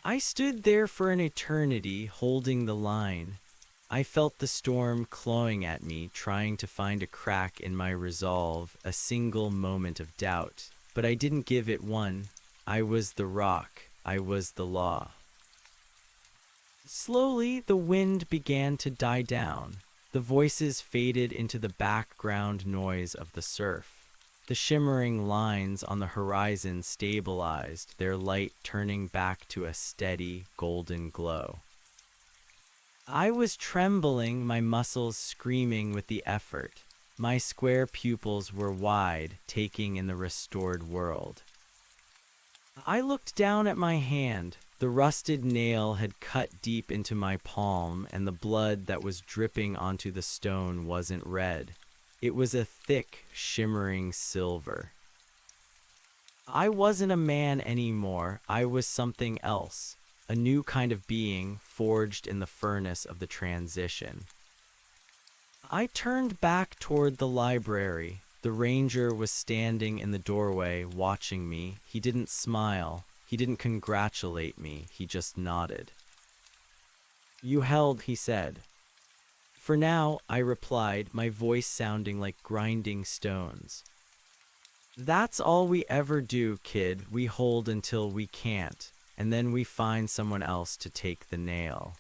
I stood there for an eternity, holding the line. I felt the storm clawing at me, trying to find a crack in my resolve, a single moment of doubt. But I didn't give it one. I was the rock. I was the law. Slowly, the wind began to die down. The voices faded into the background noise of the surf. The shimmering lines on the horizon stabilized, their light turning back to a steady, golden glow. I was trembling, my muscles screaming with the effort. My square pupils were wide, taking in the restored world. I looked down at my hand. The rusted nail had cut deep into my palm, and the blood that was dripping onto the stone wasn't red. It was a thick, shimmering silver. I wasn't a man anymore. I was something else, a new kind of being forged in the furnace of the transition. I turned back toward the library. The ranger was standing in the doorway, watching me. He didn't smile. He didn't congratulate me. He just nodded. "You held," he said. "For now," I replied, my voice sounding like grinding stones. "That's all we ever do, kid. We hold until we can't, and then we find someone else to take the nail."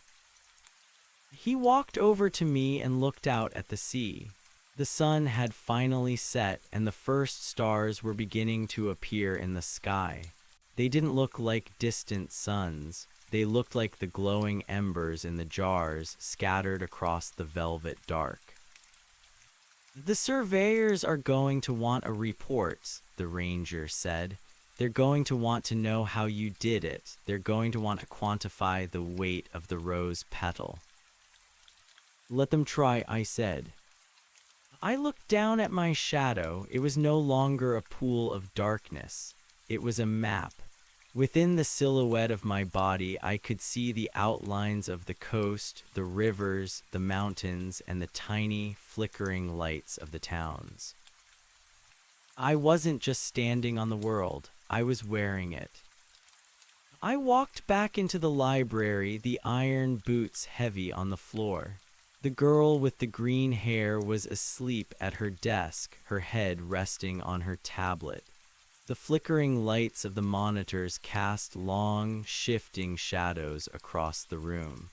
He walked over to me and looked out at the sea. The sun had finally set, and the first stars were beginning to appear in the sky. They didn't look like distant suns. They looked like the glowing embers in the jars scattered across the velvet dark. "The surveyors are going to want a report," the ranger said. "They're going to want to know how you did it. They're going to want to quantify the weight of the rose petal." "Let them try," I said. I looked down at my shadow. It was no longer a pool of darkness. It was a map. Within the silhouette of my body, I could see the outlines of the coast, the rivers, the mountains, and the tiny, flickering lights of the towns. I wasn't just standing on the world. I was wearing it. I walked back into the library, the iron boots heavy on the floor. The girl with the green hair was asleep at her desk, her head resting on her tablet. The flickering lights of the monitors cast long, shifting shadows across the room.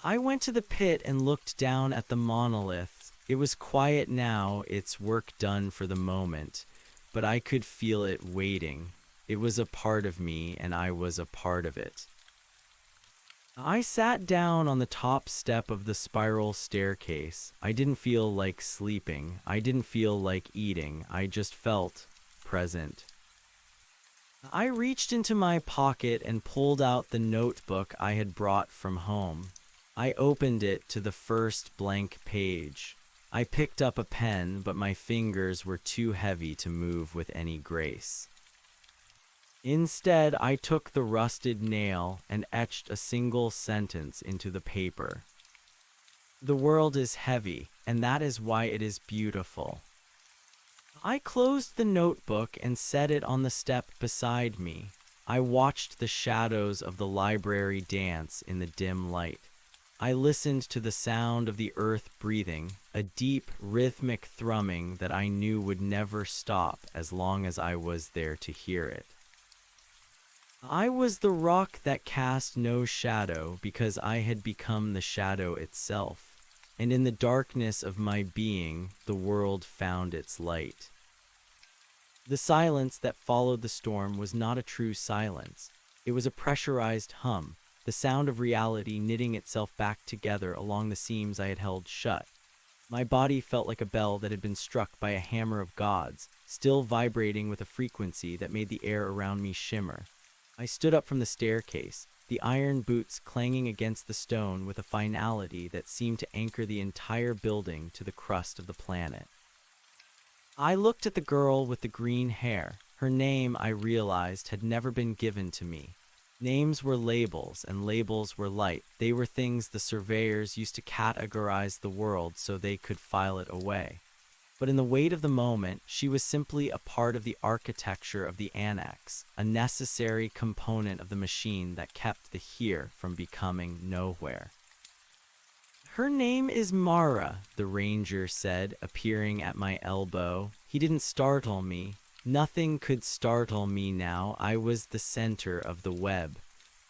I went to the pit and looked down at the monolith. It was quiet now, its work done for the moment, but I could feel it waiting. It was a part of me, and I was a part of it. I sat down on the top step of the spiral staircase. I didn't feel like sleeping. I didn't feel like eating. I just felt present. I reached into my pocket and pulled out the notebook I had brought from home. I opened it to the first blank page. I picked up a pen, but my fingers were too heavy to move with any grace. Instead, I took the rusted nail and etched a single sentence into the paper. "The world is heavy, and that is why it is beautiful." I closed the notebook and set it on the step beside me. I watched the shadows of the library dance in the dim light. I listened to the sound of the earth breathing, a deep, rhythmic thrumming that I knew would never stop as long as I was there to hear it. I was the rock that cast no shadow because I had become the shadow itself, and in the darkness of my being, the world found its light. The silence that followed the storm was not a true silence. It was a pressurized hum, the sound of reality knitting itself back together along the seams I had held shut. My body felt like a bell that had been struck by a hammer of gods, still vibrating with a frequency that made the air around me shimmer. I stood up from the staircase, the iron boots clanging against the stone with a finality that seemed to anchor the entire building to the crust of the planet. I looked at the girl with the green hair. Her name, I realized, had never been given to me. Names were labels, and labels were light. They were things the surveyors used to categorize the world so they could file it away. But in the weight of the moment, she was simply a part of the architecture of the annex, a necessary component of the machine that kept the here from becoming nowhere. Her name is Mara, the ranger said, appearing at my elbow. He didn't startle me. Nothing could startle me now. I was the center of the web.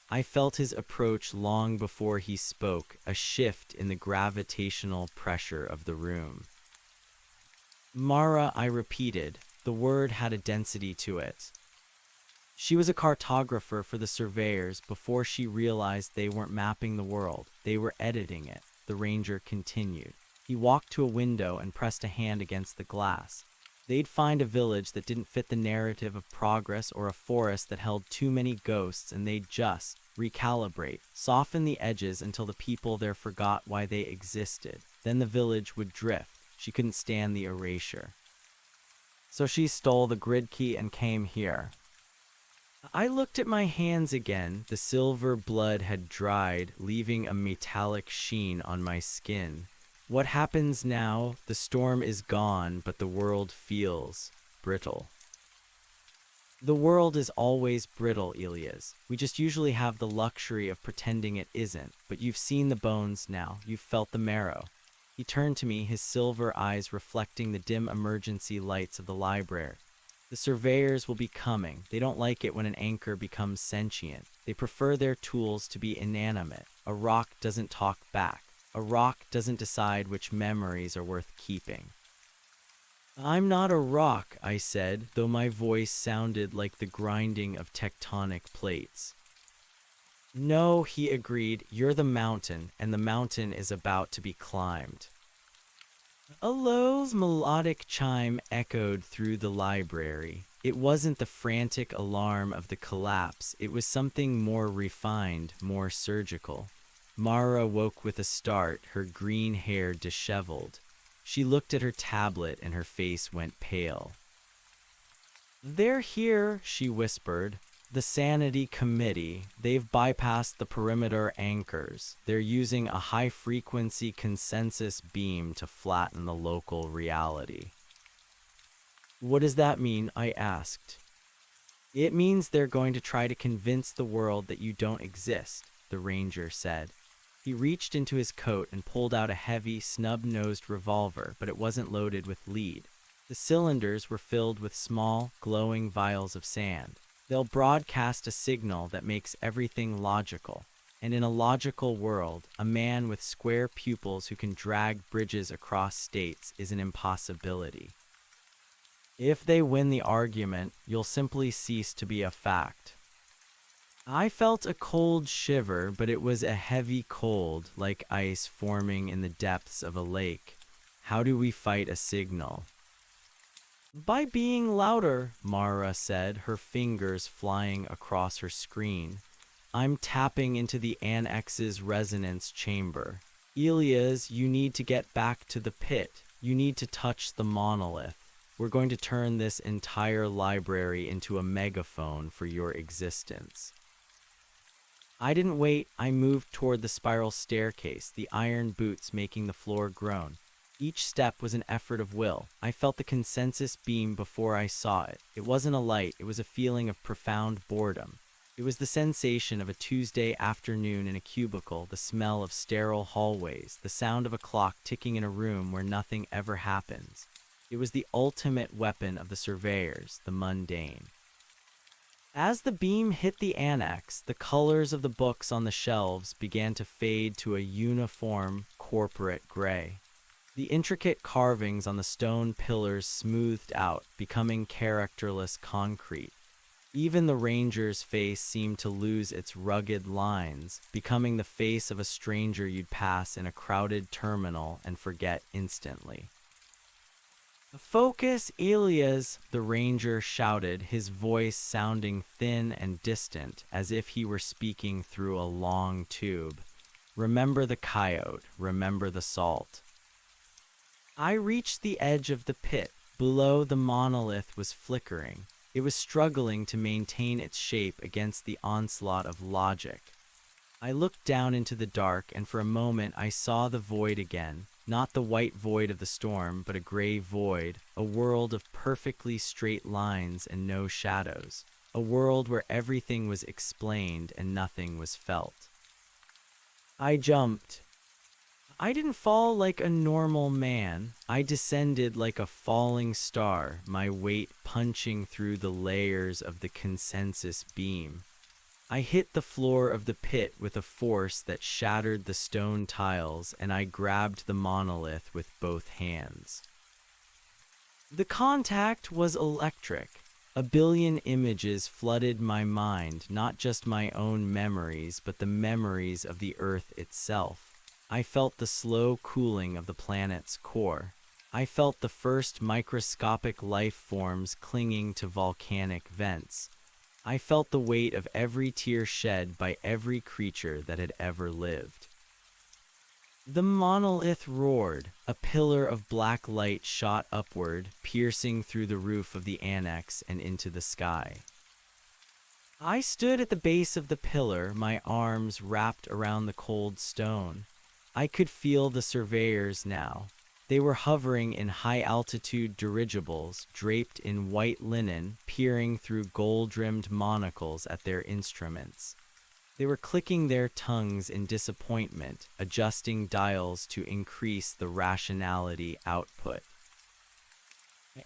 I felt his approach long before he spoke, a shift in the gravitational pressure of the room. Mara, I repeated. The word had a density to it. She was a cartographer for the surveyors before she realized they weren't mapping the world, they were editing it, the ranger continued. He walked to a window and pressed a hand against the glass. They'd find a village that didn't fit the narrative of progress or a forest that held too many ghosts, and they'd just recalibrate, soften the edges until the people there forgot why they existed. Then the village would drift. She couldn't stand the erasure. So she stole the grid key and came here. I looked at my hands again. The silver blood had dried, leaving a metallic sheen on my skin. What happens now? The storm is gone, but the world feels brittle. The world is always brittle, Elias. We just usually have the luxury of pretending it isn't. But you've seen the bones now. You've felt the marrow. He turned to me, his silver eyes reflecting the dim emergency lights of the library. The surveyors will be coming. They don't like it when an anchor becomes sentient. They prefer their tools to be inanimate. A rock doesn't talk back. A rock doesn't decide which memories are worth keeping. I'm not a rock, I said, though my voice sounded like the grinding of tectonic plates. No, he agreed, you're the mountain, and the mountain is about to be climbed. A low, melodic chime echoed through the library. It wasn't the frantic alarm of the collapse, it was something more refined, more surgical. Mara woke with a start, her green hair disheveled. She looked at her tablet and her face went pale. They're here, she whispered. The Sanity Committee. They've bypassed the perimeter anchors. They're using a high-frequency consensus beam to flatten the local reality. What does that mean? I asked. It means they're going to try to convince the world that you don't exist, the ranger said. He reached into his coat and pulled out a heavy, snub-nosed revolver, but it wasn't loaded with lead. The cylinders were filled with small, glowing vials of sand. They'll broadcast a signal that makes everything logical. And in a logical world, a man with square pupils who can drag bridges across states is an impossibility. If they win the argument, you'll simply cease to be a fact. I felt a cold shiver, but it was a heavy cold, like ice forming in the depths of a lake. How do we fight a signal? By being louder, Mara said, her fingers flying across her screen. I'm tapping into the annex's resonance chamber. Elias, you need to get back to the pit. You need to touch the monolith. We're going to turn this entire library into a megaphone for your existence. I didn't wait. I moved toward the spiral staircase, the iron boots making the floor groan. Each step was an effort of will. I felt the consensus beam before I saw it. It wasn't a light, it was a feeling of profound boredom. It was the sensation of a Tuesday afternoon in a cubicle, the smell of sterile hallways, the sound of a clock ticking in a room where nothing ever happens. It was the ultimate weapon of the surveyors, the mundane. As the beam hit the annex, the colors of the books on the shelves began to fade to a uniform, corporate gray. The intricate carvings on the stone pillars smoothed out, becoming characterless concrete. Even the ranger's face seemed to lose its rugged lines, becoming the face of a stranger you'd pass in a crowded terminal and forget instantly. "Focus, Elias," the ranger shouted, his voice sounding thin and distant, as if he were speaking through a long tube. "Remember the coyote, remember the salt." I reached the edge of the pit. Below, the monolith was flickering. It was struggling to maintain its shape against the onslaught of logic. I looked down into the dark, and for a moment I saw the void again. Not the white void of the storm, but a gray void, a world of perfectly straight lines and no shadows. A world where everything was explained and nothing was felt. I jumped. I didn't fall like a normal man. I descended like a falling star, my weight punching through the layers of the consensus beam. I hit the floor of the pit with a force that shattered the stone tiles, and I grabbed the monolith with both hands. The contact was electric. A billion images flooded my mind, not just my own memories, but the memories of the Earth itself. I felt the slow cooling of the planet's core. I felt the first microscopic life forms clinging to volcanic vents. I felt the weight of every tear shed by every creature that had ever lived. The monolith roared. A pillar of black light shot upward, piercing through the roof of the annex and into the sky. I stood at the base of the pillar, my arms wrapped around the cold stone. I could feel the surveyors now. They were hovering in high-altitude dirigibles, draped in white linen, peering through gold-rimmed monocles at their instruments. They were clicking their tongues in disappointment, adjusting dials to increase the rationality output.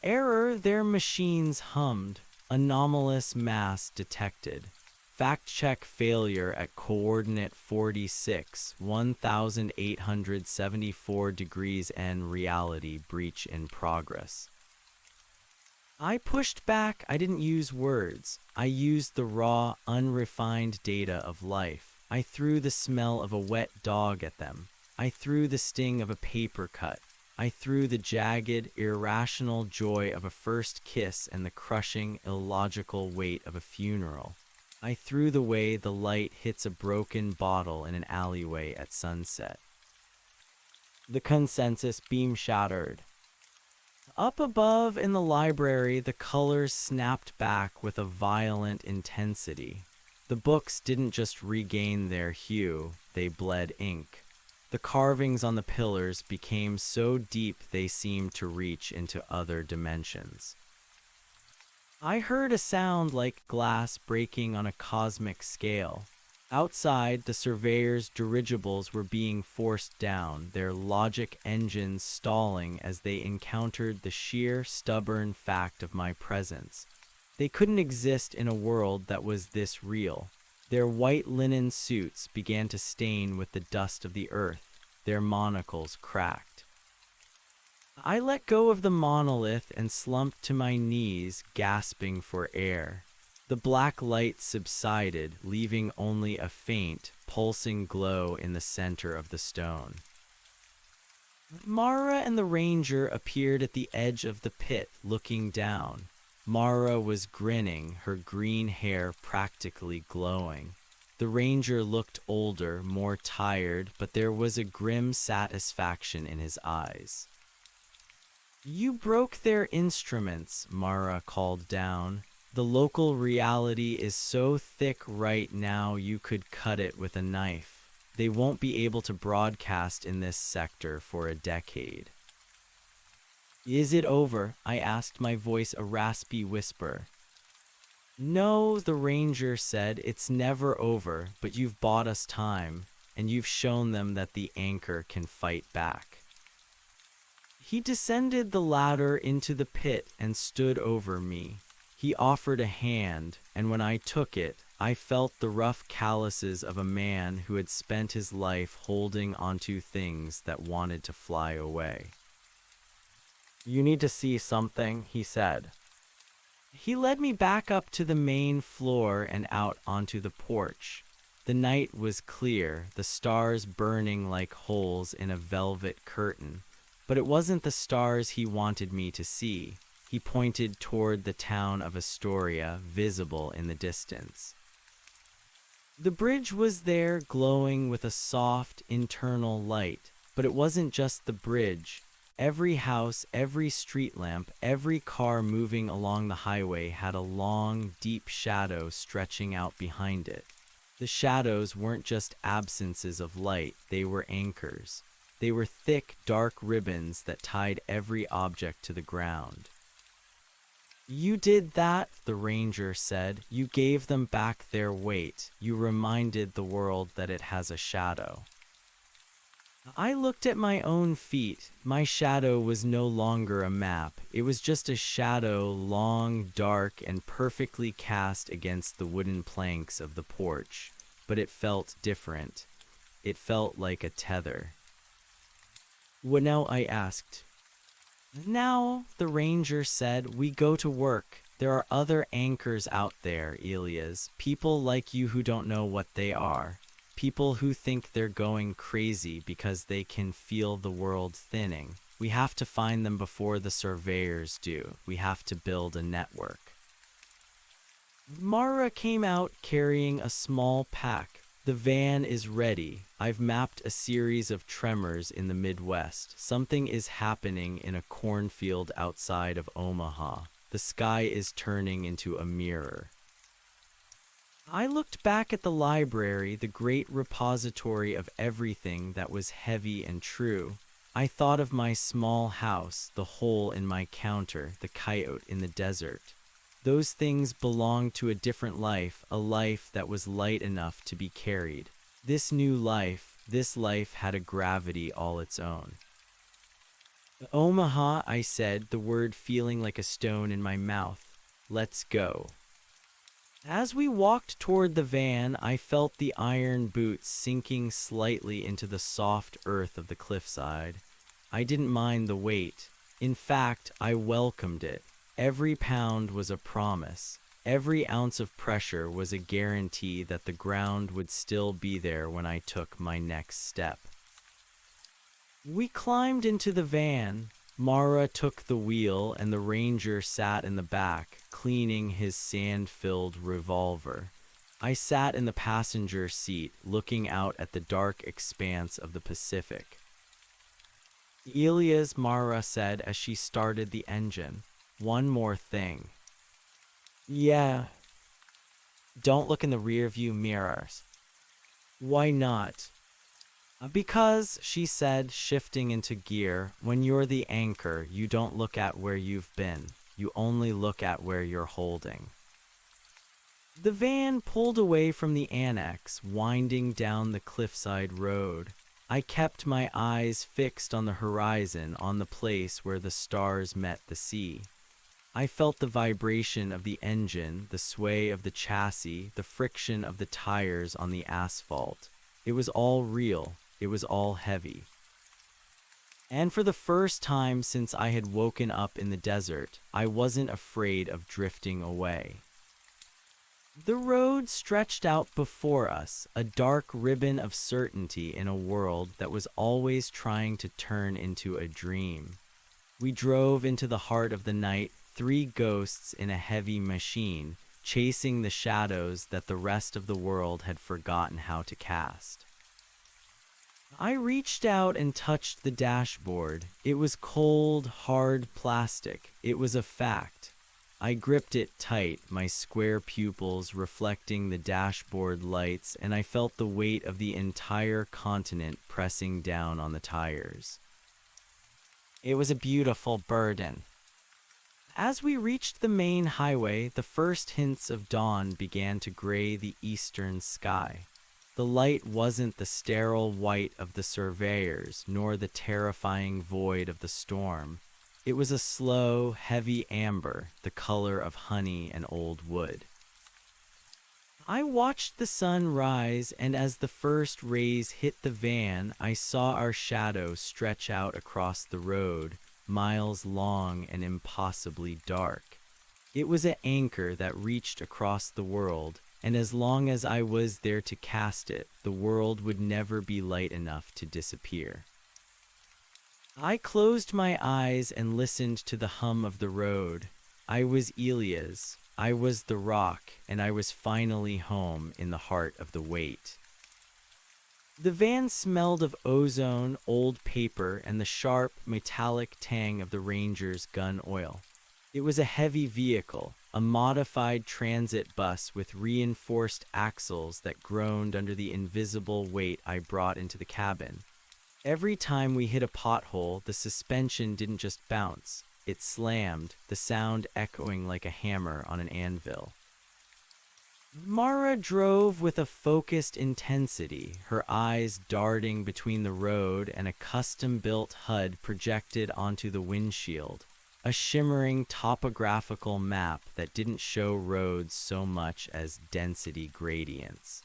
"Error," their machines hummed. "Anomalous mass detected. Fact-check failure at coordinate 46, 1874 degrees N. Reality breach in progress." I pushed back. I didn't use words. I used the raw, unrefined data of life. I threw the smell of a wet dog at them. I threw the sting of a paper cut. I threw the jagged, irrational joy of a first kiss and the crushing, illogical weight of a funeral. I threw the way the light hits a broken bottle in an alleyway at sunset. The consensus beam shattered. Up above in the library, the colors snapped back with a violent intensity. The books didn't just regain their hue, they bled ink. The carvings on the pillars became so deep they seemed to reach into other dimensions. I heard a sound like glass breaking on a cosmic scale. Outside, the surveyors' dirigibles were being forced down, their logic engines stalling as they encountered the sheer, stubborn fact of my presence. They couldn't exist in a world that was this real. Their white linen suits began to stain with the dust of the earth. Their monocles cracked. I let go of the monolith and slumped to my knees, gasping for air. The black light subsided, leaving only a faint, pulsing glow in the center of the stone. Mara and the ranger appeared at the edge of the pit, looking down. Mara was grinning, her green hair practically glowing. The ranger looked older, more tired, but there was a grim satisfaction in his eyes. "You broke their instruments," Mara called down. "The local reality is so thick right now you could cut it with a knife. They won't be able to broadcast in this sector for a decade." "Is it over?" I asked, my voice a raspy whisper. No, the ranger said, it's never over, but you've bought us time, and you've shown them that the anchor can fight back. He descended the ladder into the pit and stood over me. He offered a hand, and when I took it, I felt the rough calluses of a man who had spent his life holding onto things that wanted to fly away. You need to see something, he said. He led me back up to the main floor and out onto the porch. The night was clear, the stars burning like holes in a velvet curtain. But it wasn't the stars he wanted me to see. He pointed toward the town of Astoria, visible in the distance. The bridge was there, glowing with a soft, internal light. But it wasn't just the bridge. Every house, every street lamp, every car moving along the highway had a long, deep shadow stretching out behind it. The shadows weren't just absences of light, they were anchors. They were thick, dark ribbons that tied every object to the ground. You did that, the ranger said. You gave them back their weight. You reminded the world that it has a shadow. I looked at my own feet. My shadow was no longer a map. It was just a shadow, long, dark, and perfectly cast against the wooden planks of the porch. But it felt different. It felt like a tether. What now? I asked. Now, the ranger said, we go to work. There are other anchors out there, Elias. People like you who don't know what they are. People who think they're going crazy because they can feel the world thinning. We have to find them before the surveyors do. We have to build a network. Mara came out carrying a small pack. The van is ready. I've mapped a series of tremors in the Midwest. Something is happening in a cornfield outside of Omaha. The sky is turning into a mirror. I looked back at the library, the great repository of everything that was heavy and true. I thought of my small house, the hole in my counter, the coyote in the desert. Those things belonged to a different life, a life that was light enough to be carried. This new life, this life had a gravity all its own. Omaha, I said, the word feeling like a stone in my mouth. Let's go. As we walked toward the van, I felt the iron boots sinking slightly into the soft earth of the cliffside. I didn't mind the weight. In fact, I welcomed it. Every pound was a promise. Every ounce of pressure was a guarantee that the ground would still be there when I took my next step. We climbed into the van. Mara took the wheel and the ranger sat in the back, cleaning his sand-filled revolver. I sat in the passenger seat, looking out at the dark expanse of the Pacific. Elias, Mara said as she started the engine. One more thing. Yeah. Don't look in the rearview mirrors. Why not? Because, she said, shifting into gear, when you're the anchor, you don't look at where you've been. You only look at where you're holding. The van pulled away from the annex, winding down the cliffside road. I kept my eyes fixed on the horizon, on the place where the stars met the sea. I felt the vibration of the engine, the sway of the chassis, the friction of the tires on the asphalt. It was all real. It was all heavy. And for the first time since I had woken up in the desert, I wasn't afraid of drifting away. The road stretched out before us, a dark ribbon of certainty in a world that was always trying to turn into a dream. We drove into the heart of the night, three ghosts in a heavy machine, chasing the shadows that the rest of the world had forgotten how to cast. I reached out and touched the dashboard. It was cold, hard plastic. It was a fact. I gripped it tight, my square pupils reflecting the dashboard lights, and I felt the weight of the entire continent pressing down on the tires. It was a beautiful burden. As we reached the main highway, the first hints of dawn began to gray the eastern sky. The light wasn't the sterile white of the surveyors, nor the terrifying void of the storm. It was a slow, heavy amber, the color of honey and old wood. I watched the sun rise, and as the first rays hit the van, I saw our shadow stretch out across the road, miles long and impossibly dark. It was an anchor that reached across the world, and as long as I was there to cast it, the world would never be light enough to disappear. I closed my eyes and listened to the hum of the road. I was Elias, I was the rock, and I was finally home in the heart of the weight. The van smelled of ozone, old paper, and the sharp, metallic tang of the Ranger's gun oil. It was a heavy vehicle, a modified transit bus with reinforced axles that groaned under the invisible weight I brought into the cabin. Every time we hit a pothole, the suspension didn't just bounce, it slammed, the sound echoing like a hammer on an anvil. Mara drove with a focused intensity, her eyes darting between the road and a custom-built HUD projected onto the windshield. A shimmering topographical map that didn't show roads so much as density gradients.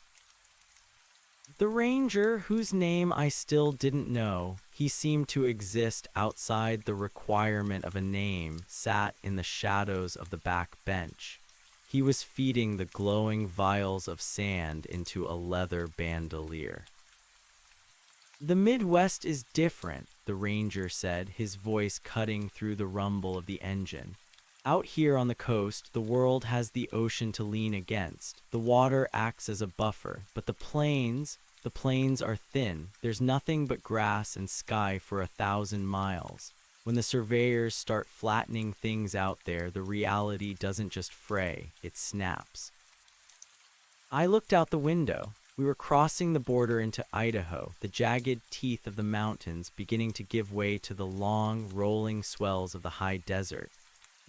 The Ranger, whose name I still didn't know, he seemed to exist outside the requirement of a name, sat in the shadows of the back bench. He was feeding the glowing vials of sand into a leather bandolier. "The Midwest is different," the Ranger said, his voice cutting through the rumble of the engine. "Out here on the coast, the world has the ocean to lean against. The water acts as a buffer, but the plains are thin. There's nothing but grass and sky for 1,000 miles. When the surveyors start flattening things out there, the reality doesn't just fray, it snaps." I looked out the window. We were crossing the border into Idaho, the jagged teeth of the mountains beginning to give way to the long, rolling swells of the high desert.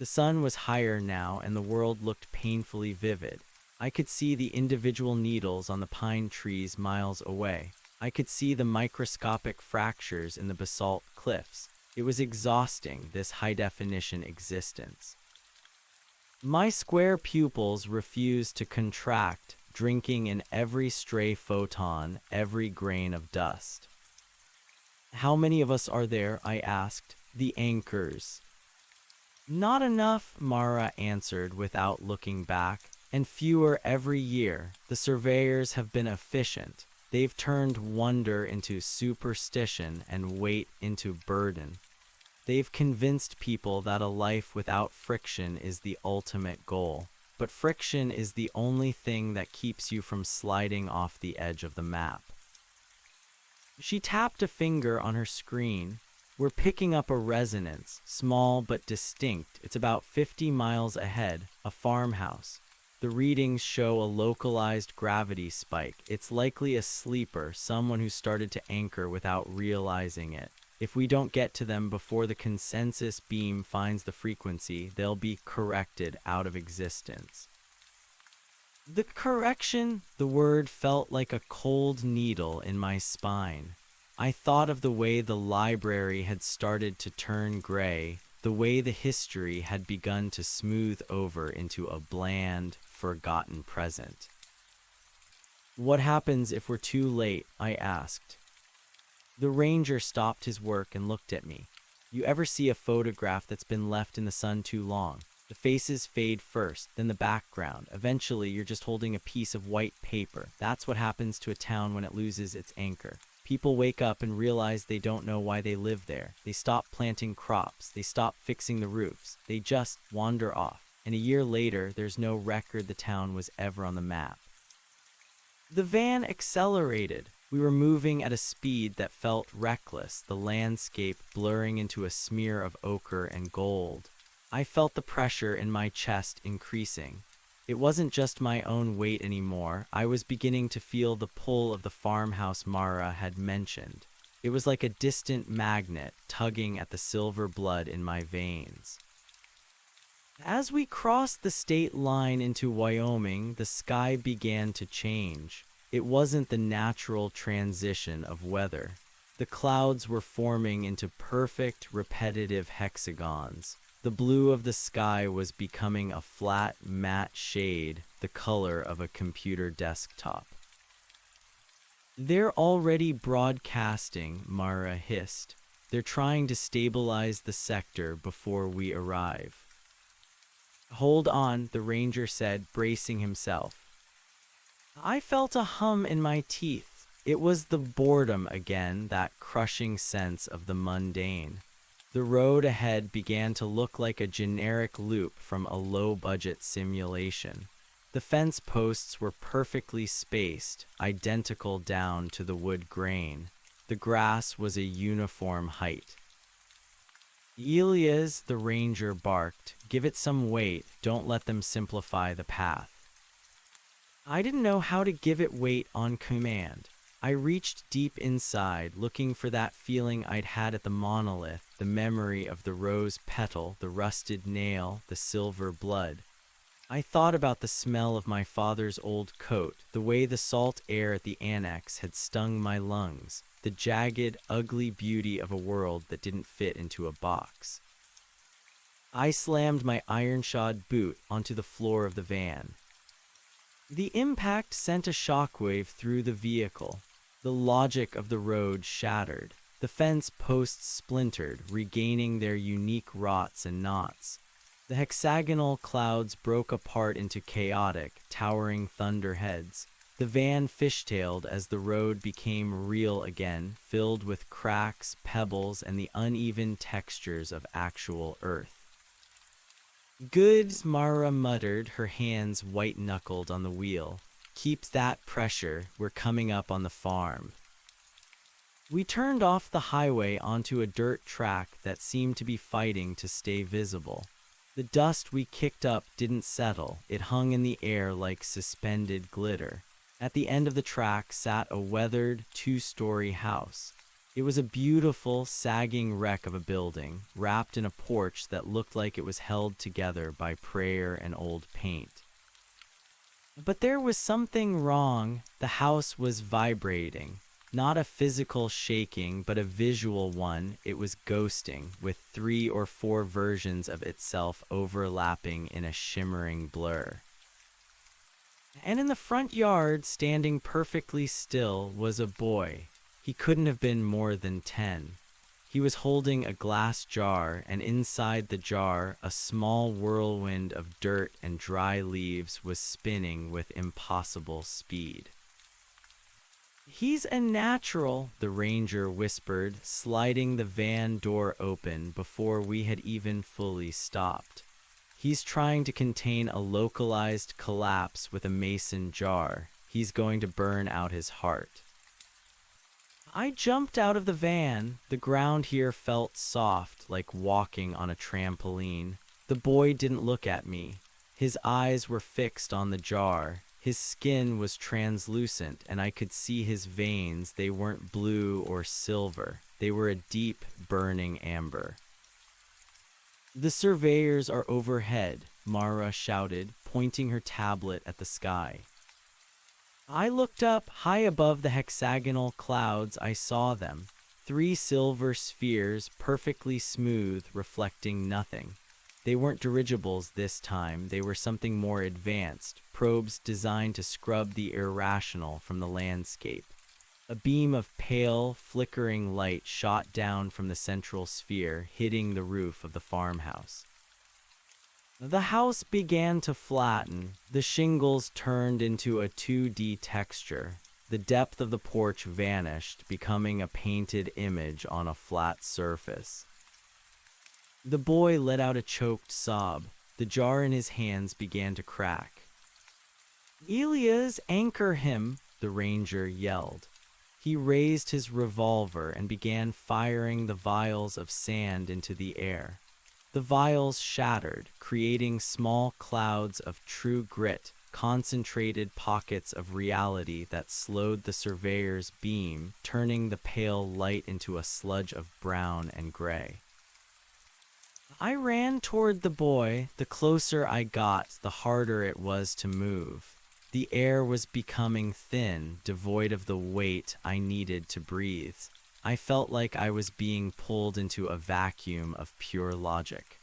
The sun was higher now, and the world looked painfully vivid. I could see the individual needles on the pine trees miles away. I could see the microscopic fractures in the basalt cliffs. It was exhausting, this high-definition existence. My square pupils refused to contract, drinking in every stray photon, every grain of dust. "How many of us are there?" I asked. "The anchors." "Not enough," Mara answered without looking back, "and fewer every year. The surveyors have been efficient. They've turned wonder into superstition and weight into burden. They've convinced people that a life without friction is the ultimate goal. But friction is the only thing that keeps you from sliding off the edge of the map." She tapped a finger on her screen. "We're picking up a resonance, small but distinct. It's about 50 miles ahead, a farmhouse. The readings show a localized gravity spike. It's likely a sleeper, someone who started to anchor without realizing it. If we don't get to them before the consensus beam finds the frequency, they'll be corrected out of existence." The correction, the word felt like a cold needle in my spine. I thought of the way the library had started to turn gray, the way the history had begun to smooth over into a bland, forgotten present. "What happens if we're too late?" I asked. The Ranger stopped his work and looked at me. "You ever see a photograph that's been left in the sun too long? The faces fade first, then the background. Eventually, you're just holding a piece of white paper. That's what happens to a town when it loses its anchor. People wake up and realize they don't know why they live there. They stop planting crops. They stop fixing the roofs. They just wander off. And a year later, there's no record the town was ever on the map." The van accelerated. We were moving at a speed that felt reckless, the landscape blurring into a smear of ochre and gold. I felt the pressure in my chest increasing. It wasn't just my own weight anymore. I was beginning to feel the pull of the farmhouse Mara had mentioned. It was like a distant magnet tugging at the silver blood in my veins. As we crossed the state line into Wyoming, the sky began to change. It wasn't the natural transition of weather. The clouds were forming into perfect, repetitive hexagons. The blue of the sky was becoming a flat, matte shade, the color of a computer desktop. "They're already broadcasting," Mara hissed. "They're trying to stabilize the sector before we arrive." "Hold on," the ranger said, bracing himself. I felt a hum in my teeth. It was the boredom again, that crushing sense of the mundane. The road ahead began to look like a generic loop from a low-budget simulation. The fence posts were perfectly spaced, identical down to the wood grain. The grass was a uniform height. "Elias," the ranger barked, "give it some weight, don't let them simplify the path." I didn't know how to give it weight on command. I reached deep inside, looking for that feeling I'd had at the monolith, the memory of the rose petal, the rusted nail, the silver blood. I thought about the smell of my father's old coat, the way the salt air at the annex had stung my lungs, the jagged, ugly beauty of a world that didn't fit into a box. I slammed my iron-shod boot onto the floor of the van. The impact sent a shockwave through the vehicle. The logic of the road shattered. The fence posts splintered, regaining their unique rots and knots. The hexagonal clouds broke apart into chaotic, towering thunderheads. The van fishtailed as the road became real again, filled with cracks, pebbles, and the uneven textures of actual earth. "Good," Mara muttered, her hands white-knuckled on the wheel. "Keep that pressure, we're coming up on the farm." We turned off the highway onto a dirt track that seemed to be fighting to stay visible. The dust we kicked up didn't settle, it hung in the air like suspended glitter. At the end of the track sat a weathered, two-story house. It was a beautiful, sagging wreck of a building, wrapped in a porch that looked like it was held together by prayer and old paint. But there was something wrong. The house was vibrating. Not a physical shaking, but a visual one. It was ghosting, with 3 or 4 versions of itself overlapping in a shimmering blur. And in the front yard, standing perfectly still, was a boy. He couldn't have been more than 10. He was holding a glass jar, and inside the jar, a small whirlwind of dirt and dry leaves was spinning with impossible speed. "He's a natural," the ranger whispered, sliding the van door open before we had even fully stopped. "He's trying to contain a localized collapse with a mason jar. He's going to burn out his heart." I jumped out of the van. The ground here felt soft, like walking on a trampoline. The boy didn't look at me. His eyes were fixed on the jar. His skin was translucent, and I could see his veins. They weren't blue or silver. They were a deep, burning amber. "The surveyors are overhead," Mara shouted, pointing her tablet at the sky. I looked up. High above the hexagonal clouds, I saw them. 3 silver spheres, perfectly smooth, reflecting nothing. They weren't dirigibles this time. They were something more advanced, probes designed to scrub the irrational from the landscape. A beam of pale, flickering light shot down from the central sphere, hitting the roof of the farmhouse. The house began to flatten. The shingles turned into a 2D texture. The depth of the porch vanished, becoming a painted image on a flat surface. The boy let out a choked sob. The jar in his hands began to crack. "Elias, anchor him," the ranger yelled. He raised his revolver and began firing the vials of sand into the air. The vials shattered, creating small clouds of true grit, concentrated pockets of reality that slowed the surveyor's beam, turning the pale light into a sludge of brown and gray. I ran toward the boy. The closer I got, the harder it was to move. The air was becoming thin, devoid of the weight I needed to breathe. I felt like I was being pulled into a vacuum of pure logic.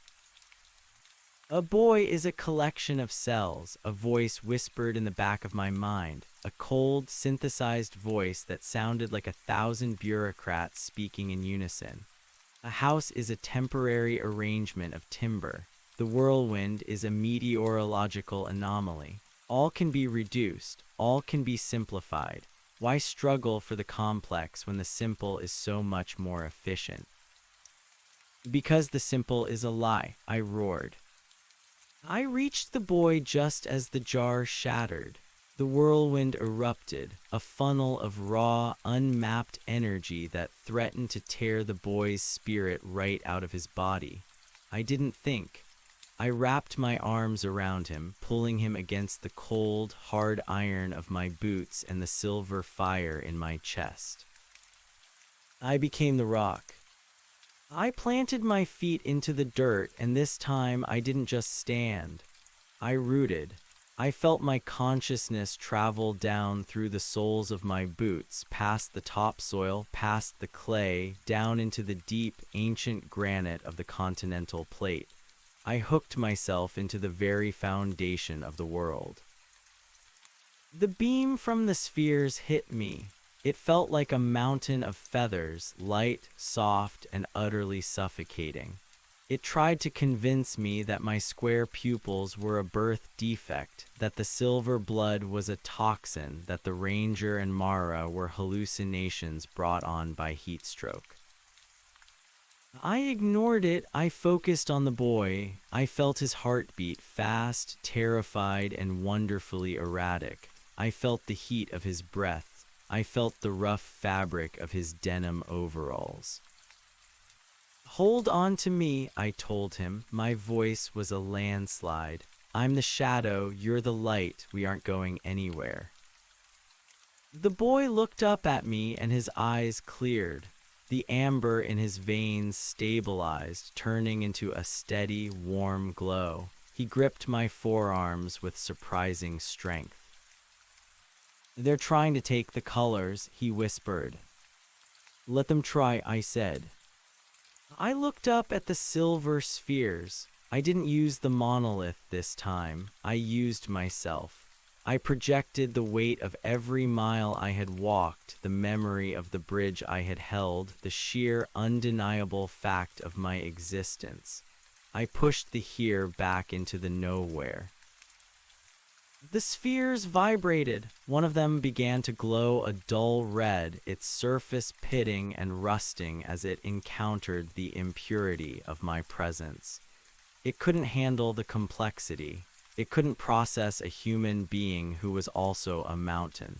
A boy is a collection of cells, a voice whispered in the back of my mind, a cold, synthesized voice that sounded like 1,000 bureaucrats speaking in unison. A house is a temporary arrangement of timber. The whirlwind is a meteorological anomaly. All can be reduced, all can be simplified. Why struggle for the complex when the simple is so much more efficient? Because the simple is a lie, I roared. I reached the boy just as the jar shattered. The whirlwind erupted, a funnel of raw, unmapped energy that threatened to tear the boy's spirit right out of his body. I didn't think. I wrapped my arms around him, pulling him against the cold, hard iron of my boots and the silver fire in my chest. I became the rock. I planted my feet into the dirt, and this time I didn't just stand. I rooted. I felt my consciousness travel down through the soles of my boots, past the topsoil, past the clay, down into the deep, ancient granite of the continental plate. I hooked myself into the very foundation of the world. The beam from the spheres hit me. It felt like a mountain of feathers, light, soft, and utterly suffocating. It tried to convince me that my square pupils were a birth defect, that the silver blood was a toxin, that the Ranger and Mara were hallucinations brought on by heat stroke. I ignored it. I focused on the boy. I felt his heartbeat, fast, terrified, and wonderfully erratic. I felt the heat of his breath. I felt the rough fabric of his denim overalls. Hold on to me, I told him. My voice was a landslide. I'm the shadow, you're the light. We aren't going anywhere. The boy looked up at me and his eyes cleared. The amber in his veins stabilized, turning into a steady, warm glow. He gripped my forearms with surprising strength. They're trying to take the colors, he whispered. Let them try, I said. I looked up at the silver spheres. I didn't use the monolith this time. I used myself. I projected the weight of every mile I had walked, the memory of the bridge I had held, the sheer, undeniable fact of my existence. I pushed the here back into the nowhere. The spheres vibrated. One of them began to glow a dull red, its surface pitting and rusting as it encountered the impurity of my presence. It couldn't handle the complexity. It couldn't process a human being who was also a mountain.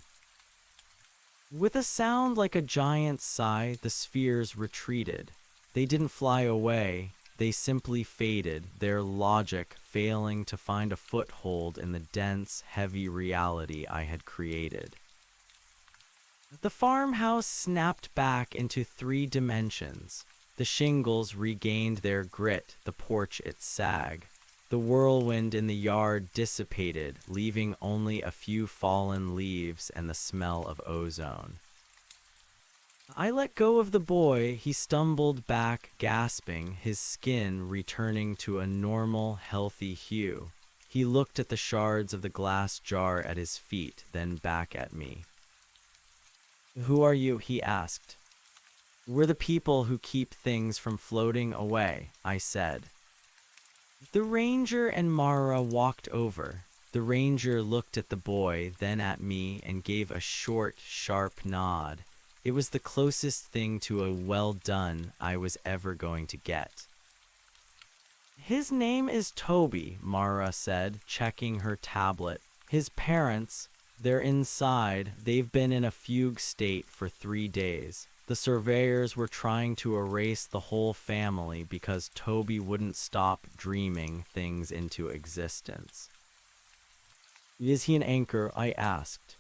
With a sound like a giant sigh, the spheres retreated. They didn't fly away. They simply faded, their logic failing to find a foothold in the dense, heavy reality I had created. The farmhouse snapped back into 3 dimensions. The shingles regained their grit, the porch its sag. The whirlwind in the yard dissipated, leaving only a few fallen leaves and the smell of ozone. I let go of the boy. He stumbled back, gasping, his skin returning to a normal, healthy hue. He looked at the shards of the glass jar at his feet, then back at me. Who are you? He asked. We're the people who keep things from floating away, I said. The Ranger and Mara walked over. The Ranger looked at the boy, then at me, and gave a short, sharp nod. It was the closest thing to a well done I was ever going to get. His name is Toby, Mara said, checking her tablet. His parents, they're inside. They've been in a fugue state for 3 days. The surveyors were trying to erase the whole family because Toby wouldn't stop dreaming things into existence. Is he an anchor? I asked.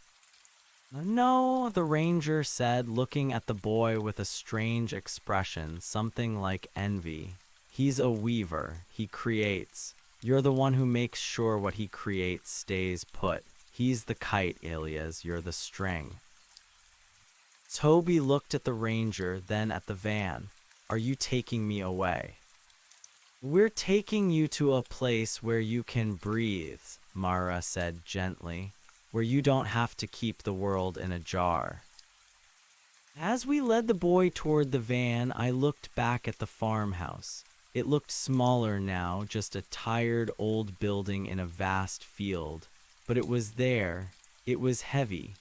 No, the Ranger said, looking at the boy with a strange expression, something like envy. He's a weaver. He creates. You're the one who makes sure what he creates stays put. He's the kite, Elias. You're the string. Toby looked at the ranger, then at the van. Are you taking me away? We're taking you to a place where you can breathe, Mara said gently, where you don't have to keep the world in a jar. As we led the boy toward the van, I looked back at the farmhouse. It looked smaller now, just a tired old building in a vast field. But it was there. It was heavy.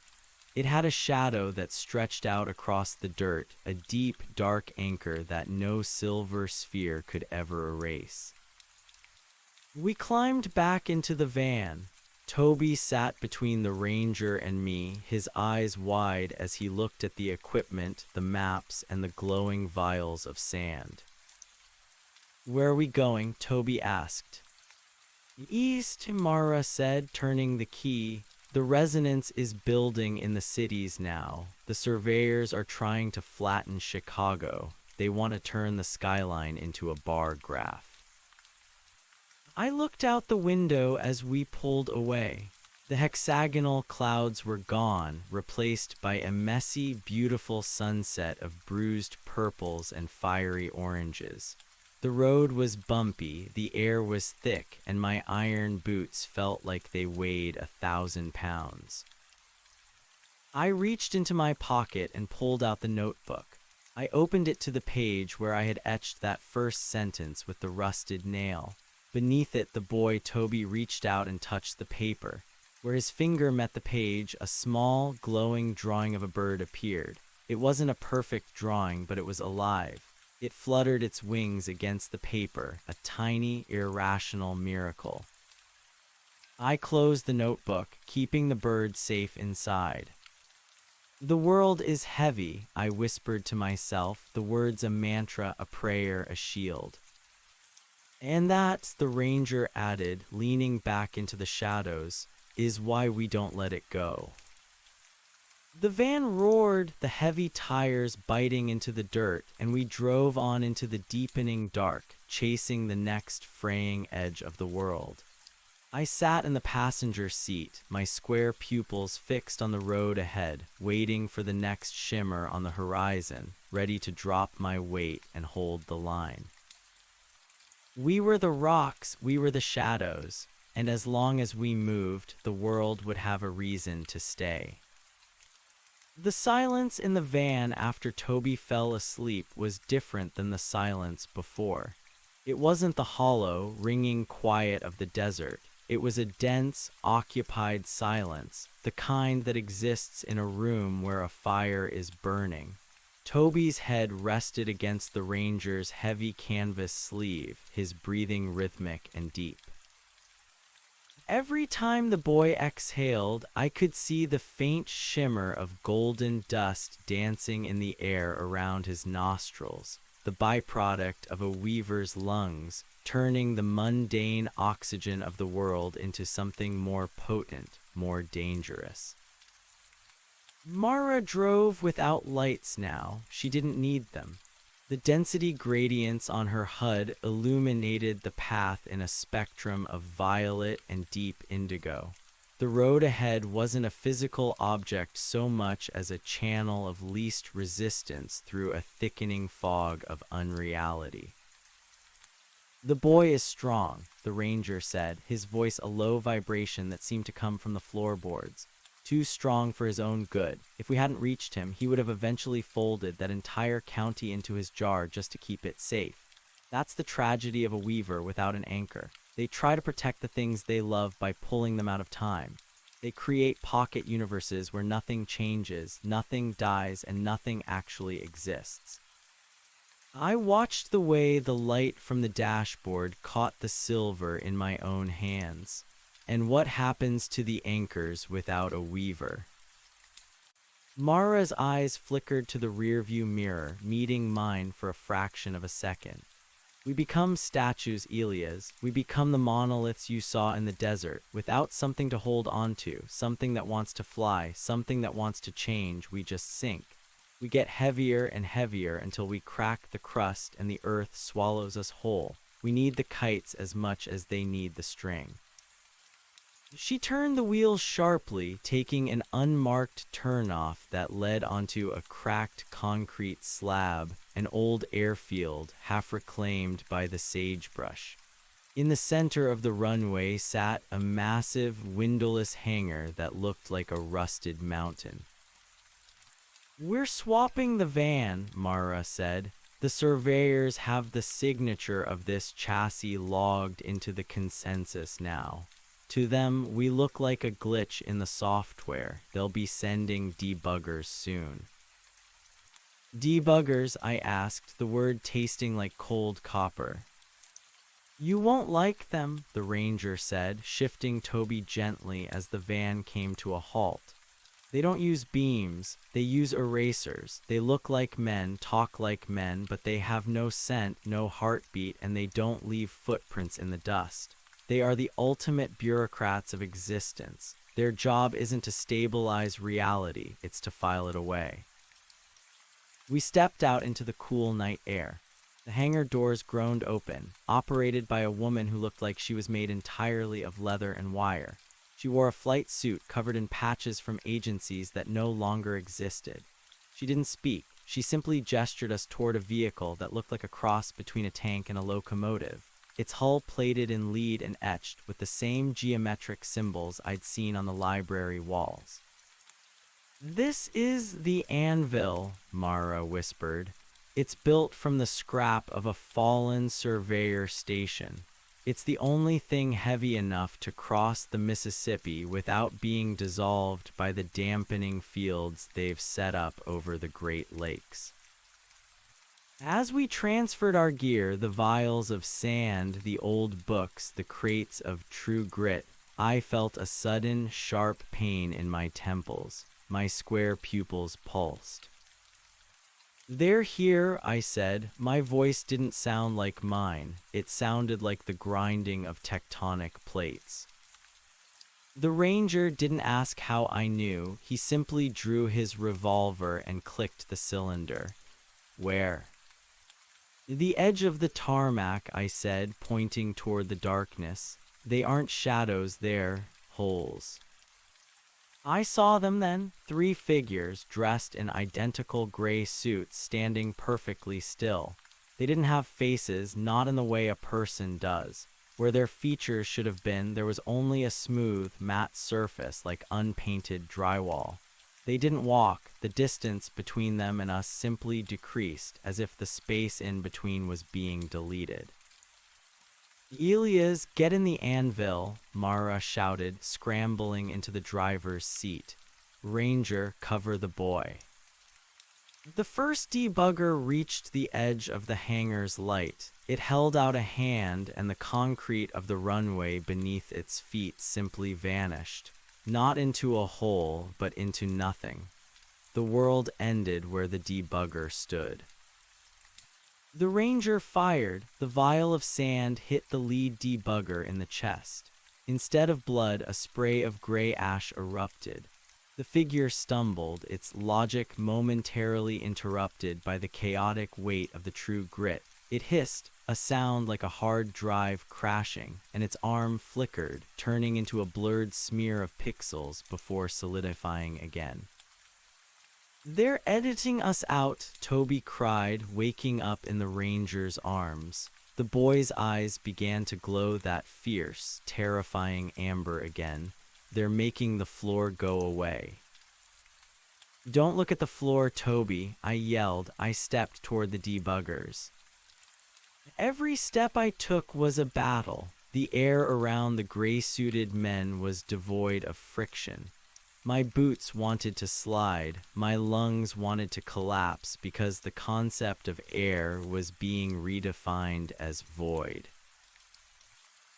It had a shadow that stretched out across the dirt, a deep, dark anchor that no silver sphere could ever erase. We climbed back into the van. Toby sat between the ranger and me, his eyes wide as he looked at the equipment, the maps, and the glowing vials of sand. Where are we going? Toby asked. East, Mara said, turning the key. The resonance is building in the cities now. The surveyors are trying to flatten Chicago. They want to turn the skyline into a bar graph. I looked out the window as we pulled away. The hexagonal clouds were gone, replaced by a messy, beautiful sunset of bruised purples and fiery oranges. The road was bumpy, the air was thick, and my iron boots felt like they weighed 1,000 pounds. I reached into my pocket and pulled out the notebook. I opened it to the page where I had etched that first sentence with the rusted nail. Beneath it, the boy Toby reached out and touched the paper. Where his finger met the page, a small, glowing drawing of a bird appeared. It wasn't a perfect drawing, but it was alive. It fluttered its wings against the paper, a tiny, irrational miracle. I closed the notebook, keeping the bird safe inside. The world is heavy, I whispered to myself, the words a mantra, a prayer, a shield. And that, the ranger added, leaning back into the shadows, is why we don't let it go. The van roared, the heavy tires biting into the dirt, and we drove on into the deepening dark, chasing the next fraying edge of the world. I sat in the passenger seat, my square pupils fixed on the road ahead, waiting for the next shimmer on the horizon, ready to drop my weight and hold the line. We were the rocks, we were the shadows, and as long as we moved, the world would have a reason to stay. The silence in the van after Toby fell asleep was different than the silence before. It wasn't the hollow, ringing quiet of the desert. It was a dense, occupied silence, the kind that exists in a room where a fire is burning. Toby's head rested against the ranger's heavy canvas sleeve, his breathing rhythmic and deep. Every time the boy exhaled, I could see the faint shimmer of golden dust dancing in the air around his nostrils, the byproduct of a weaver's lungs, turning the mundane oxygen of the world into something more potent, more dangerous. Mara drove without lights now. She didn't need them. The density gradients on her HUD illuminated the path in a spectrum of violet and deep indigo. The road ahead wasn't a physical object so much as a channel of least resistance through a thickening fog of unreality. The boy is strong, the ranger said, his voice a low vibration that seemed to come from the floorboards. Too strong for his own good. If we hadn't reached him, he would have eventually folded that entire county into his jar just to keep it safe. That's the tragedy of a weaver without an anchor. They try to protect the things they love by pulling them out of time. They create pocket universes where nothing changes, nothing dies, and nothing actually exists. I watched the way the light from the dashboard caught the silver in my own hands. And what happens to the anchors without a weaver? Mara's eyes flickered to the rearview mirror, meeting mine for a fraction of a second. We become statues, Elias. We become the monoliths you saw in the desert, without something to hold onto, something that wants to fly, something that wants to change. We just sink. We get heavier and heavier until we crack the crust and the earth swallows us whole. We need the kites as much as they need the string. She turned the wheel sharply, taking an unmarked turnoff that led onto a cracked concrete slab, an old airfield half reclaimed by the sagebrush. In the center of the runway sat a massive, windowless hangar that looked like a rusted mountain. "We're swapping the van," Mara said. "The surveyors have the signature of this chassis logged into the consensus now. To them, we look like a glitch in the software. They'll be sending debuggers soon." "Debuggers?" I asked, the word tasting like cold copper. "You won't like them," the ranger said, shifting Toby gently as the van came to a halt. "They don't use beams, they use erasers. They look like men, talk like men, but they have no scent, no heartbeat, and they don't leave footprints in the dust. They are the ultimate bureaucrats of existence. Their job isn't to stabilize reality, it's to file it away." We stepped out into the cool night air. The hangar doors groaned open, operated by a woman who looked like she was made entirely of leather and wire. She wore a flight suit covered in patches from agencies that no longer existed. She didn't speak. She simply gestured us toward a vehicle that looked like a cross between a tank and a locomotive, its hull plated in lead and etched with the same geometric symbols I'd seen on the library walls. "This is the anvil," Mara whispered. "It's built from the scrap of a fallen surveyor station. It's the only thing heavy enough to cross the Mississippi without being dissolved by the dampening fields they've set up over the Great Lakes." As we transferred our gear, the vials of sand, the old books, the crates of true grit, I felt a sudden, sharp pain in my temples. My square pupils pulsed. "They're here," I said. My voice didn't sound like mine. It sounded like the grinding of tectonic plates. The ranger didn't ask how I knew. He simply drew his revolver and clicked the cylinder. "Where?" "The edge of the tarmac," I said, pointing toward the darkness. "They aren't shadows, they're holes." I saw them then, 3 figures dressed in identical gray suits standing perfectly still. They didn't have faces, not in the way a person does. Where their features should have been, there was only a smooth, matte surface like unpainted drywall. They didn't walk. The distance between them and us simply decreased, as if the space in between was being deleted. "Elias, get in the anvil," Mara shouted, scrambling into the driver's seat. "Ranger, cover the boy." The first debugger reached the edge of the hangar's light. It held out a hand, and the concrete of the runway beneath its feet simply vanished. Not into a hole, but into nothing. The world ended where the debugger stood. The ranger fired. The vial of sand hit the lead debugger in the chest. Instead of blood, a spray of gray ash erupted. The figure stumbled, its logic momentarily interrupted by the chaotic weight of the true grit. It hissed, a sound like a hard drive crashing, and its arm flickered, turning into a blurred smear of pixels before solidifying again. "They're editing us out," Toby cried, waking up in the ranger's arms. The boy's eyes began to glow that fierce, terrifying amber again. "They're making the floor go away." "Don't look at the floor, Toby," I yelled. I stepped toward the debuggers. Every step I took was a battle. The air around the gray-suited men was devoid of friction. My boots wanted to slide, my lungs wanted to collapse because the concept of air was being redefined as void.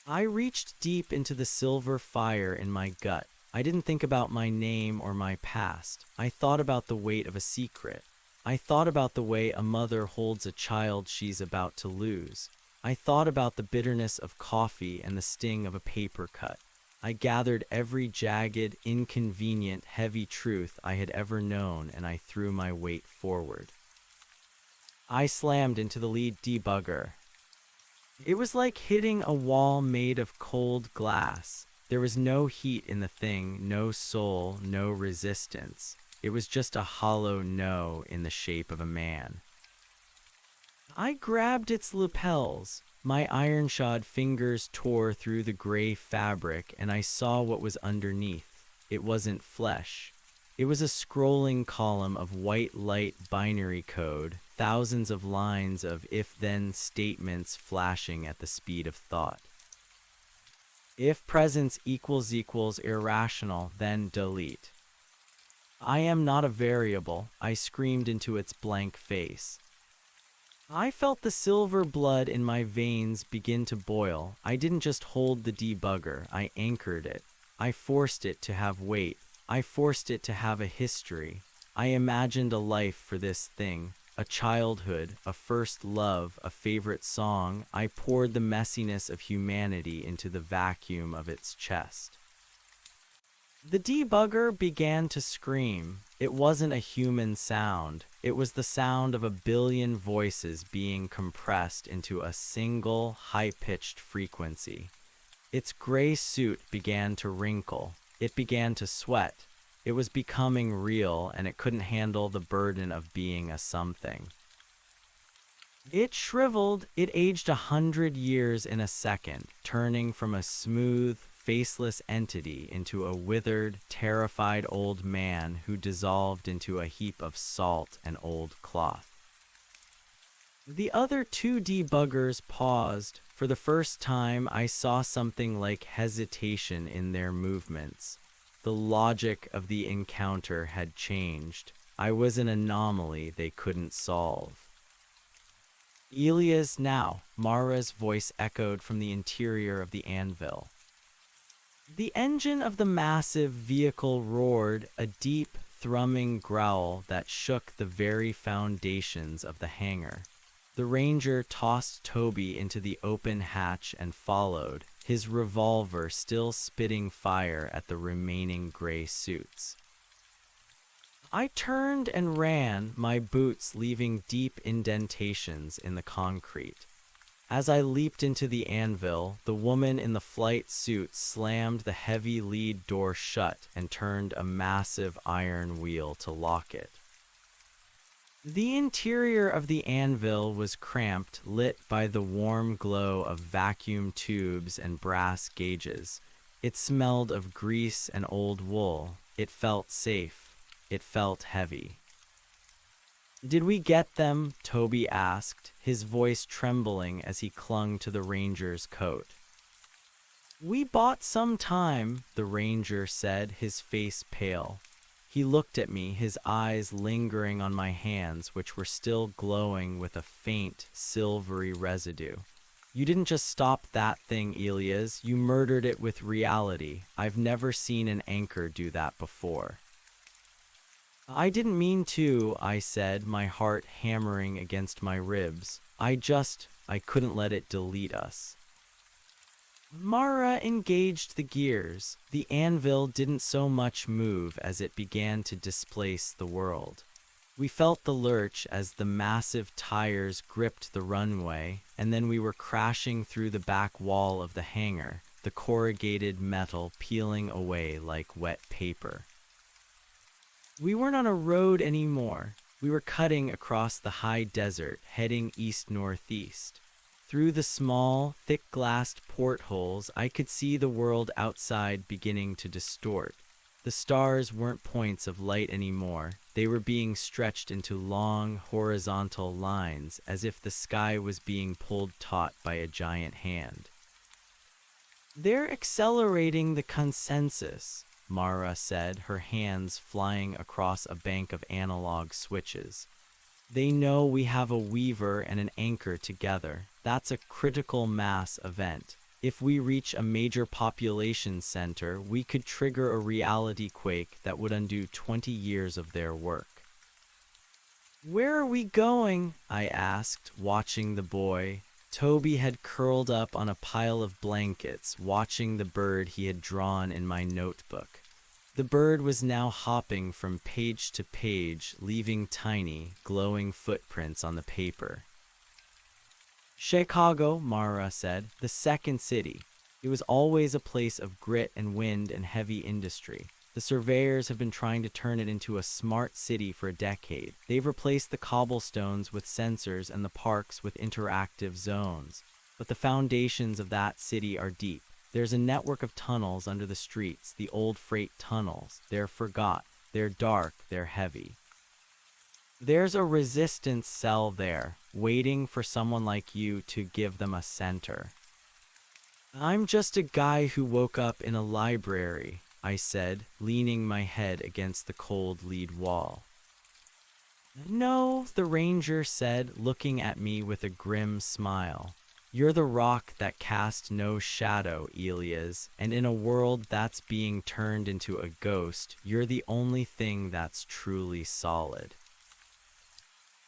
I reached deep into the silver fire in my gut. I didn't think about my name or my past. I thought about the weight of a secret. I thought about the way a mother holds a child she's about to lose. I thought about the bitterness of coffee and the sting of a paper cut. I gathered every jagged, inconvenient, heavy truth I had ever known and I threw my weight forward. I slammed into the lead debugger. It was like hitting a wall made of cold glass. There was no heat in the thing, no soul, no resistance. It was just a hollow no in the shape of a man. I grabbed its lapels. My iron-shod fingers tore through the gray fabric, and I saw what was underneath. It wasn't flesh. It was a scrolling column of white light binary code, thousands of lines of if-then statements flashing at the speed of thought. If presence equals irrational, then delete. I am not a variable, I screamed into its blank face. I felt the silver blood in my veins begin to boil. I didn't just hold the debugger, I anchored it. I forced it to have weight. I forced it to have a history. I imagined a life for this thing, a childhood, a first love, a favorite song. I poured the messiness of humanity into the vacuum of its chest. The debugger began to scream. It wasn't a human sound. It was the sound of a billion voices being compressed into a single, high-pitched frequency. Its gray suit began to wrinkle. It began to sweat. It was becoming real, and it couldn't handle the burden of being a something. It shriveled. It aged 100 years in a second, turning from a smooth, faceless entity into a withered, terrified old man who dissolved into a heap of salt and old cloth. The other two debuggers paused. For the first time, I saw something like hesitation in their movements. The logic of the encounter had changed. I was an anomaly they couldn't solve. Elias now, Mara's voice echoed from the interior of the anvil. The engine of the massive vehicle roared, a deep, thrumming growl that shook the very foundations of the hangar. The ranger tossed Toby into the open hatch and followed, his revolver still spitting fire at the remaining gray suits. I turned and ran, my boots leaving deep indentations in the concrete. As I leaped into the anvil, the woman in the flight suit slammed the heavy lead door shut and turned a massive iron wheel to lock it. The interior of the anvil was cramped, lit by the warm glow of vacuum tubes and brass gauges. It smelled of grease and old wool. It felt safe. It felt heavy. "Did we get them?" Toby asked, his voice trembling as he clung to the ranger's coat. "We bought some time," the ranger said, his face pale. He looked at me, his eyes lingering on my hands, which were still glowing with a faint, silvery residue. "You didn't just stop that thing, Elias. You murdered it with reality. I've never seen an anchor do that before." "I didn't mean to," I said, my heart hammering against my ribs. I couldn't let it delete us." Mara engaged the gears. The anvil didn't so much move as it began to displace the world. We felt the lurch as the massive tires gripped the runway, and then we were crashing through the back wall of the hangar, the corrugated metal peeling away like wet paper. We weren't on a road anymore. We were cutting across the high desert, heading east-northeast. Through the small, thick-glassed portholes, I could see the world outside beginning to distort. The stars weren't points of light anymore. They were being stretched into long, horizontal lines, as if the sky was being pulled taut by a giant hand. "They're accelerating the consensus," Mara said, her hands flying across a bank of analog switches. "They know we have a weaver and an anchor together. That's a critical mass event. If we reach a major population center, we could trigger a reality quake that would undo 20 years of their work." "Where are we going?" I asked, watching the boy. Toby had curled up on a pile of blankets, watching the bird he had drawn in my notebook. The bird was now hopping from page to page, leaving tiny, glowing footprints on the paper. Chicago, Mara said, the second city. It was always a place of grit and wind and heavy industry. The surveyors have been trying to turn it into a smart city for a decade. They've replaced the cobblestones with sensors and the parks with interactive zones. But the foundations of that city are deep. There's a network of tunnels under the streets, the old freight tunnels. They're forgot. They're dark. They're heavy. There's a resistance cell there, waiting for someone like you to give them a center. I'm just a guy who woke up in a library, I said, leaning my head against the cold lead wall. No, the ranger said, looking at me with a grim smile. You're the rock that cast no shadow, Elias, and in a world that's being turned into a ghost, you're the only thing that's truly solid.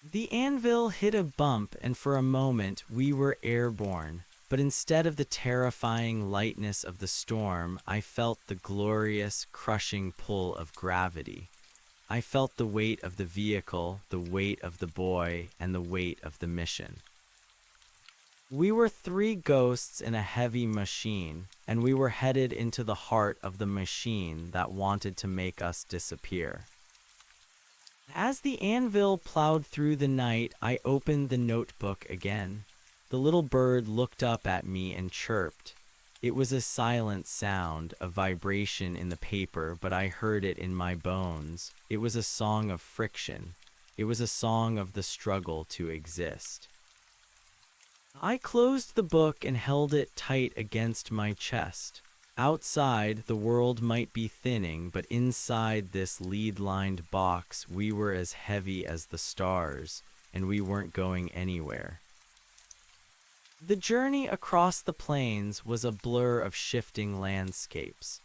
The anvil hit a bump, and for a moment we were airborne. But instead of the terrifying lightness of the storm, I felt the glorious, crushing pull of gravity. I felt the weight of the vehicle, the weight of the boy, and the weight of the mission. We were three ghosts in a heavy machine, and we were headed into the heart of the machine that wanted to make us disappear. As the anvil plowed through the night, I opened the notebook again. The little bird looked up at me and chirped. It was a silent sound, a vibration in the paper, but I heard it in my bones. It was a song of friction. It was a song of the struggle to exist. I closed the book and held it tight against my chest. Outside, the world might be thinning, but inside this lead-lined box, we were as heavy as the stars, and we weren't going anywhere. The journey across the plains was a blur of shifting landscapes.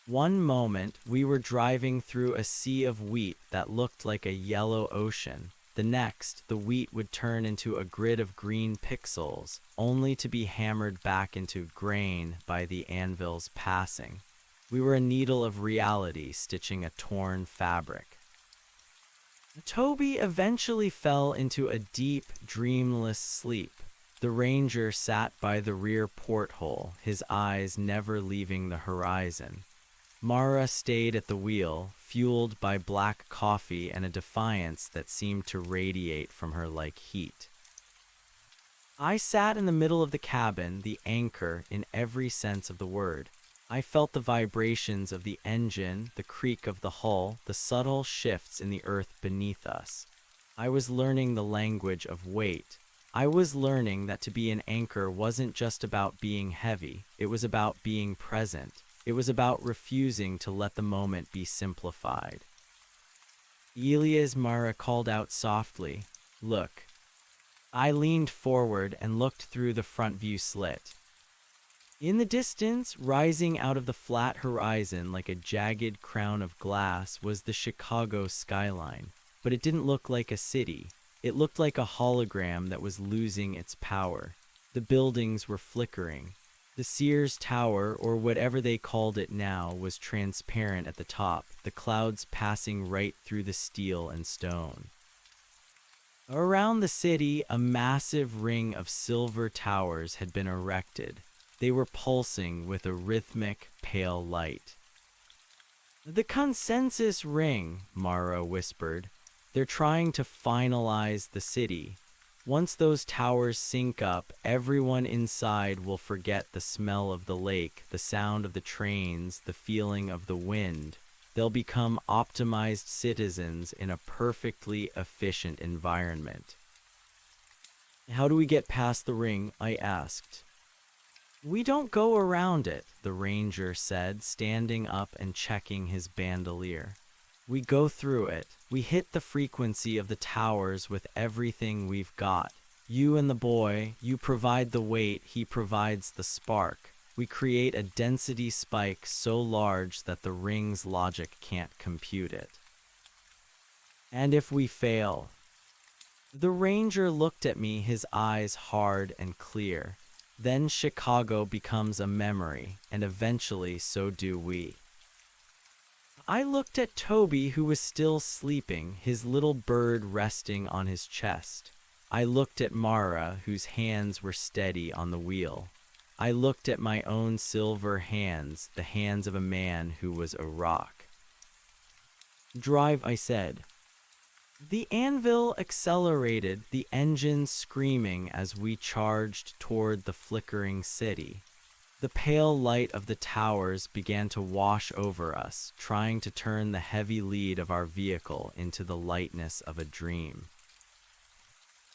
One moment, we were driving through a sea of wheat that looked like a yellow ocean. The next, the wheat would turn into a grid of green pixels, only to be hammered back into grain by the anvil's passing. We were a needle of reality stitching a torn fabric. Toby eventually fell into a deep, dreamless sleep. The ranger sat by the rear porthole, his eyes never leaving the horizon. Mara stayed at the wheel, fueled by black coffee and a defiance that seemed to radiate from her like heat. I sat in the middle of the cabin, the anchor in every sense of the word. I felt the vibrations of the engine, the creak of the hull, the subtle shifts in the earth beneath us. I was learning the language of weight. I was learning that to be an anchor wasn't just about being heavy, it was about being present. It was about refusing to let the moment be simplified. Elias, Mara called out softly, "Look." I leaned forward and looked through the front view slit. In the distance, rising out of the flat horizon like a jagged crown of glass, was the Chicago skyline. But it didn't look like a city. It looked like a hologram that was losing its power. The buildings were flickering. The Sears Tower, or whatever they called it now, was transparent at the top, the clouds passing right through the steel and stone. Around the city, a massive ring of silver towers had been erected. They were pulsing with a rhythmic, pale light. "The consensus ring," Mara whispered. "They're trying to finalize the city. Once those towers sync up, everyone inside will forget the smell of the lake, the sound of the trains, the feeling of the wind. They'll become optimized citizens in a perfectly efficient environment." "How do we get past the ring?" I asked. "We don't go around it," the ranger said, standing up and checking his bandolier. "We go through it. We hit the frequency of the towers with everything we've got. You and the boy, you provide the weight, he provides the spark. We create a density spike so large that the ring's logic can't compute it." "And if we fail?" The ranger looked at me, his eyes hard and clear. Then Chicago becomes a memory, and eventually so do we. I looked at Toby, who was still sleeping, his little bird resting on his chest. I looked at Mara, whose hands were steady on the wheel. I looked at my own silver hands, the hands of a man who was a rock. "Drive," I said. The anvil accelerated, the engine screaming as we charged toward the flickering city. The pale light of the towers began to wash over us, trying to turn the heavy lead of our vehicle into the lightness of a dream.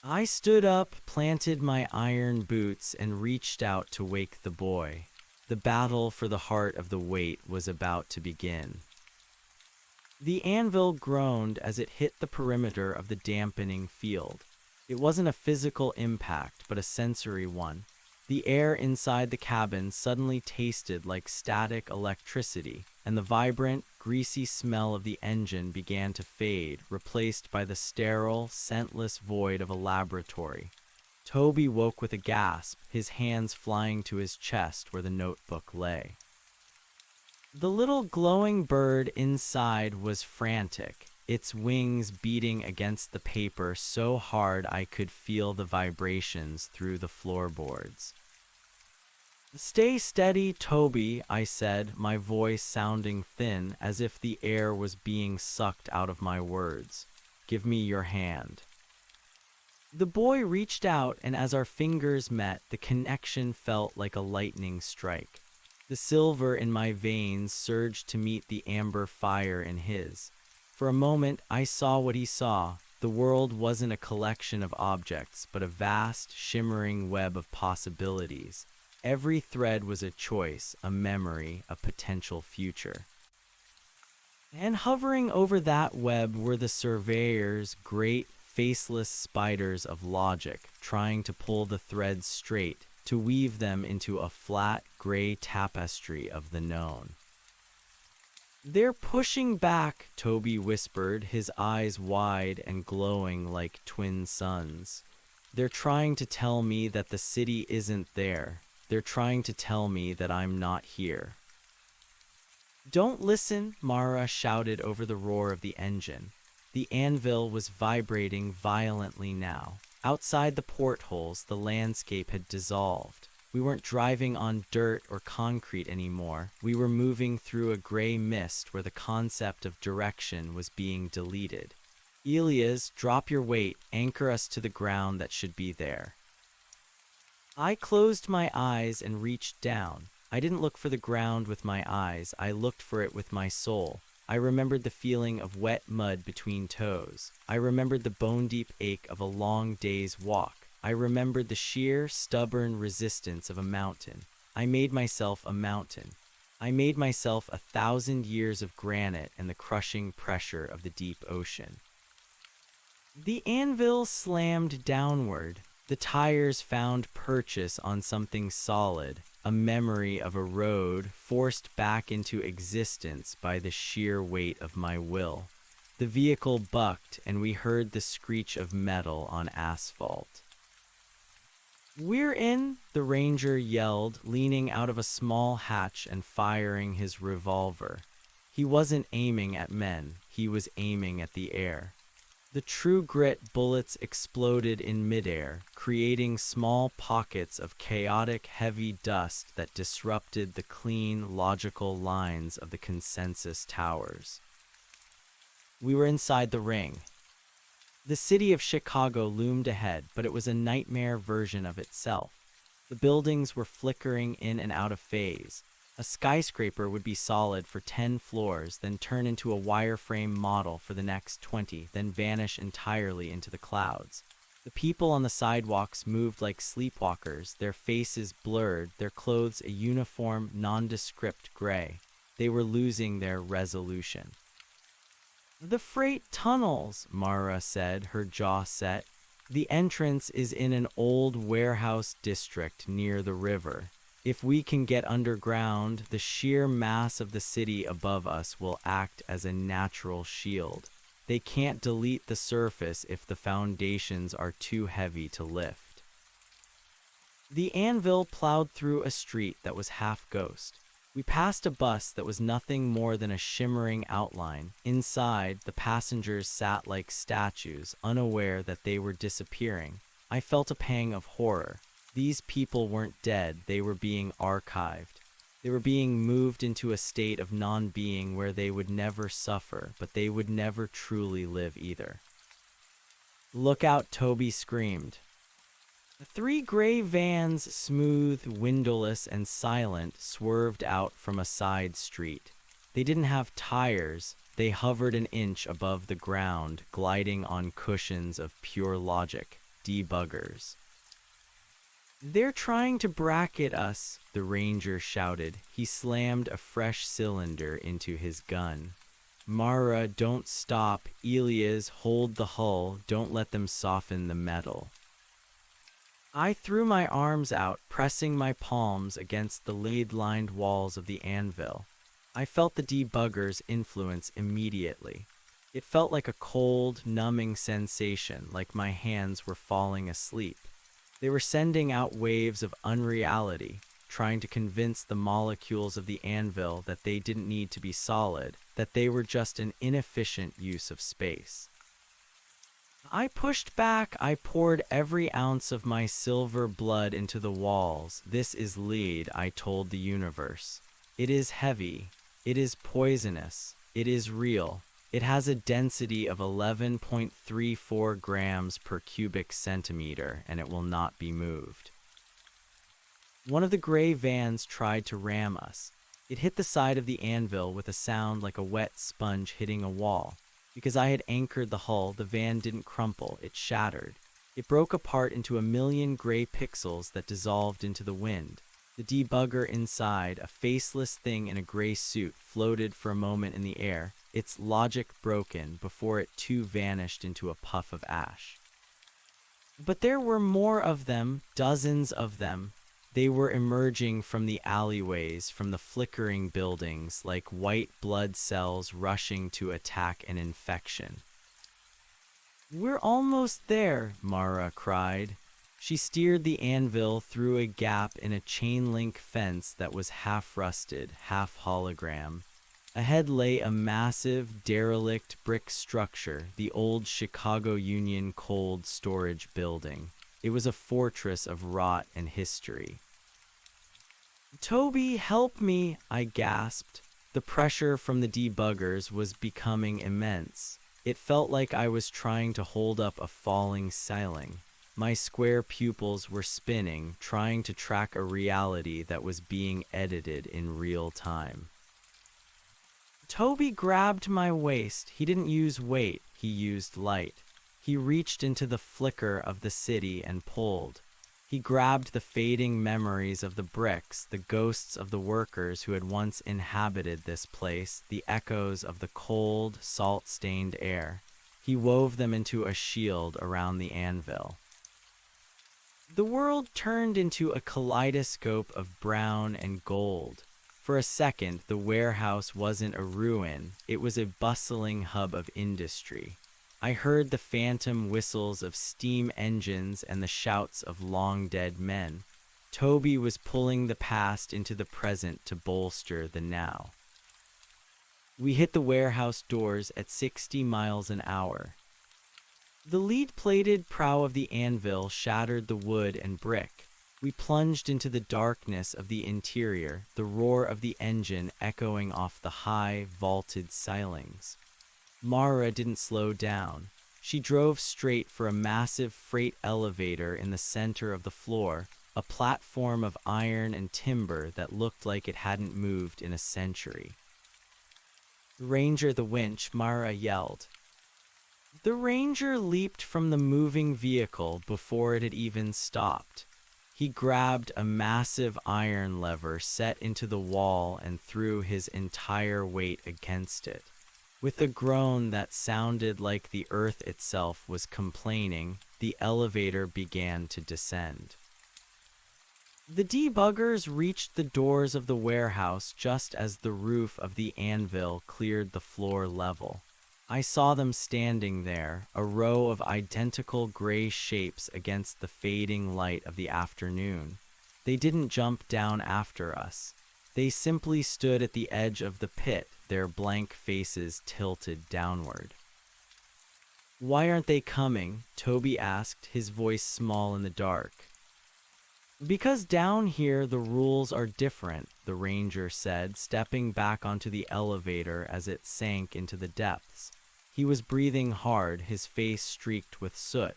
I stood up, planted my iron boots, and reached out to wake the boy. The battle for the heart of the weight was about to begin. The anvil groaned as it hit the perimeter of the dampening field. It wasn't a physical impact, but a sensory one. The air inside the cabin suddenly tasted like static electricity, and the vibrant, greasy smell of the engine began to fade, replaced by the sterile, scentless void of a laboratory. Toby woke with a gasp, his hands flying to his chest where the notebook lay. The little glowing bird inside was frantic, its wings beating against the paper so hard I could feel the vibrations through the floorboards. "Stay steady, Toby," I said, my voice sounding thin as if the air was being sucked out of my words. "Give me your hand." The boy reached out, and as our fingers met, the connection felt like a lightning strike. The silver in my veins surged to meet the amber fire in his. For a moment, I saw what he saw. The world wasn't a collection of objects, but a vast, shimmering web of possibilities. Every thread was a choice, a memory, a potential future. And hovering over that web were the surveyors, great, faceless spiders of logic, trying to pull the threads straight, to weave them into a flat, gray tapestry of the known. "They're pushing back," Toby whispered, his eyes wide and glowing like twin suns. "They're trying to tell me that the city isn't there. They're trying to tell me that I'm not here." "Don't listen," Mara shouted over the roar of the engine. The anvil was vibrating violently now. Outside the portholes, the landscape had dissolved. We weren't driving on dirt or concrete anymore. We were moving through a gray mist where the concept of direction was being deleted. "Elias, drop your weight, anchor us to the ground that should be there." I closed my eyes and reached down. I didn't look for the ground with my eyes, I looked for it with my soul. I remembered the feeling of wet mud between toes. I remembered the bone-deep ache of a long day's walk. I remembered the sheer, stubborn resistance of a mountain. I made myself a mountain. I made myself 1,000 years of granite and the crushing pressure of the deep ocean. The anvil slammed downward. The tires found purchase on something solid, a memory of a road forced back into existence by the sheer weight of my will. The vehicle bucked, and we heard the screech of metal on asphalt. "We're in," the ranger yelled, leaning out of a small hatch and firing his revolver. He wasn't aiming at men, he was aiming at the air. The true grit bullets exploded in midair, creating small pockets of chaotic, heavy dust that disrupted the clean, logical lines of the consensus towers. We were inside the ring. The city of Chicago loomed ahead, but it was a nightmare version of itself. The buildings were flickering in and out of phase. A skyscraper would be solid for 10 floors, then turn into a wireframe model for the next 20, then vanish entirely into the clouds. The people on the sidewalks moved like sleepwalkers, their faces blurred, their clothes a uniform, nondescript gray. They were losing their resolution. "The freight tunnels," Mara said, her jaw set. "The entrance is in an old warehouse district near the river. If we can get underground, the sheer mass of the city above us will act as a natural shield." They can't delete the surface if the foundations are too heavy to lift. The anvil plowed through a street that was half ghost. We passed a bus that was nothing more than a shimmering outline. Inside, the passengers sat like statues, unaware that they were disappearing. I felt a pang of horror. These people weren't dead, they were being archived. They were being moved into a state of non-being where they would never suffer, but they would never truly live either. "Look out," Toby screamed. The three gray vans, smooth, windowless, and silent, swerved out from a side street. They didn't have tires. They hovered an inch above the ground, gliding on cushions of pure logic, debuggers. "They're trying to bracket us," the ranger shouted. He slammed a fresh cylinder into his gun. "Mara, don't stop. Elias, hold the hull. Don't let them soften the metal." I threw my arms out, pressing my palms against the lead-lined walls of the anvil. I felt the debugger's influence immediately. It felt like a cold, numbing sensation, like my hands were falling asleep. They were sending out waves of unreality, trying to convince the molecules of the anvil that they didn't need to be solid, that they were just an inefficient use of space. I pushed back. I poured every ounce of my silver blood into the walls. "This is lead," I told the universe. "It is heavy. It is poisonous. It is real. It has a density of 11.34 grams per cubic centimeter, and it will not be moved." One of the gray vans tried to ram us. It hit the side of the anvil with a sound like a wet sponge hitting a wall. Because I had anchored the hull, the van didn't crumple, it shattered. It broke apart into a million gray pixels that dissolved into the wind. The debugger inside, a faceless thing in a gray suit, floated for a moment in the air, its logic broken before it too vanished into a puff of ash. But there were more of them, dozens of them. They were emerging from the alleyways, from the flickering buildings, like white blood cells rushing to attack an infection. "We're almost there," Mara cried. She steered the anvil through a gap in a chain-link fence that was half rusted, half hologram. Ahead lay a massive, derelict brick structure, the old Chicago Union Cold Storage Building. It was a fortress of rot and history. "Toby, help me," I gasped. The pressure from the debuggers was becoming immense. It felt like I was trying to hold up a falling ceiling. My square pupils were spinning, trying to track a reality that was being edited in real time. Toby grabbed my waist. He didn't use weight, he used light. He reached into the flicker of the city and pulled. He grabbed the fading memories of the bricks, the ghosts of the workers who had once inhabited this place, the echoes of the cold, salt-stained air. He wove them into a shield around the anvil. The world turned into a kaleidoscope of brown and gold. For a second, the warehouse wasn't a ruin, it was a bustling hub of industry. I heard the phantom whistles of steam engines and the shouts of long-dead men. Toby was pulling the past into the present to bolster the now. We hit the warehouse doors at 60 miles an hour. The lead-plated prow of the anvil shattered the wood and brick. We plunged into the darkness of the interior, the roar of the engine echoing off the high, vaulted ceilings. Mara didn't slow down. She drove straight for a massive freight elevator in the center of the floor, a platform of iron and timber that looked like it hadn't moved in a century. "Ranger, the winch," Mara yelled. The ranger leaped from the moving vehicle before it had even stopped. He grabbed a massive iron lever set into the wall and threw his entire weight against it. With a groan that sounded like the earth itself was complaining, the elevator began to descend. The debuggers reached the doors of the warehouse just as the roof of the anvil cleared the floor level. I saw them standing there, a row of identical gray shapes against the fading light of the afternoon. They didn't jump down after us. They simply stood at the edge of the pit, their blank faces tilted downward. "Why aren't they coming?" Toby asked, his voice small in the dark. "Because down here the rules are different," the ranger said, stepping back onto the elevator as it sank into the depths. He was breathing hard, his face streaked with soot.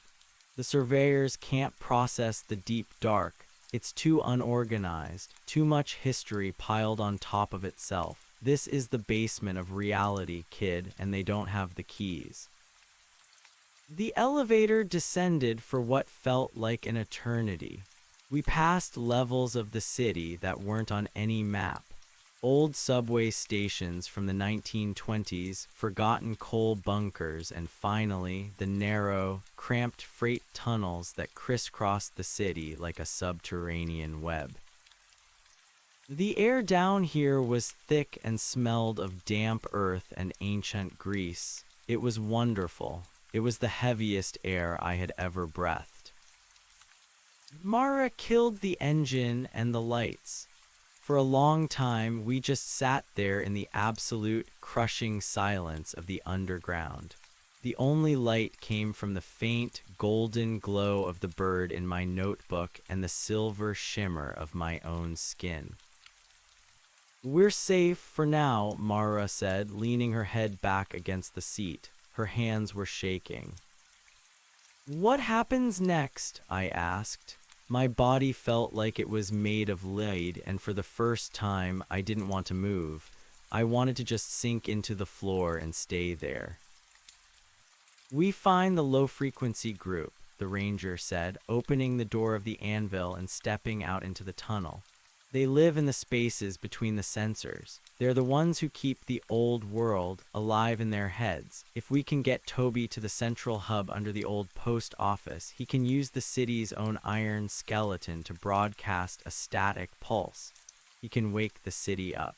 "The surveyors can't process the deep dark. It's too unorganized, too much history piled on top of itself. This is the basement of reality, kid, and they don't have the keys." The elevator descended for what felt like an eternity. We passed levels of the city that weren't on any map. Old subway stations from the 1920s, forgotten coal bunkers, and finally, the narrow, cramped freight tunnels that crisscrossed the city like a subterranean web. The air down here was thick and smelled of damp earth and ancient grease. It was wonderful. It was the heaviest air I had ever breathed. Mara killed the engine and the lights. For a long time, we just sat there in the absolute, crushing silence of the underground. The only light came from the faint, golden glow of the bird in my notebook and the silver shimmer of my own skin. "We're safe for now," Mara said, leaning her head back against the seat. Her hands were shaking. "What happens next?" I asked. My body felt like it was made of lead, and for the first time, I didn't want to move. I wanted to just sink into the floor and stay there. "We find the low-frequency group," the ranger said, opening the door of the anvil and stepping out into the tunnel. "They live in the spaces between the sensors. They're the ones who keep the old world alive in their heads. If we can get Toby to the central hub under the old post office, he can use the city's own iron skeleton to broadcast a static pulse. He can wake the city up."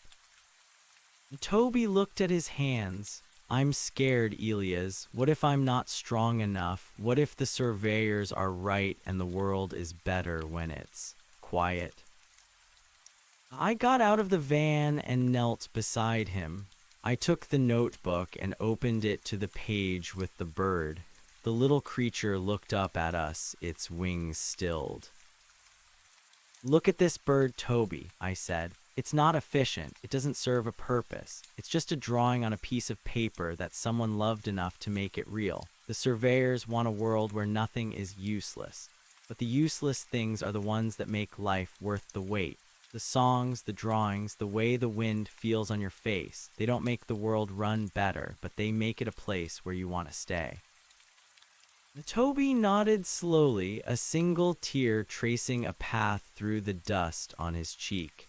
Toby looked at his hands. "I'm scared, Elias. What if I'm not strong enough? What if the surveyors are right and the world is better when it's quiet?" I got out of the van and knelt beside him. I took the notebook and opened it to the page with the bird. The little creature looked up at us, its wings stilled. "Look at this bird, Toby," I said. "It's not efficient. It doesn't serve a purpose. It's just a drawing on a piece of paper that someone loved enough to make it real. The surveyors want a world where nothing is useless. But the useless things are the ones that make life worth the wait. The songs, the drawings, the way the wind feels on your face, they don't make the world run better, but they make it a place where you want to stay." Toby nodded slowly, a single tear tracing a path through the dust on his cheek.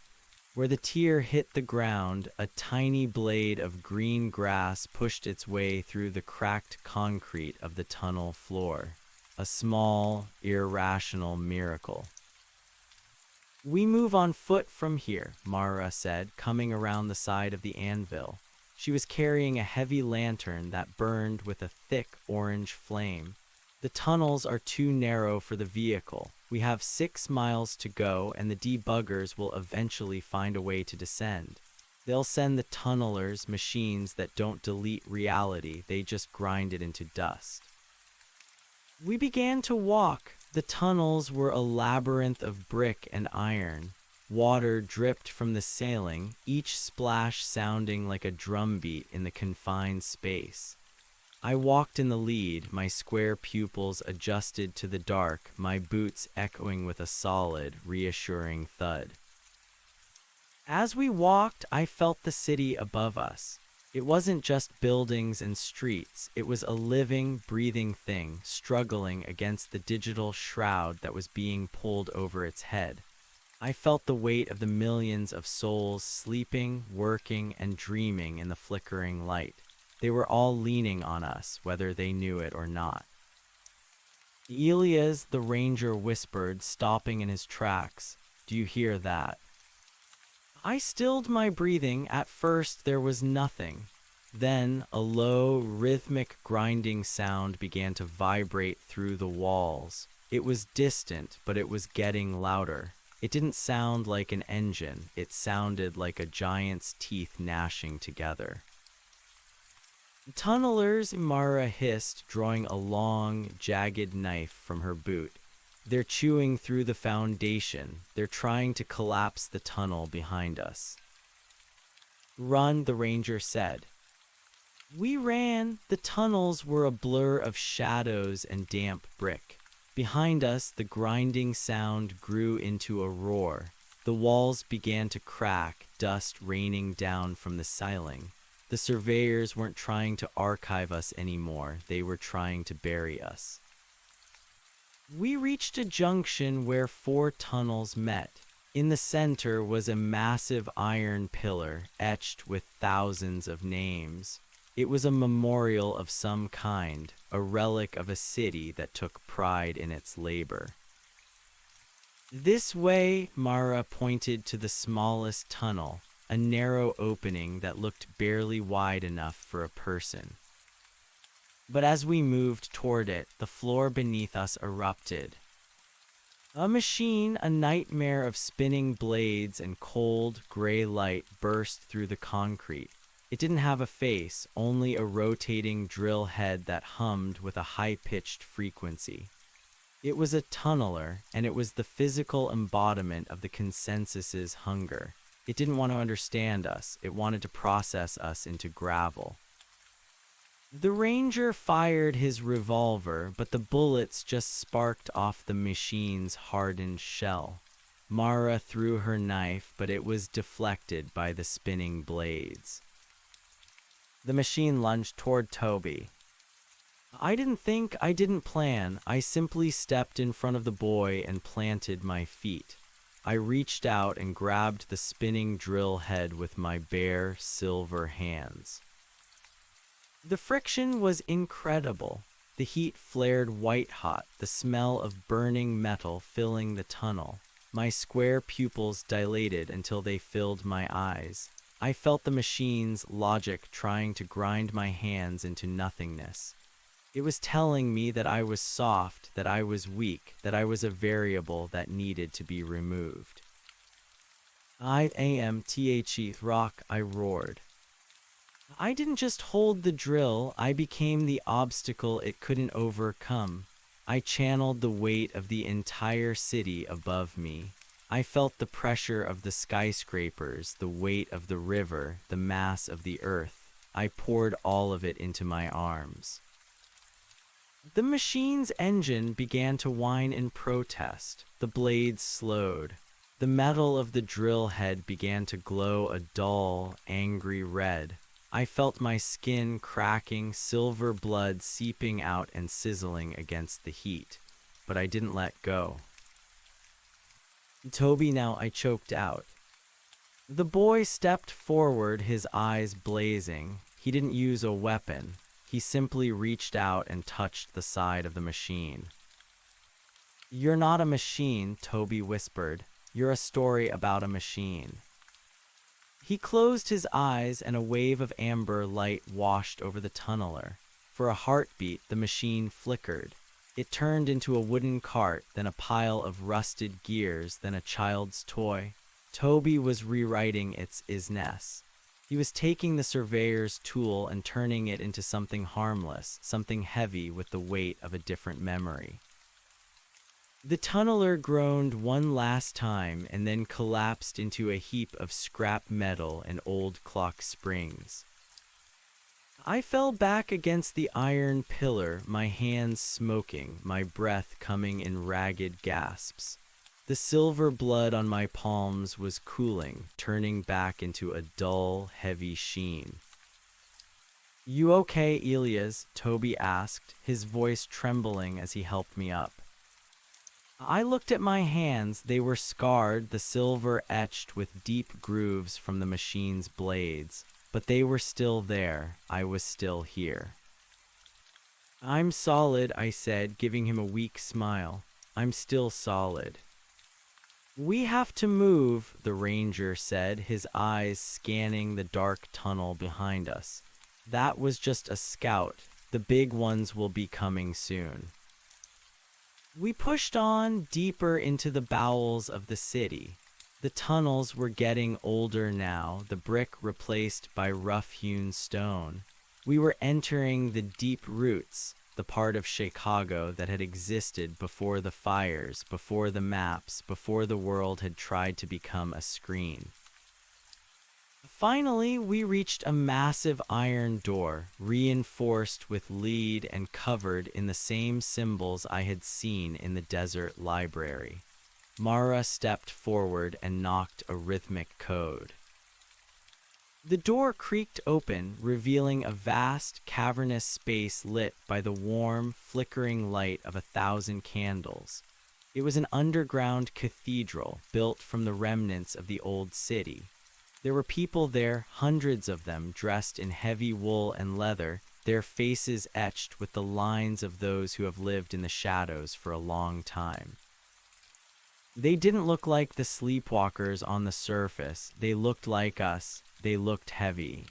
Where the tear hit the ground, a tiny blade of green grass pushed its way through the cracked concrete of the tunnel floor. A small, irrational miracle. "We move on foot from here," Mara said, coming around the side of the anvil. She was carrying a heavy lantern that burned with a thick orange flame. "The tunnels are too narrow for the vehicle. We have 6 miles to go, and the debuggers will eventually find a way to descend. They'll send the tunnelers machines that don't delete reality, they just grind it into dust." We began to walk. The tunnels were a labyrinth of brick and iron. Water dripped from the ceiling, each splash sounding like a drumbeat in the confined space. I walked in the lead, my square pupils adjusted to the dark, my boots echoing with a solid, reassuring thud. As we walked, I felt the city above us. It wasn't just buildings and streets, it was a living, breathing thing, struggling against the digital shroud that was being pulled over its head. I felt the weight of the millions of souls sleeping, working, and dreaming in the flickering light. They were all leaning on us, whether they knew it or not. "Elias," the ranger whispered, stopping in his tracks. "Do you hear that?" I stilled my breathing. At first there was nothing. Then a low, rhythmic grinding sound began to vibrate through the walls. It was distant, but it was getting louder. It didn't sound like an engine, it sounded like a giant's teeth gnashing together. Tunnelers, Mara hissed, drawing a long, jagged knife from her boot. They're chewing through the foundation. They're trying to collapse the tunnel behind us. Run, the ranger said. We ran. The tunnels were a blur of shadows and damp brick. Behind us, the grinding sound grew into a roar. The walls began to crack, dust raining down from the ceiling. The surveyors weren't trying to archive us anymore. They were trying to bury us. We reached a junction where 4 tunnels met. In the center was a massive iron pillar etched with thousands of names. It was a memorial of some kind, a relic of a city that took pride in its labor. This way, Mara pointed to the smallest tunnel, a narrow opening that looked barely wide enough for a person. But as we moved toward it, the floor beneath us erupted. A machine, a nightmare of spinning blades and cold, gray light burst through the concrete. It didn't have a face, only a rotating drill head that hummed with a high-pitched frequency. It was a tunneler, and it was the physical embodiment of the consensus's hunger. It didn't want to understand us. It wanted to process us into gravel. The ranger fired his revolver, but the bullets just sparked off the machine's hardened shell. Mara threw her knife, but it was deflected by the spinning blades. The machine lunged toward Toby. I didn't plan. I simply stepped in front of the boy and planted my feet. I reached out and grabbed the spinning drill head with my bare, silver hands. The friction was incredible. The heat flared white-hot, the smell of burning metal filling the tunnel. My square pupils dilated until they filled my eyes. I felt the machine's logic trying to grind my hands into nothingness. It was telling me that I was soft, that I was weak, that I was a variable that needed to be removed. I am rock, I roared. I didn't just hold the drill, I became the obstacle it couldn't overcome. I channeled the weight of the entire city above me. I felt the pressure of the skyscrapers, the weight of the river, the mass of the earth. I poured all of it into my arms. The machine's engine began to whine in protest. The blades slowed. The metal of the drill head began to glow a dull, angry red. I felt my skin cracking, silver blood seeping out and sizzling against the heat, but I didn't let go. Toby, now, I choked out. The boy stepped forward, his eyes blazing. He didn't use a weapon. He simply reached out and touched the side of the machine. You're not a machine, Toby whispered. You're a story about a machine. He closed his eyes and a wave of amber light washed over the tunneler. For a heartbeat, the machine flickered. It turned into a wooden cart, then a pile of rusted gears, then a child's toy. Toby was rewriting its isness. He was taking the surveyor's tool and turning it into something harmless, something heavy with the weight of a different memory. The tunneler groaned one last time and then collapsed into a heap of scrap metal and old clock springs. I fell back against the iron pillar, my hands smoking, my breath coming in ragged gasps. The silver blood on my palms was cooling, turning back into a dull, heavy sheen. You okay, Elias? Toby asked, his voice trembling as he helped me up. I looked at my hands. They were scarred, the silver etched with deep grooves from the machine's blades. But they were still there. I was still here. I'm solid, I said, giving him a weak smile. I'm still solid. We have to move, the ranger said, his eyes scanning the dark tunnel behind us. That was just a scout. The big ones will be coming soon. We pushed on deeper into the bowels of the city. The tunnels were getting older now, the brick replaced by rough-hewn stone. We were entering the deep roots, the part of Chicago that had existed before the fires, before the maps, before the world had tried to become a screen. Finally, we reached a massive iron door, reinforced with lead and covered in the same symbols I had seen in the desert library. Mara stepped forward and knocked a rhythmic code. The door creaked open, revealing a vast, cavernous space lit by the warm, flickering light of 1,000 candles. It was an underground cathedral built from the remnants of the old city. There were people there, hundreds of them, dressed in heavy wool and leather, their faces etched with the lines of those who have lived in the shadows for a long time. They didn't look like the sleepwalkers on the surface. They looked like us. They looked heavy.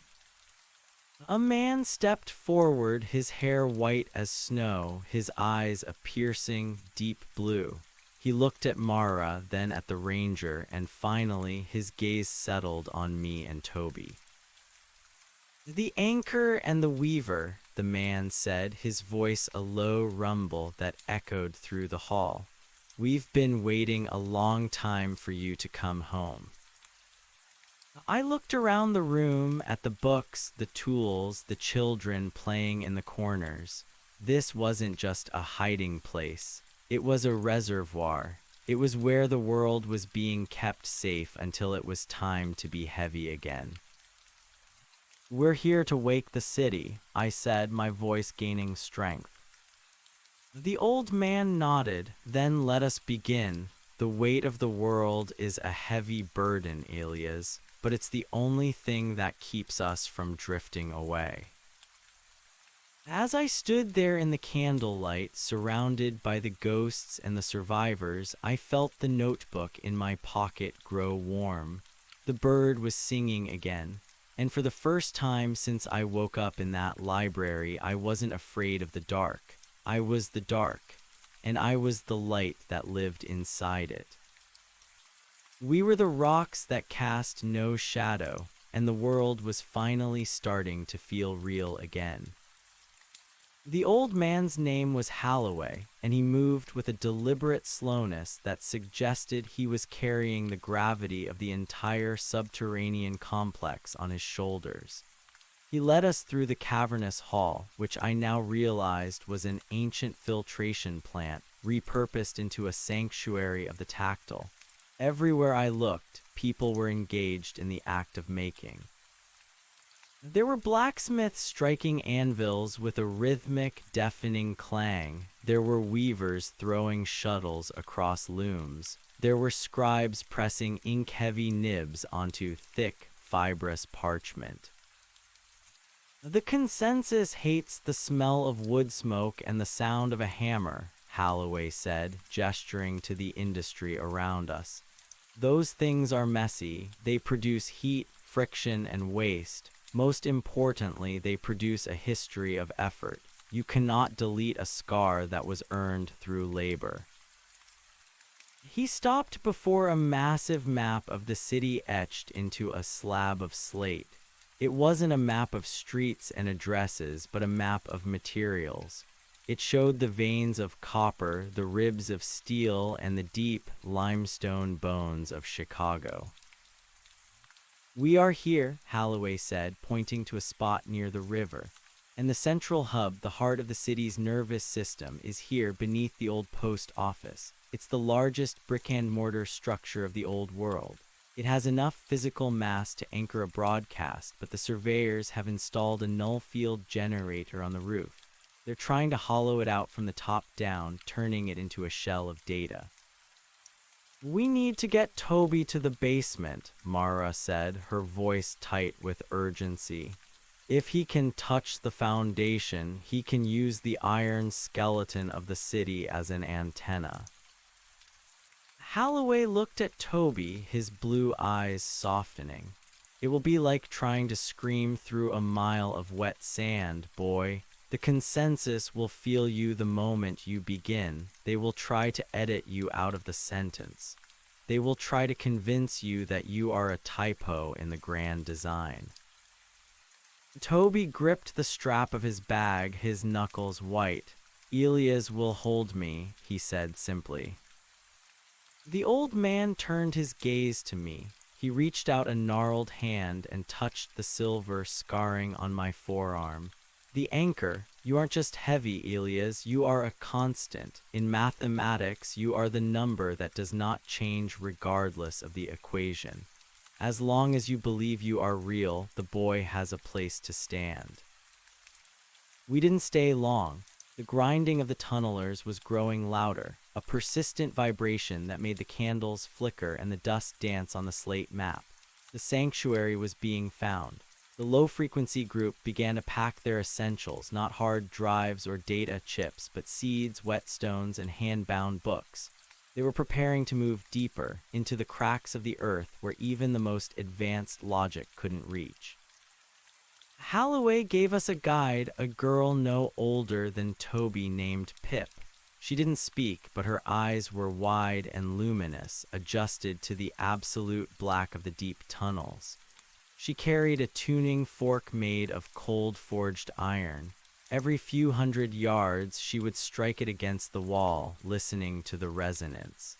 A man stepped forward, his hair white as snow, his eyes a piercing, deep blue. He looked at Mara, then at the ranger, and finally his gaze settled on me and Toby. "The anchor and the weaver," the man said, his voice a low rumble that echoed through the hall. "We've been waiting a long time for you to come home." I looked around the room at the books, the tools, the children playing in the corners. This wasn't just a hiding place. It was a reservoir. It was where the world was being kept safe until it was time to be heavy again. "We're here to wake the city," I said, my voice gaining strength. The old man nodded. "Then let us begin. The weight of the world is a heavy burden, Elias, but it's the only thing that keeps us from drifting away." As I stood there in the candlelight, surrounded by the ghosts and the survivors, I felt the notebook in my pocket grow warm. The bird was singing again, and for the first time since I woke up in that library, I wasn't afraid of the dark. I was the dark, and I was the light that lived inside it. We were the rocks that cast no shadow, and the world was finally starting to feel real again. The old man's name was Holloway, and he moved with a deliberate slowness that suggested he was carrying the gravity of the entire subterranean complex on his shoulders. He led us through the cavernous hall, which I now realized was an ancient filtration plant repurposed into a sanctuary of the tactile. Everywhere I looked, people were engaged in the act of making. There were blacksmiths striking anvils with a rhythmic, deafening clang. There were weavers throwing shuttles across looms. There were scribes pressing ink-heavy nibs onto thick, fibrous parchment. "The consensus hates the smell of wood smoke and the sound of a hammer," Holloway said, gesturing to the industry around us. "Those things are messy. They produce heat, friction, and waste. Most importantly, they produce a history of effort. You cannot delete a scar that was earned through labor." He stopped before a massive map of the city etched into a slab of slate. It wasn't a map of streets and addresses, but a map of materials. It showed the veins of copper, the ribs of steel, and the deep limestone bones of Chicago. "We are here," Holloway said, pointing to a spot near the river. "And the central hub, the heart of the city's nervous system, is here beneath the old post office. It's the largest brick-and-mortar structure of the old world. It has enough physical mass to anchor a broadcast, but the surveyors have installed a null-field generator on the roof. They're trying to hollow it out from the top down, turning it into a shell of data." "We need to get Toby to the basement," Mara said, her voice tight with urgency. "If he can touch the foundation, he can use the iron skeleton of the city as an antenna." Holloway looked at Toby, his blue eyes softening. It will be like trying to scream through a mile of wet sand, boy. The consensus will feel you the moment you begin. They will try to edit you out of the sentence. They will try to convince you that you are a typo in the grand design. Toby gripped the strap of his bag, his knuckles white. Elias will hold me, he said simply. The old man turned his gaze to me. He reached out a gnarled hand and touched the silver scarring on my forearm. The anchor. You aren't just heavy, Elias. You are a constant. In mathematics, you are the number that does not change regardless of the equation. As long as you believe you are real, the boy has a place to stand. We didn't stay long. The grinding of the tunnelers was growing louder, a persistent vibration that made the candles flicker and the dust dance on the slate map. The sanctuary was being found. The low-frequency group began to pack their essentials, not hard drives or data chips, but seeds, whetstones, and hand-bound books. They were preparing to move deeper, into the cracks of the earth where even the most advanced logic couldn't reach. Holloway gave us a guide, a girl no older than Toby named Pip. She didn't speak, but her eyes were wide and luminous, adjusted to the absolute black of the deep tunnels. She carried a tuning fork made of cold-forged iron. Every few hundred yards, she would strike it against the wall, listening to the resonance.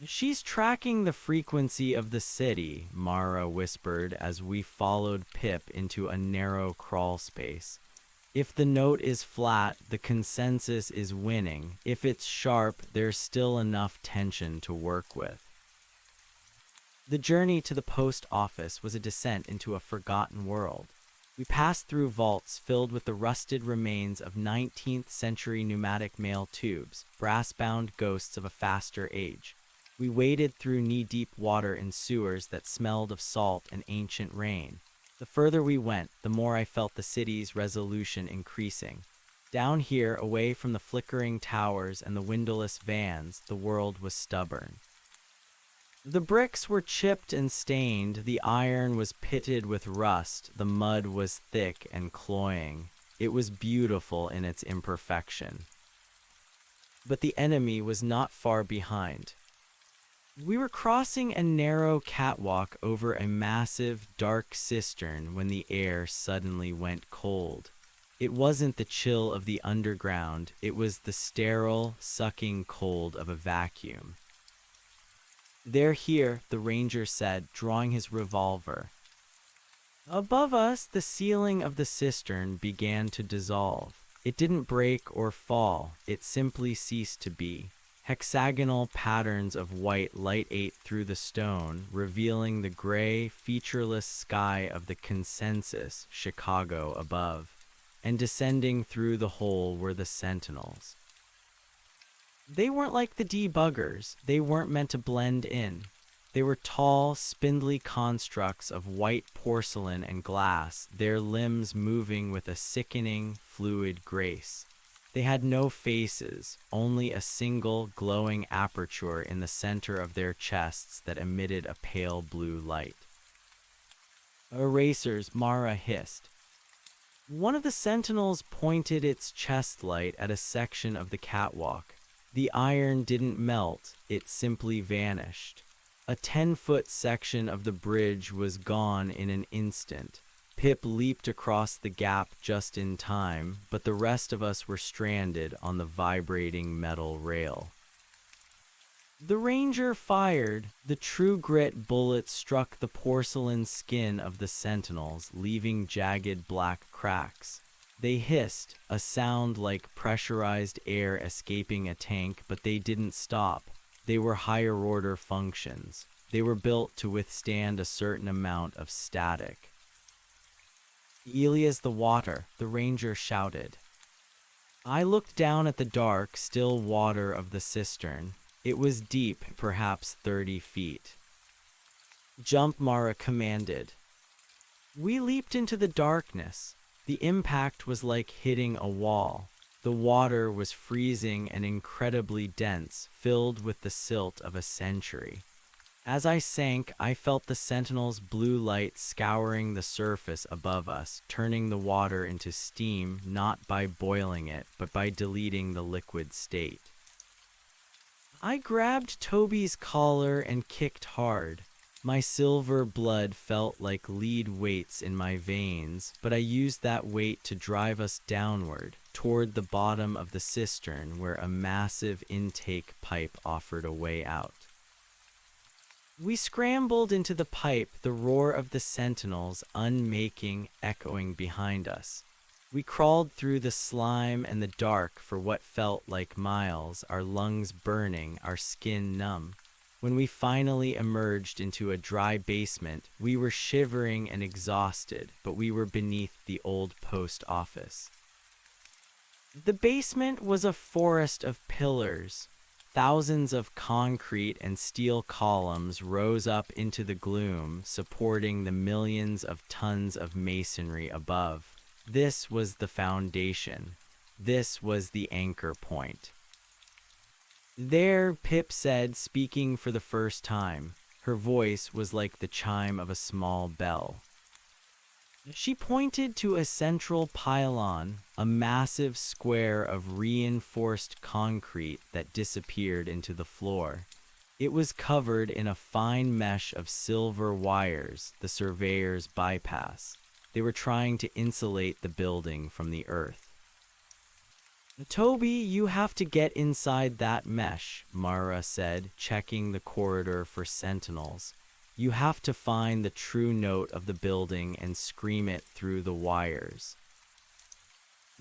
She's tracking the frequency of the city, Mara whispered as we followed Pip into a narrow crawl space. If the note is flat, the consensus is winning. If it's sharp, there's still enough tension to work with. The journey to the post office was a descent into a forgotten world. We passed through vaults filled with the rusted remains of 19th century pneumatic mail tubes, brass-bound ghosts of a faster age. We waded through knee-deep water in sewers that smelled of salt and ancient rain. The further we went, the more I felt the city's resolution increasing. Down here, away from the flickering towers and the windowless vans, the world was stubborn. The bricks were chipped and stained, the iron was pitted with rust, the mud was thick and cloying. It was beautiful in its imperfection. But the enemy was not far behind. We were crossing a narrow catwalk over a massive, dark cistern when the air suddenly went cold. It wasn't the chill of the underground, it was the sterile, sucking cold of a vacuum. "They're here," the ranger said, drawing his revolver. Above us, the ceiling of the cistern began to dissolve. It didn't break or fall, it simply ceased to be. Hexagonal patterns of white light ate through the stone, revealing the gray, featureless sky of the consensus, Chicago, above. And descending through the hole were the sentinels. They weren't like the debuggers. They weren't meant to blend in. They were tall, spindly constructs of white porcelain and glass, their limbs moving with a sickening, fluid grace. They had no faces, only a single glowing aperture in the center of their chests that emitted a pale blue light. "Erasers," Mara hissed. One of the sentinels pointed its chest light at a section of the catwalk. The iron didn't melt, it simply vanished. A 10-foot section of the bridge was gone in an instant. Pip leaped across the gap just in time, but the rest of us were stranded on the vibrating metal rail. The ranger fired. The true grit bullet struck the porcelain skin of the sentinels, leaving jagged black cracks. They hissed, a sound like pressurized air escaping a tank, but they didn't stop. They were higher-order functions. They were built to withstand a certain amount of static. "Elias the water," the ranger shouted. I looked down at the dark, still water of the cistern. It was deep, perhaps 30 feet. "Jump," Mara commanded. We leaped into the darkness. The impact was like hitting a wall. The water was freezing and incredibly dense, filled with the silt of a century. As I sank, I felt the sentinel's blue light scouring the surface above us, turning the water into steam not by boiling it, but by deleting the liquid state. I grabbed Toby's collar and kicked hard. My silver blood felt like lead weights in my veins, but I used that weight to drive us downward, toward the bottom of the cistern where a massive intake pipe offered a way out. We scrambled into the pipe, the roar of the sentinels unmaking, echoing behind us. We crawled through the slime and the dark for what felt like miles, our lungs burning, our skin numb. When we finally emerged into a dry basement, we were shivering and exhausted, but we were beneath the old post office. The basement was a forest of pillars. Thousands of concrete and steel columns rose up into the gloom, supporting the millions of tons of masonry above. This was the foundation. This was the anchor point. "There," Pip said, speaking for the first time. Her voice was like the chime of a small bell. She pointed to a central pylon, a massive square of reinforced concrete that disappeared into the floor. It was covered in a fine mesh of silver wires, the surveyor's bypass. They were trying to insulate the building from the earth. "Toby, you have to get inside that mesh," Mara said, checking the corridor for sentinels. "You have to find the true note of the building and scream it through the wires."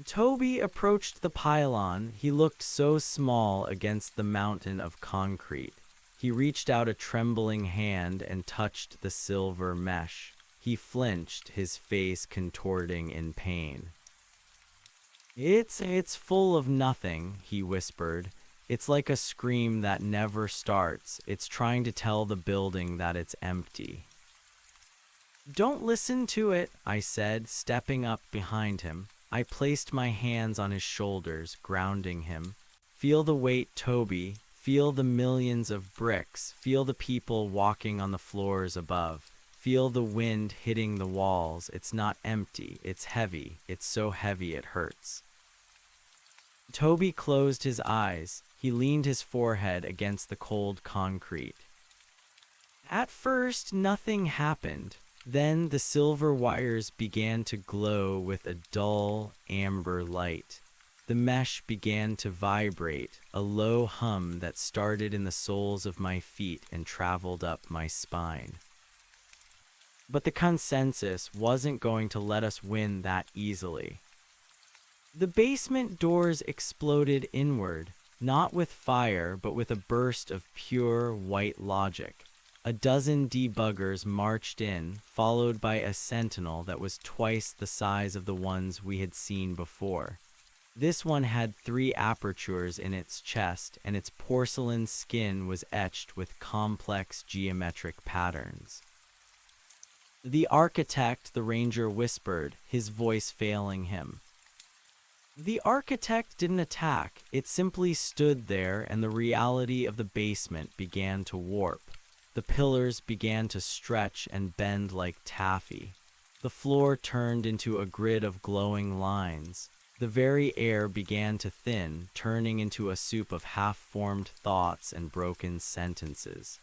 Toby approached the pylon. He looked so small against the mountain of concrete. He reached out a trembling hand and touched the silver mesh. He flinched, his face contorting in pain. It's full of nothing," he whispered. "It's like a scream that never starts. It's trying to tell the building that it's empty." "Don't listen to it," I said, stepping up behind him. I placed my hands on his shoulders, grounding him. "Feel the weight, Toby. Feel the millions of bricks. Feel the people walking on the floors above. Feel the wind hitting the walls. It's not empty. It's heavy. It's so heavy it hurts." Toby closed his eyes. He leaned his forehead against the cold concrete. At first, nothing happened. Then the silver wires began to glow with a dull, amber light. The mesh began to vibrate, a low hum that started in the soles of my feet and traveled up my spine. But the consensus wasn't going to let us win that easily. The basement doors exploded inward, not with fire, but with a burst of pure white logic. A dozen debuggers marched in, followed by a sentinel that was twice the size of the ones we had seen before. This one had 3 apertures in its chest, and its porcelain skin was etched with complex geometric patterns. "The architect," the ranger whispered, his voice failing him. The architect didn't attack. It simply stood there, and the reality of the basement began to warp. The pillars began to stretch and bend like taffy. The floor turned into a grid of glowing lines. The very air began to thin, turning into a soup of half-formed thoughts and broken sentences.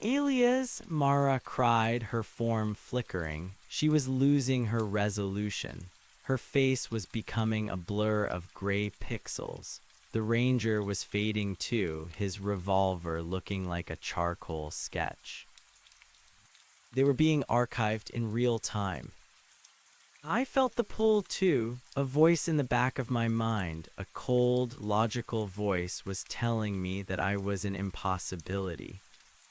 "Alias," Mara cried, her form flickering. She was losing her resolution. Her face was becoming a blur of gray pixels. The ranger was fading too, his revolver looking like a charcoal sketch. They were being archived in real time. I felt the pull too. A voice in the back of my mind, a cold, logical voice, was telling me that I was an impossibility.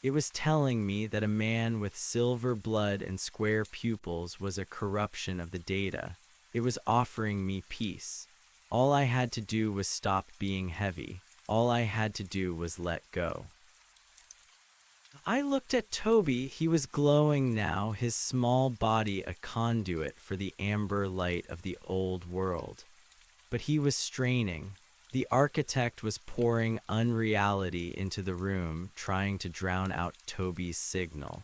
It was telling me that a man with silver blood and square pupils was a corruption of the data. It was offering me peace. All I had to do was stop being heavy. All I had to do was let go. I looked at Toby. He was glowing now, his small body a conduit for the amber light of the old world. But he was straining. The architect was pouring unreality into the room, trying to drown out Toby's signal.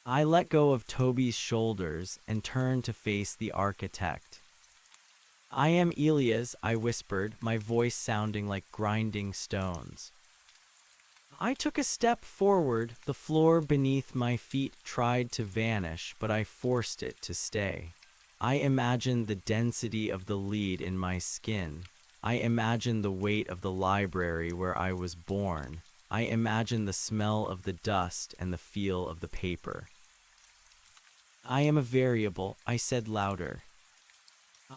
I let go of Toby's shoulders and turned to face the architect. "I am Elias," I whispered, my voice sounding like grinding stones. I took a step forward. The floor beneath my feet tried to vanish, but I forced it to stay. I imagined the density of the lead in my skin. I imagined the weight of the library where I was born. I imagined the smell of the dust and the feel of the paper. "I am a variable," I said louder.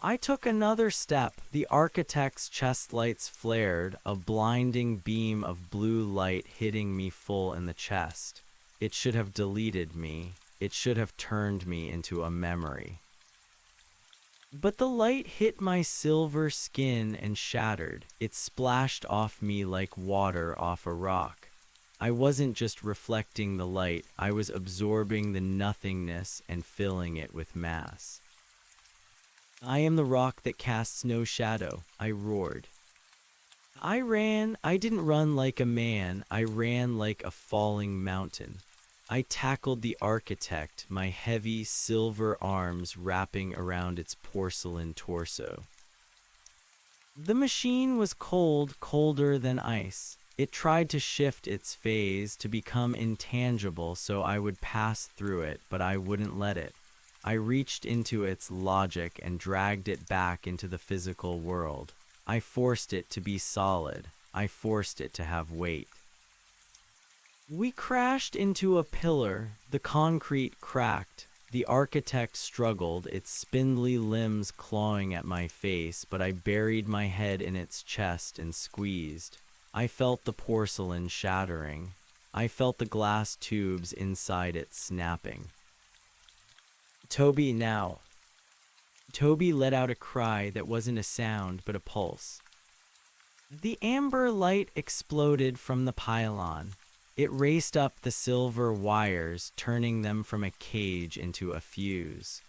I took another step. The architect's chest lights flared, a blinding beam of blue light hitting me full in the chest. It should have deleted me. It should have turned me into a memory. But the light hit my silver skin and shattered. It splashed off me like water off a rock. I wasn't just reflecting the light, I was absorbing the nothingness and filling it with mass. "I am the rock that casts no shadow," I roared. I ran. I didn't run like a man, I ran like a falling mountain. I tackled the architect, my heavy silver arms wrapping around its porcelain torso. The machine was cold, colder than ice. It tried to shift its phase to become intangible so I would pass through it, but I wouldn't let it. I reached into its logic and dragged it back into the physical world. I forced it to be solid. I forced it to have weight. We crashed into a pillar. The concrete cracked. The architect struggled, its spindly limbs clawing at my face, but I buried my head in its chest and squeezed. I felt the porcelain shattering. I felt the glass tubes inside it snapping. "Toby, now." Toby let out a cry that wasn't a sound but a pulse. The amber light exploded from the pylon. It raced up the silver wires, turning them from a cage into a fuse.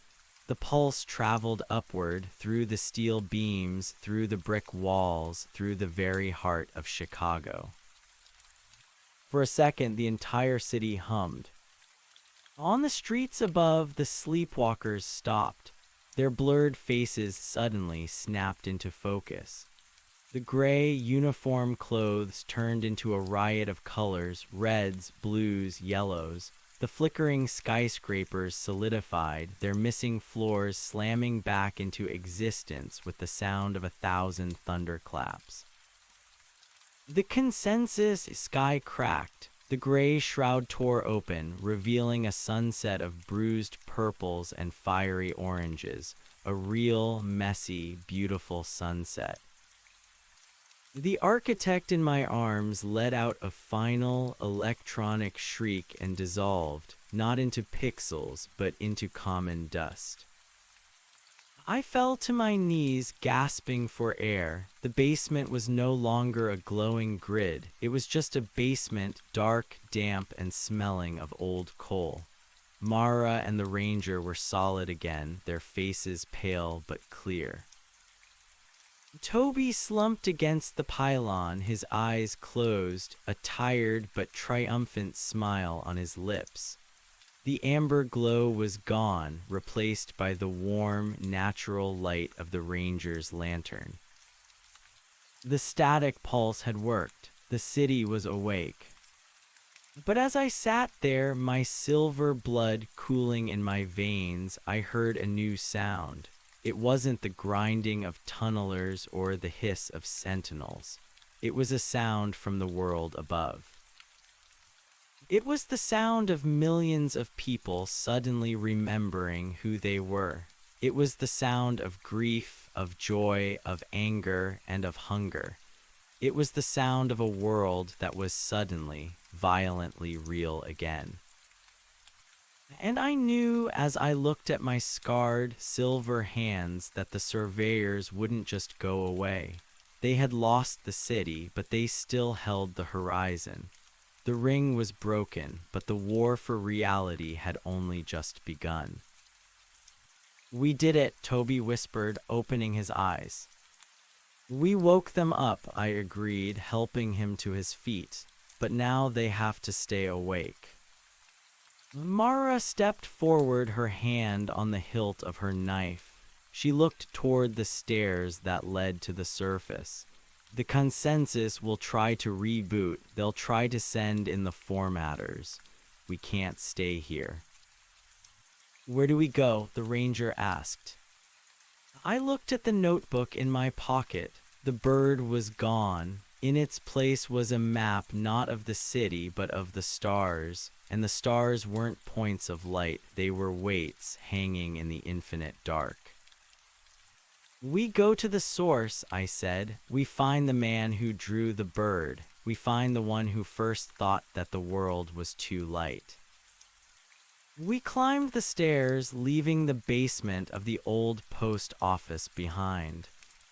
The pulse traveled upward, through the steel beams, through the brick walls, through the very heart of Chicago. For a second, the entire city hummed. On the streets above, the sleepwalkers stopped. Their blurred faces suddenly snapped into focus. The gray uniform clothes turned into a riot of colors, reds, blues, yellows. The flickering skyscrapers solidified, their missing floors slamming back into existence with the sound of 1,000 thunderclaps. The consensus sky cracked. The gray shroud tore open, revealing a sunset of bruised purples and fiery oranges, a real, messy, beautiful sunset. The architect in my arms let out a final electronic shriek and dissolved, not into pixels, but into common dust. I fell to my knees, gasping for air. The basement was no longer a glowing grid. It was just a basement, dark, damp, and smelling of old coal. Mara and the ranger were solid again, their faces pale but clear. Toby slumped against the pylon, his eyes closed, a tired but triumphant smile on his lips. The amber glow was gone, replaced by the warm, natural light of the ranger's lantern. The static pulse had worked. The city was awake. But as I sat there, my silver blood cooling in my veins, I heard a new sound. It wasn't the grinding of tunnelers or the hiss of sentinels. It was a sound from the world above. It was the sound of millions of people suddenly remembering who they were. It was the sound of grief, of joy, of anger, and of hunger. It was the sound of a world that was suddenly, violently real again. And I knew as I looked at my scarred, silver hands that the surveyors wouldn't just go away. They had lost the city, but they still held the horizon. The ring was broken, but the war for reality had only just begun. "We did it," Toby whispered, opening his eyes. We woke them up, I agreed, helping him to his feet. But now they have to stay awake. Mara stepped forward, her hand on the hilt of her knife. She looked toward the stairs that led to the surface. The consensus will try to reboot. They'll try to send in the formatters. We can't stay here. Where do we go? The ranger asked. I looked at the notebook in my pocket. The bird was gone. In its place was a map not of the city but of the stars, and the stars weren't points of light, they were weights hanging in the infinite dark. We go to the source, I said. We find the man who drew the bird. We find the one who first thought that the world was too light. We climbed the stairs, leaving the basement of the old post office behind.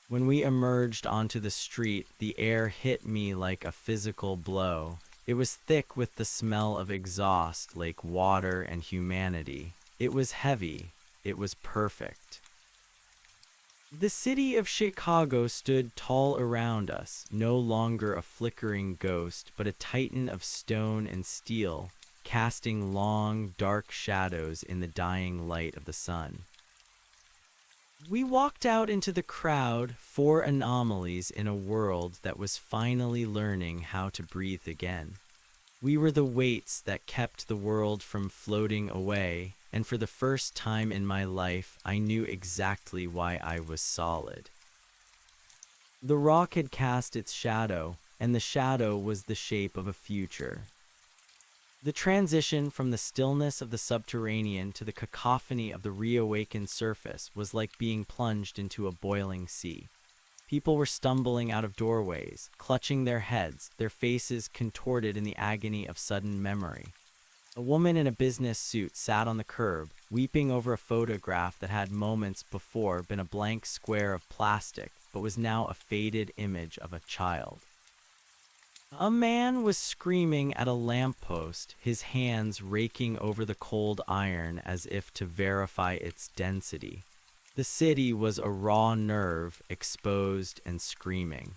When we emerged onto the street, the air hit me like a physical blow. It was thick with the smell of exhaust, like water and humanity. It was heavy. It was perfect. The city of Chicago stood tall around us, no longer a flickering ghost, but a titan of stone and steel, casting long, dark shadows in the dying light of the sun. We walked out into the crowd, four anomalies in a world that was finally learning how to breathe again. We were the weights that kept the world from floating away, and for the first time in my life, I knew exactly why I was solid. The rock had cast its shadow, and the shadow was the shape of a future. The transition from the stillness of the subterranean to the cacophony of the reawakened surface was like being plunged into a boiling sea. People were stumbling out of doorways, clutching their heads, their faces contorted in the agony of sudden memory. A woman in a business suit sat on the curb, weeping over a photograph that had moments before been a blank square of plastic, but was now a faded image of a child. A man was screaming at a lamppost, his hands raking over the cold iron as if to verify its density. The city was a raw nerve, exposed and screaming.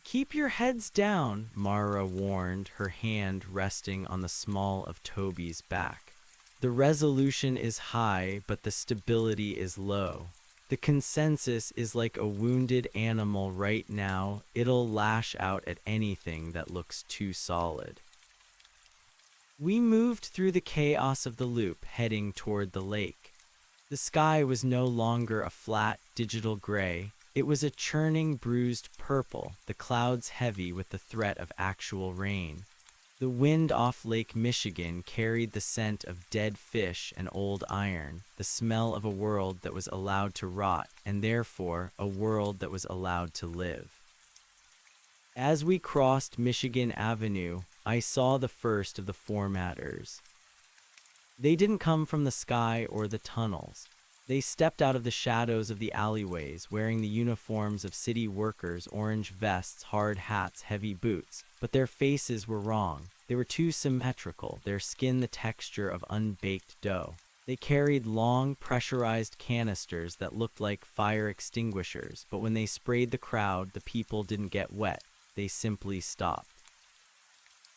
Keep your heads down, Mara warned, her hand resting on the small of Toby's back. The resolution is high, but the stability is low. The consensus is like a wounded animal right now. It'll lash out at anything that looks too solid. We moved through the chaos of the loop, heading toward the lake. The sky was no longer a flat, digital gray. It was a churning, bruised purple, the clouds heavy with the threat of actual rain. The wind off Lake Michigan carried the scent of dead fish and old iron, the smell of a world that was allowed to rot, and therefore a world that was allowed to live. As we crossed Michigan Avenue, I saw the first of the formatters. They didn't come from the sky or the tunnels. They stepped out of the shadows of the alleyways, wearing the uniforms of city workers, orange vests, hard hats, heavy boots. But their faces were wrong. They were too symmetrical, their skin the texture of unbaked dough. They carried long, pressurized canisters that looked like fire extinguishers, but when they sprayed the crowd, the people didn't get wet. They simply stopped.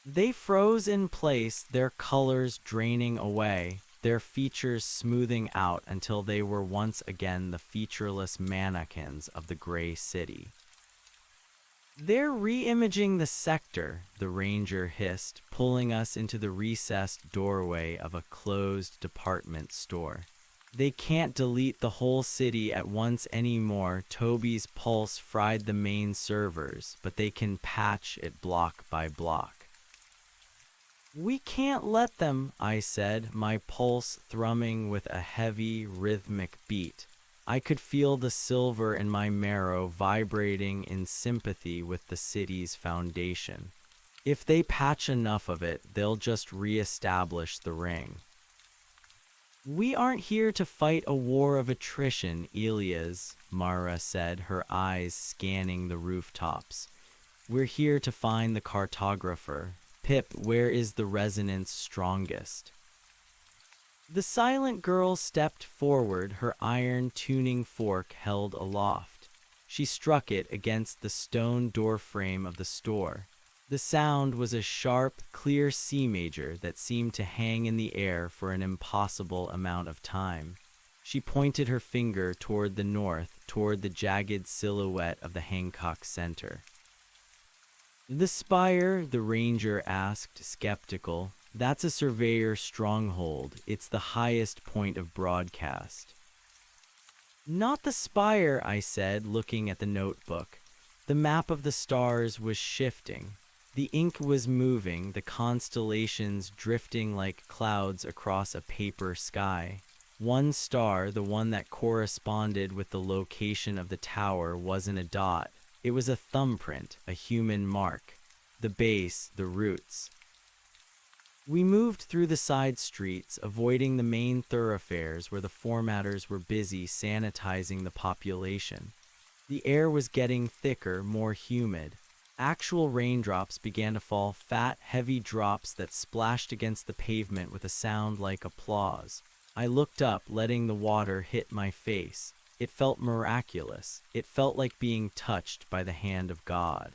They froze in place, their colors draining away, their features smoothing out until they were once again the featureless mannequins of the gray city. They're re-imaging the sector, the ranger hissed, pulling us into the recessed doorway of a closed department store. They can't delete the whole city at once anymore. Toby's pulse fried the main servers, but they can patch it block by block. We can't let them, I said, my pulse thrumming with a heavy, rhythmic beat. I could feel the silver in my marrow vibrating in sympathy with the city's foundation. If they patch enough of it, they'll just re-establish the ring. We aren't here to fight a war of attrition, Elias, Mara said, her eyes scanning the rooftops. We're here to find the cartographer. Pip, where is the resonance strongest? The silent girl stepped forward, her iron tuning fork held aloft. She struck it against the stone door frame of the store. The sound was a sharp, clear C major that seemed to hang in the air for an impossible amount of time. She pointed her finger toward the north, toward the jagged silhouette of the Hancock Center. "The spire?" the ranger asked, skeptical. "That's a surveyor's stronghold. It's the highest point of broadcast." "Not the spire," I said, looking at the notebook. The map of the stars was shifting. The ink was moving, the constellations drifting like clouds across a paper sky. One star, the one that corresponded with the location of the tower, wasn't a dot. It was a thumbprint, a human mark. The base, the roots. We moved through the side streets, avoiding the main thoroughfares where the formatters were busy sanitizing the population. The air was getting thicker, more humid. Actual raindrops began to fall, fat, heavy drops that splashed against the pavement with a sound like applause. I looked up, letting the water hit my face. It felt miraculous. It felt like being touched by the hand of God.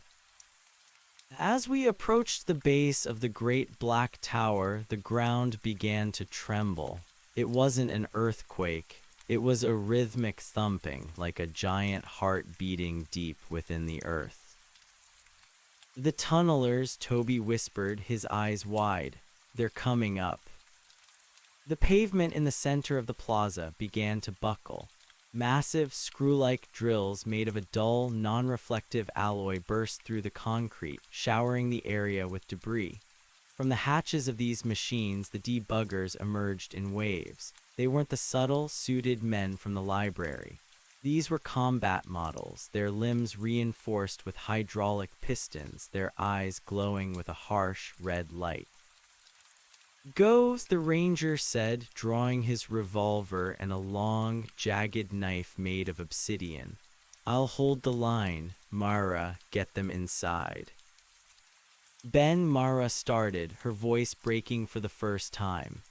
As we approached the base of the great black tower, the ground began to tremble. It wasn't an earthquake. It was a rhythmic thumping, like a giant heart beating deep within the earth. "The tunnelers," Toby whispered, his eyes wide. "They're coming up." The pavement in the center of the plaza began to buckle. Massive, screw-like drills made of a dull, non-reflective alloy burst through the concrete, showering the area with debris. From the hatches of these machines, the debuggers emerged in waves. They weren't the subtle, suited men from the library. These were combat models, their limbs reinforced with hydraulic pistons, their eyes glowing with a harsh, red light. "Go," the ranger said, drawing his revolver and a long, jagged knife made of obsidian. "I'll hold the line. Mara, get them inside." "Ben," Mara started, her voice breaking for the first time.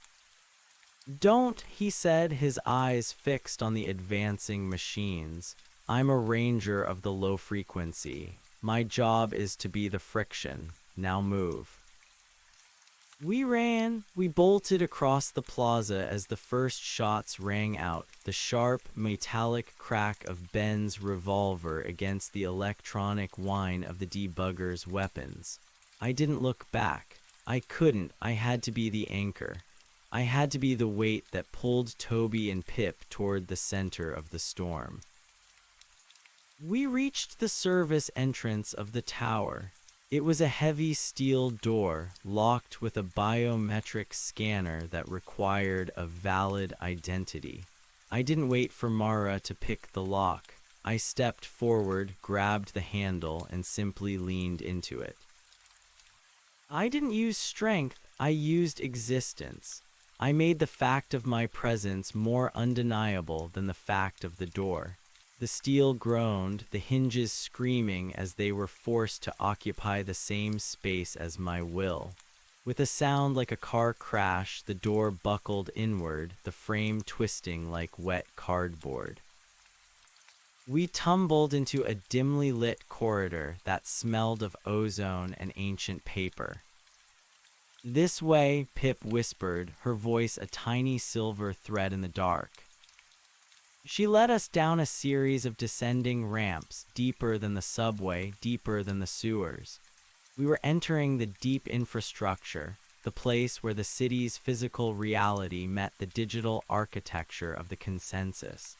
"Don't," he said, his eyes fixed on the advancing machines. "I'm a ranger of the low frequency. My job is to be the friction. Now move." We ran. We bolted across the plaza as the first shots rang out, the sharp, metallic crack of Ben's revolver against the electronic whine of the debugger's weapons. I didn't look back. I couldn't. I had to be the anchor. I had to be the weight that pulled Toby and Pip toward the center of the storm. We reached the service entrance of the tower. It was a heavy steel door, locked with a biometric scanner that required a valid identity. I didn't wait for Mara to pick the lock. I stepped forward, grabbed the handle, and simply leaned into it. I didn't use strength, I used existence. I made the fact of my presence more undeniable than the fact of the door. The steel groaned, the hinges screaming as they were forced to occupy the same space as my will. With a sound like a car crash, the door buckled inward, the frame twisting like wet cardboard. We tumbled into a dimly lit corridor that smelled of ozone and ancient paper. "This way," Pip whispered, her voice a tiny silver thread in the dark. She led us down a series of descending ramps, deeper than the subway, deeper than the sewers. We were entering the deep infrastructure, the place where the city's physical reality met the digital architecture of the consensus.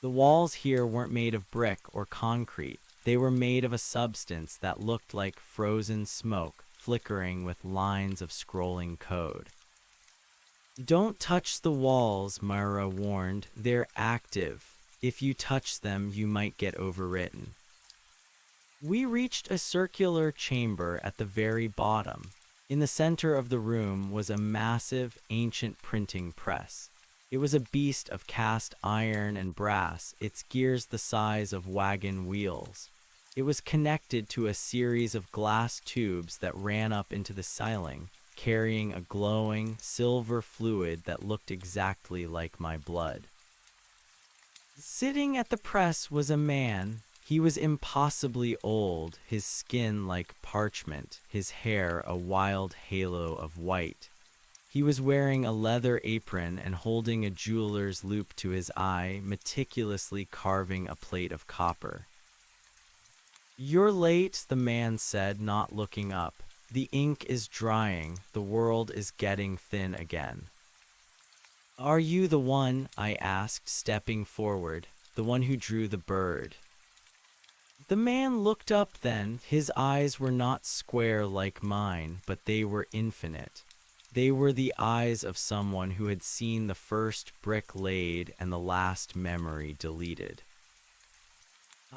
The walls here weren't made of brick or concrete. They were made of a substance that looked like frozen smoke, flickering with lines of scrolling code. "Don't touch the walls," Myra warned. "They're active. If you touch them, you might get overwritten." We reached a circular chamber at the very bottom. In the center of the room was a massive, ancient printing press. It was a beast of cast iron and brass, its gears the size of wagon wheels. It was connected to a series of glass tubes that ran up into the ceiling, carrying a glowing, silver fluid that looked exactly like my blood. Sitting at the press was a man. He was impossibly old, his skin like parchment, his hair a wild halo of white. He was wearing a leather apron and holding a jeweler's loupe to his eye, meticulously carving a plate of copper. "You're late," the man said, not looking up. "The ink is drying, the world is getting thin again." "Are you the one," I asked, stepping forward, "the one who drew the bird?" The man looked up then. His eyes were not square like mine, but they were infinite. They were the eyes of someone who had seen the first brick laid and the last memory deleted.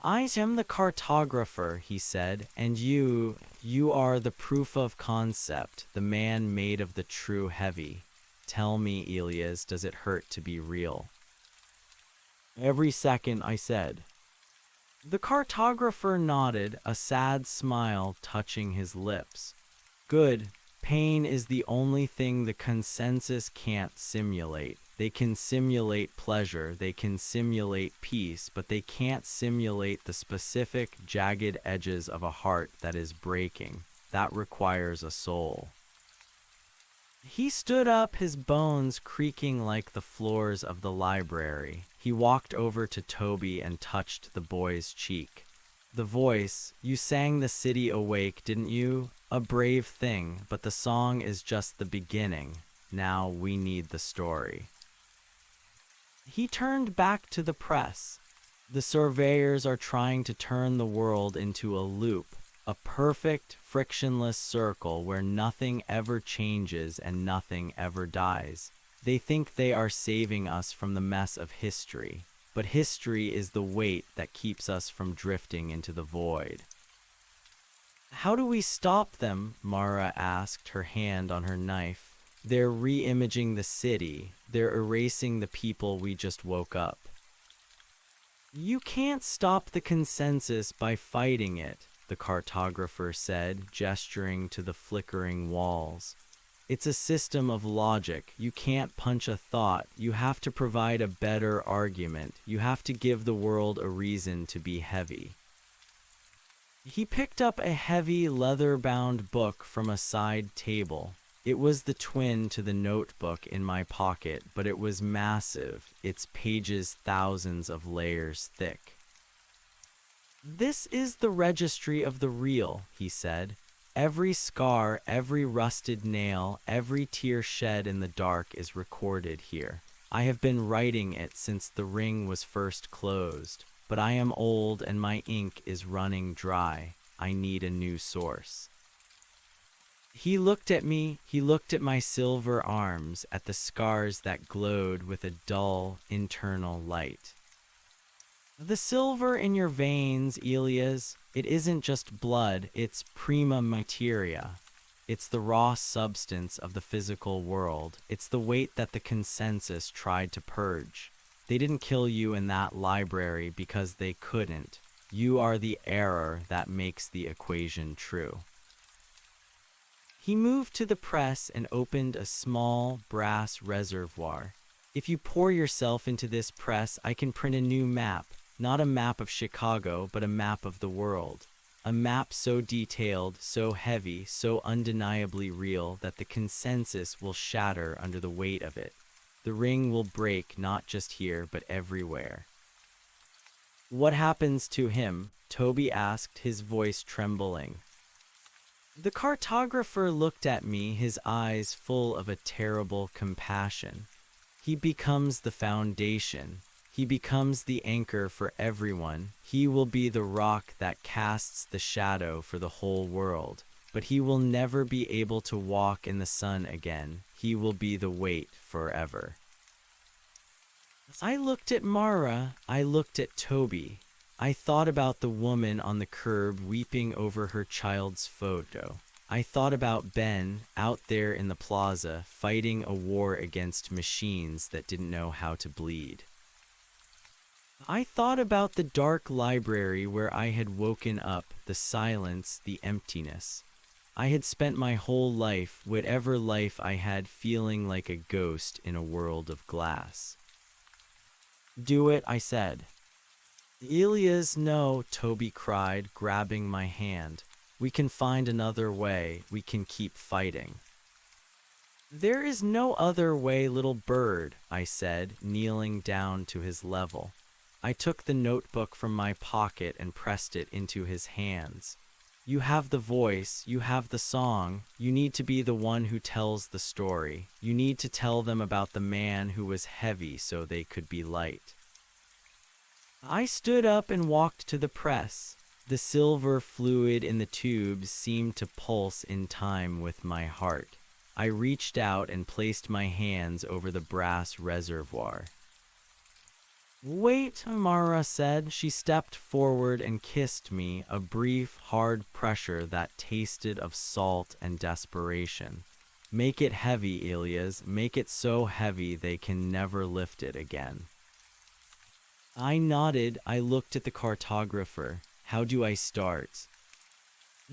"I am the cartographer," he said, "and you are the proof of concept, the man made of the true heavy. Tell me, Elias, does it hurt to be real?" "Every second," I said. The cartographer nodded, a sad smile touching his lips. "Good. Pain is the only thing the consensus can't simulate. They can simulate pleasure, they can simulate peace, but they can't simulate the specific, jagged edges of a heart that is breaking. That requires a soul." He stood up, his bones creaking like the floors of the library. He walked over to Toby and touched the boy's cheek. The voice, "You sang the city awake, didn't you? A brave thing, but the song is just the beginning. Now we need the story." He turned back to the press. "The surveyors are trying to turn the world into a loop, a perfect, frictionless circle where nothing ever changes and nothing ever dies. They think they are saving us from the mess of history, but history is the weight that keeps us from drifting into the void." "How do we stop them?" Mara asked, her hand on her knife. "They're re-imaging the city. They're erasing the people we just woke up." "You can't stop the consensus by fighting it," the cartographer said, gesturing to the flickering walls. "It's a system of logic. You can't punch a thought. You have to provide a better argument. You have to give the world a reason to be heavy." He picked up a heavy, leather-bound book from a side table. It was the twin to the notebook in my pocket, but it was massive, its pages thousands of layers thick. "This is the registry of the real," he said. "Every scar, every rusted nail, every tear shed in the dark is recorded here. I have been writing it since the ring was first closed, but I am old and my ink is running dry. I need a new source." He looked at me, he looked at my silver arms, at the scars that glowed with a dull, internal light. "The silver in your veins, Elias, it isn't just blood, it's prima materia. It's the raw substance of the physical world. It's the weight that the consensus tried to purge. They didn't kill you in that library because they couldn't. You are the error that makes the equation true." He moved to the press and opened a small brass reservoir. "If you pour yourself into this press, I can print a new map. Not a map of Chicago, but a map of the world. A map so detailed, so heavy, so undeniably real that the consensus will shatter under the weight of it. The ring will break not just here, but everywhere." "What happens to him?" Toby asked, his voice trembling. The cartographer looked at me, his eyes full of a terrible compassion. "He becomes the foundation. He becomes the anchor for everyone. He will be the rock that casts the shadow for the whole world. But he will never be able to walk in the sun again. He will be the weight forever." I looked at Mara. I looked at Toby. I thought about the woman on the curb weeping over her child's photo. I thought about Ben out there in the plaza fighting a war against machines that didn't know how to bleed. I thought about the dark library where I had woken up, the silence, the emptiness. I had spent my whole life, whatever life I had, feeling like a ghost in a world of glass. "Do it," I said. Elias, no, Toby cried, grabbing my hand. We can find another way. We can keep fighting. There is no other way, little bird, I said, kneeling down to his level. I took the notebook from my pocket and pressed it into his hands. You have the voice, you have the song, you need to be the one who tells the story. You need to tell them about the man who was heavy so they could be light. I stood up and walked to the press. The silver fluid in the tubes seemed to pulse in time with my heart. I reached out and placed my hands over the brass reservoir. Wait, Mara said. She stepped forward and kissed me, a brief, hard pressure that tasted of salt and desperation. Make it heavy, Elias. Make it so heavy they can never lift it again. I nodded. I looked at the cartographer. How do I start?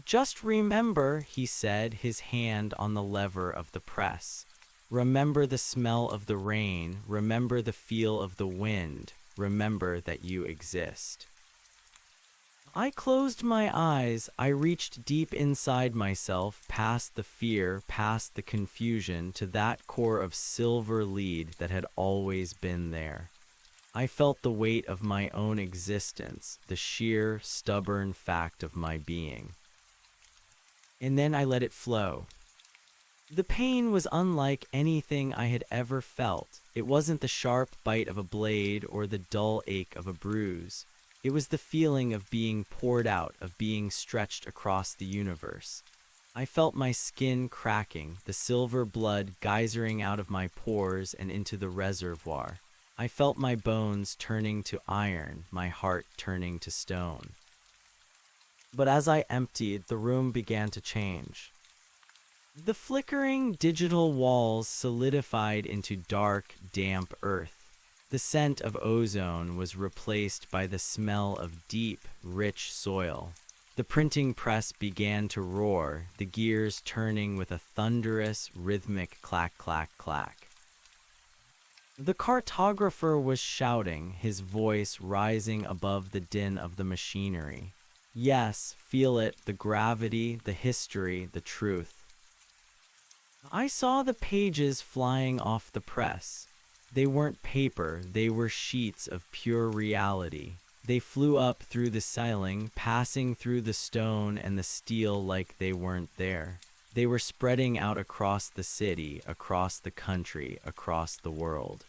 Just remember, he said, his hand on the lever of the press. Remember the smell of the rain. Remember the feel of the wind. Remember that you exist. I closed my eyes. I reached deep inside myself, past the fear, past the confusion, to that core of silver lead that had always been there. I felt the weight of my own existence, the sheer, stubborn fact of my being. And then I let it flow. The pain was unlike anything I had ever felt. It wasn't the sharp bite of a blade or the dull ache of a bruise. It was the feeling of being poured out, of being stretched across the universe. I felt my skin cracking, the silver blood geysering out of my pores and into the reservoir. I felt my bones turning to iron, my heart turning to stone. But as I emptied, the room began to change. The flickering digital walls solidified into dark, damp earth. The scent of ozone was replaced by the smell of deep, rich soil. The printing press began to roar, the gears turning with a thunderous, rhythmic clack, clack, clack. The cartographer was shouting, his voice rising above the din of the machinery. Yes, feel it, the gravity, the history, the truth. I saw the pages flying off the press. They weren't paper, they were sheets of pure reality. They flew up through the ceiling, passing through the stone and the steel like they weren't there. They were spreading out across the city, across the country, across the world.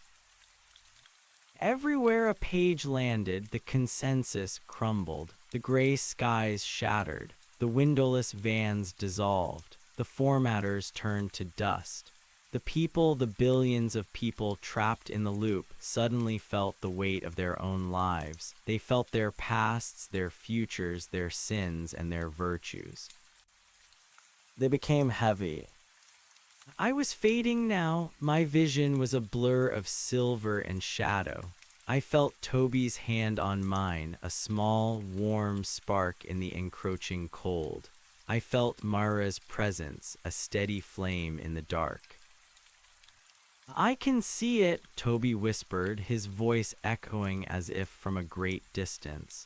Everywhere a page landed, the consensus crumbled. The gray skies shattered. The windowless vans dissolved. The formatters turned to dust. The people, the billions of people trapped in the loop, suddenly felt the weight of their own lives. They felt their pasts, their futures, their sins, and their virtues. They became heavy. I was fading now. My vision was a blur of silver and shadow. I felt Toby's hand on mine, a small, warm spark in the encroaching cold. I felt Mara's presence, a steady flame in the dark. I can see it, Toby whispered, his voice echoing as if from a great distance.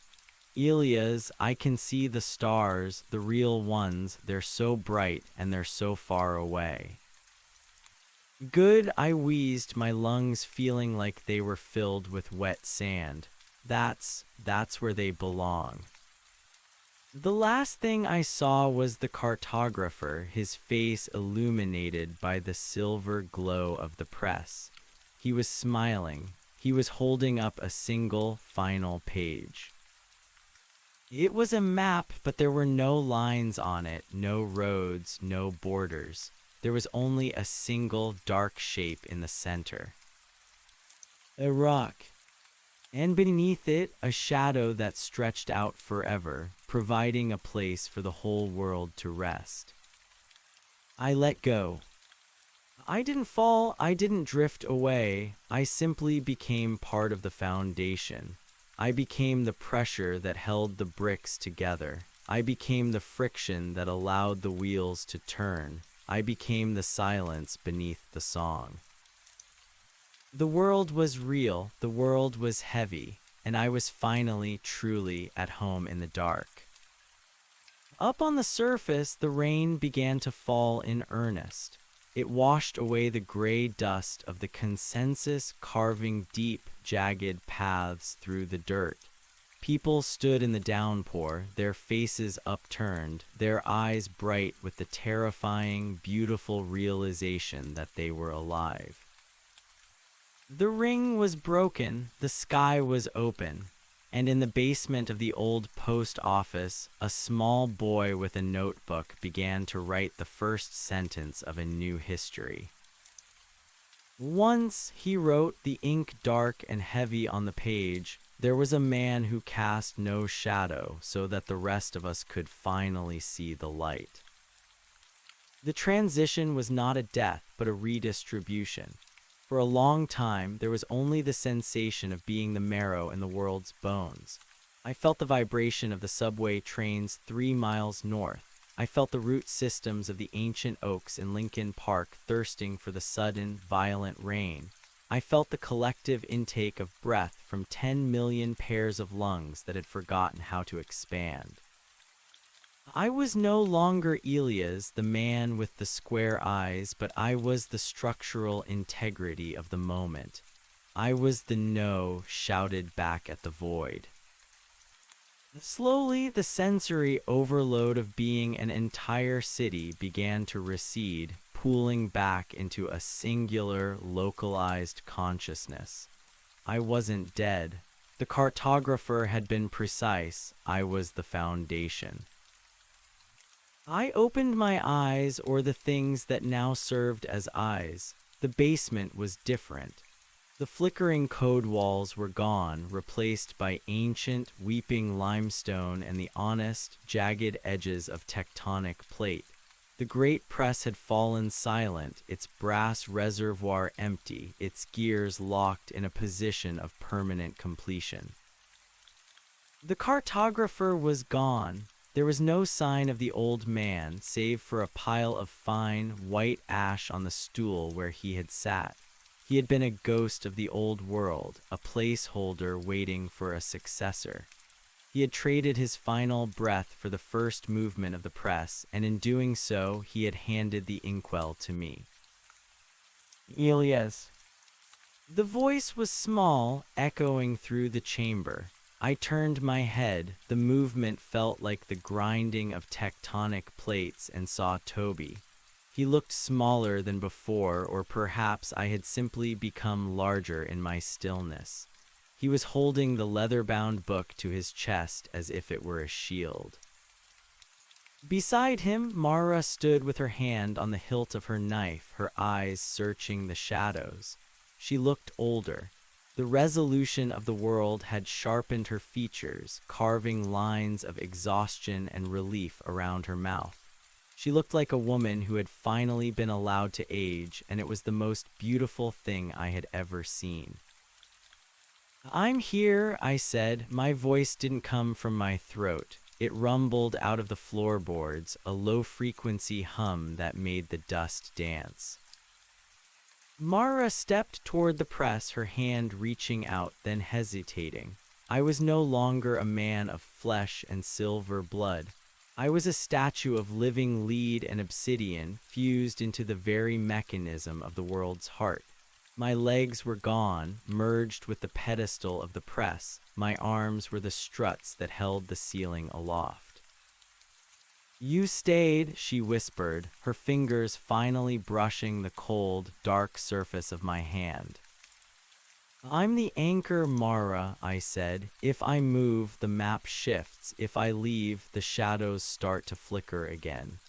Elias, I can see the stars, the real ones. They're so bright and they're so far away. Good, I wheezed, my lungs feeling like they were filled with wet sand. That's where they belong. The last thing I saw was the cartographer, his face illuminated by the silver glow of the press. He was smiling. He was holding up a single, final page. It was a map, but there were no lines on it, no roads, no borders. There was only a single dark shape in the center. A rock. And beneath it, a shadow that stretched out forever, providing a place for the whole world to rest. I let go. I didn't fall, I didn't drift away. I simply became part of the foundation. I became the pressure that held the bricks together. I became the friction that allowed the wheels to turn. I became the silence beneath the song. The world was real, the world was heavy. and I was finally truly at home in the dark. Up on the surface, the rain began to fall in earnest. It washed away the gray dust of the consensus, carving deep, jagged paths through the dirt. People stood in the downpour, their faces upturned, their eyes bright with the terrifying, beautiful realization that they were alive. The ring was broken, the sky was open, and in the basement of the old post office, a small boy with a notebook began to write the first sentence of a new history. Once, he wrote, the ink dark and heavy on the page, there was a man who cast no shadow so that the rest of us could finally see the light. The transition was not a death, but a redistribution. For a long time, there was only the sensation of being the marrow in the world's bones. I felt the vibration of the subway trains 3 miles north. I felt the root systems of the ancient oaks in Lincoln Park thirsting for the sudden, violent rain. I felt the collective intake of breath from 10 million pairs of lungs that had forgotten how to expand. I was no longer Elias, the man with the square eyes, but I was the structural integrity of the moment. I was the no shouted back at the void. Slowly, the sensory overload of being an entire city began to recede, pooling back into a singular, localized consciousness. I wasn't dead. The cartographer had been precise. I was the foundation. I opened my eyes, or the things that now served as eyes. The basement was different. The flickering code walls were gone, replaced by ancient, weeping limestone and the honest, jagged edges of tectonic plate. The great press had fallen silent, its brass reservoir empty, its gears locked in a position of permanent completion. The cartographer was gone. There was no sign of the old man, save for a pile of fine, white ash on the stool where he had sat. He had been a ghost of the old world, a placeholder waiting for a successor. He had traded his final breath for the first movement of the press, and in doing so, he had handed the inkwell to me. Elias. The voice was small, echoing through the chamber. I turned my head. The movement felt like the grinding of tectonic plates, and saw Toby. He looked smaller than before, or perhaps I had simply become larger in my stillness. He was holding the leather-bound book to his chest as if it were a shield. Beside him, Mara stood with her hand on the hilt of her knife, her eyes searching the shadows. She looked older. The resolution of the world had sharpened her features, carving lines of exhaustion and relief around her mouth. She looked like a woman who had finally been allowed to age, and it was the most beautiful thing I had ever seen. "I'm here," I said. My voice didn't come from my throat. It rumbled out of the floorboards, a low-frequency hum that made the dust dance. Mara stepped toward the press, her hand reaching out, then hesitating. I was no longer a man of flesh and silver blood. I was a statue of living lead and obsidian, fused into the very mechanism of the world's heart. My legs were gone, merged with the pedestal of the press. My arms were the struts that held the ceiling aloft. "You stayed," she whispered, her fingers finally brushing the cold, dark surface of my hand. "I'm the anchor, Mara," I said. "If I move, the map shifts. If I leave, the shadows start to flicker again."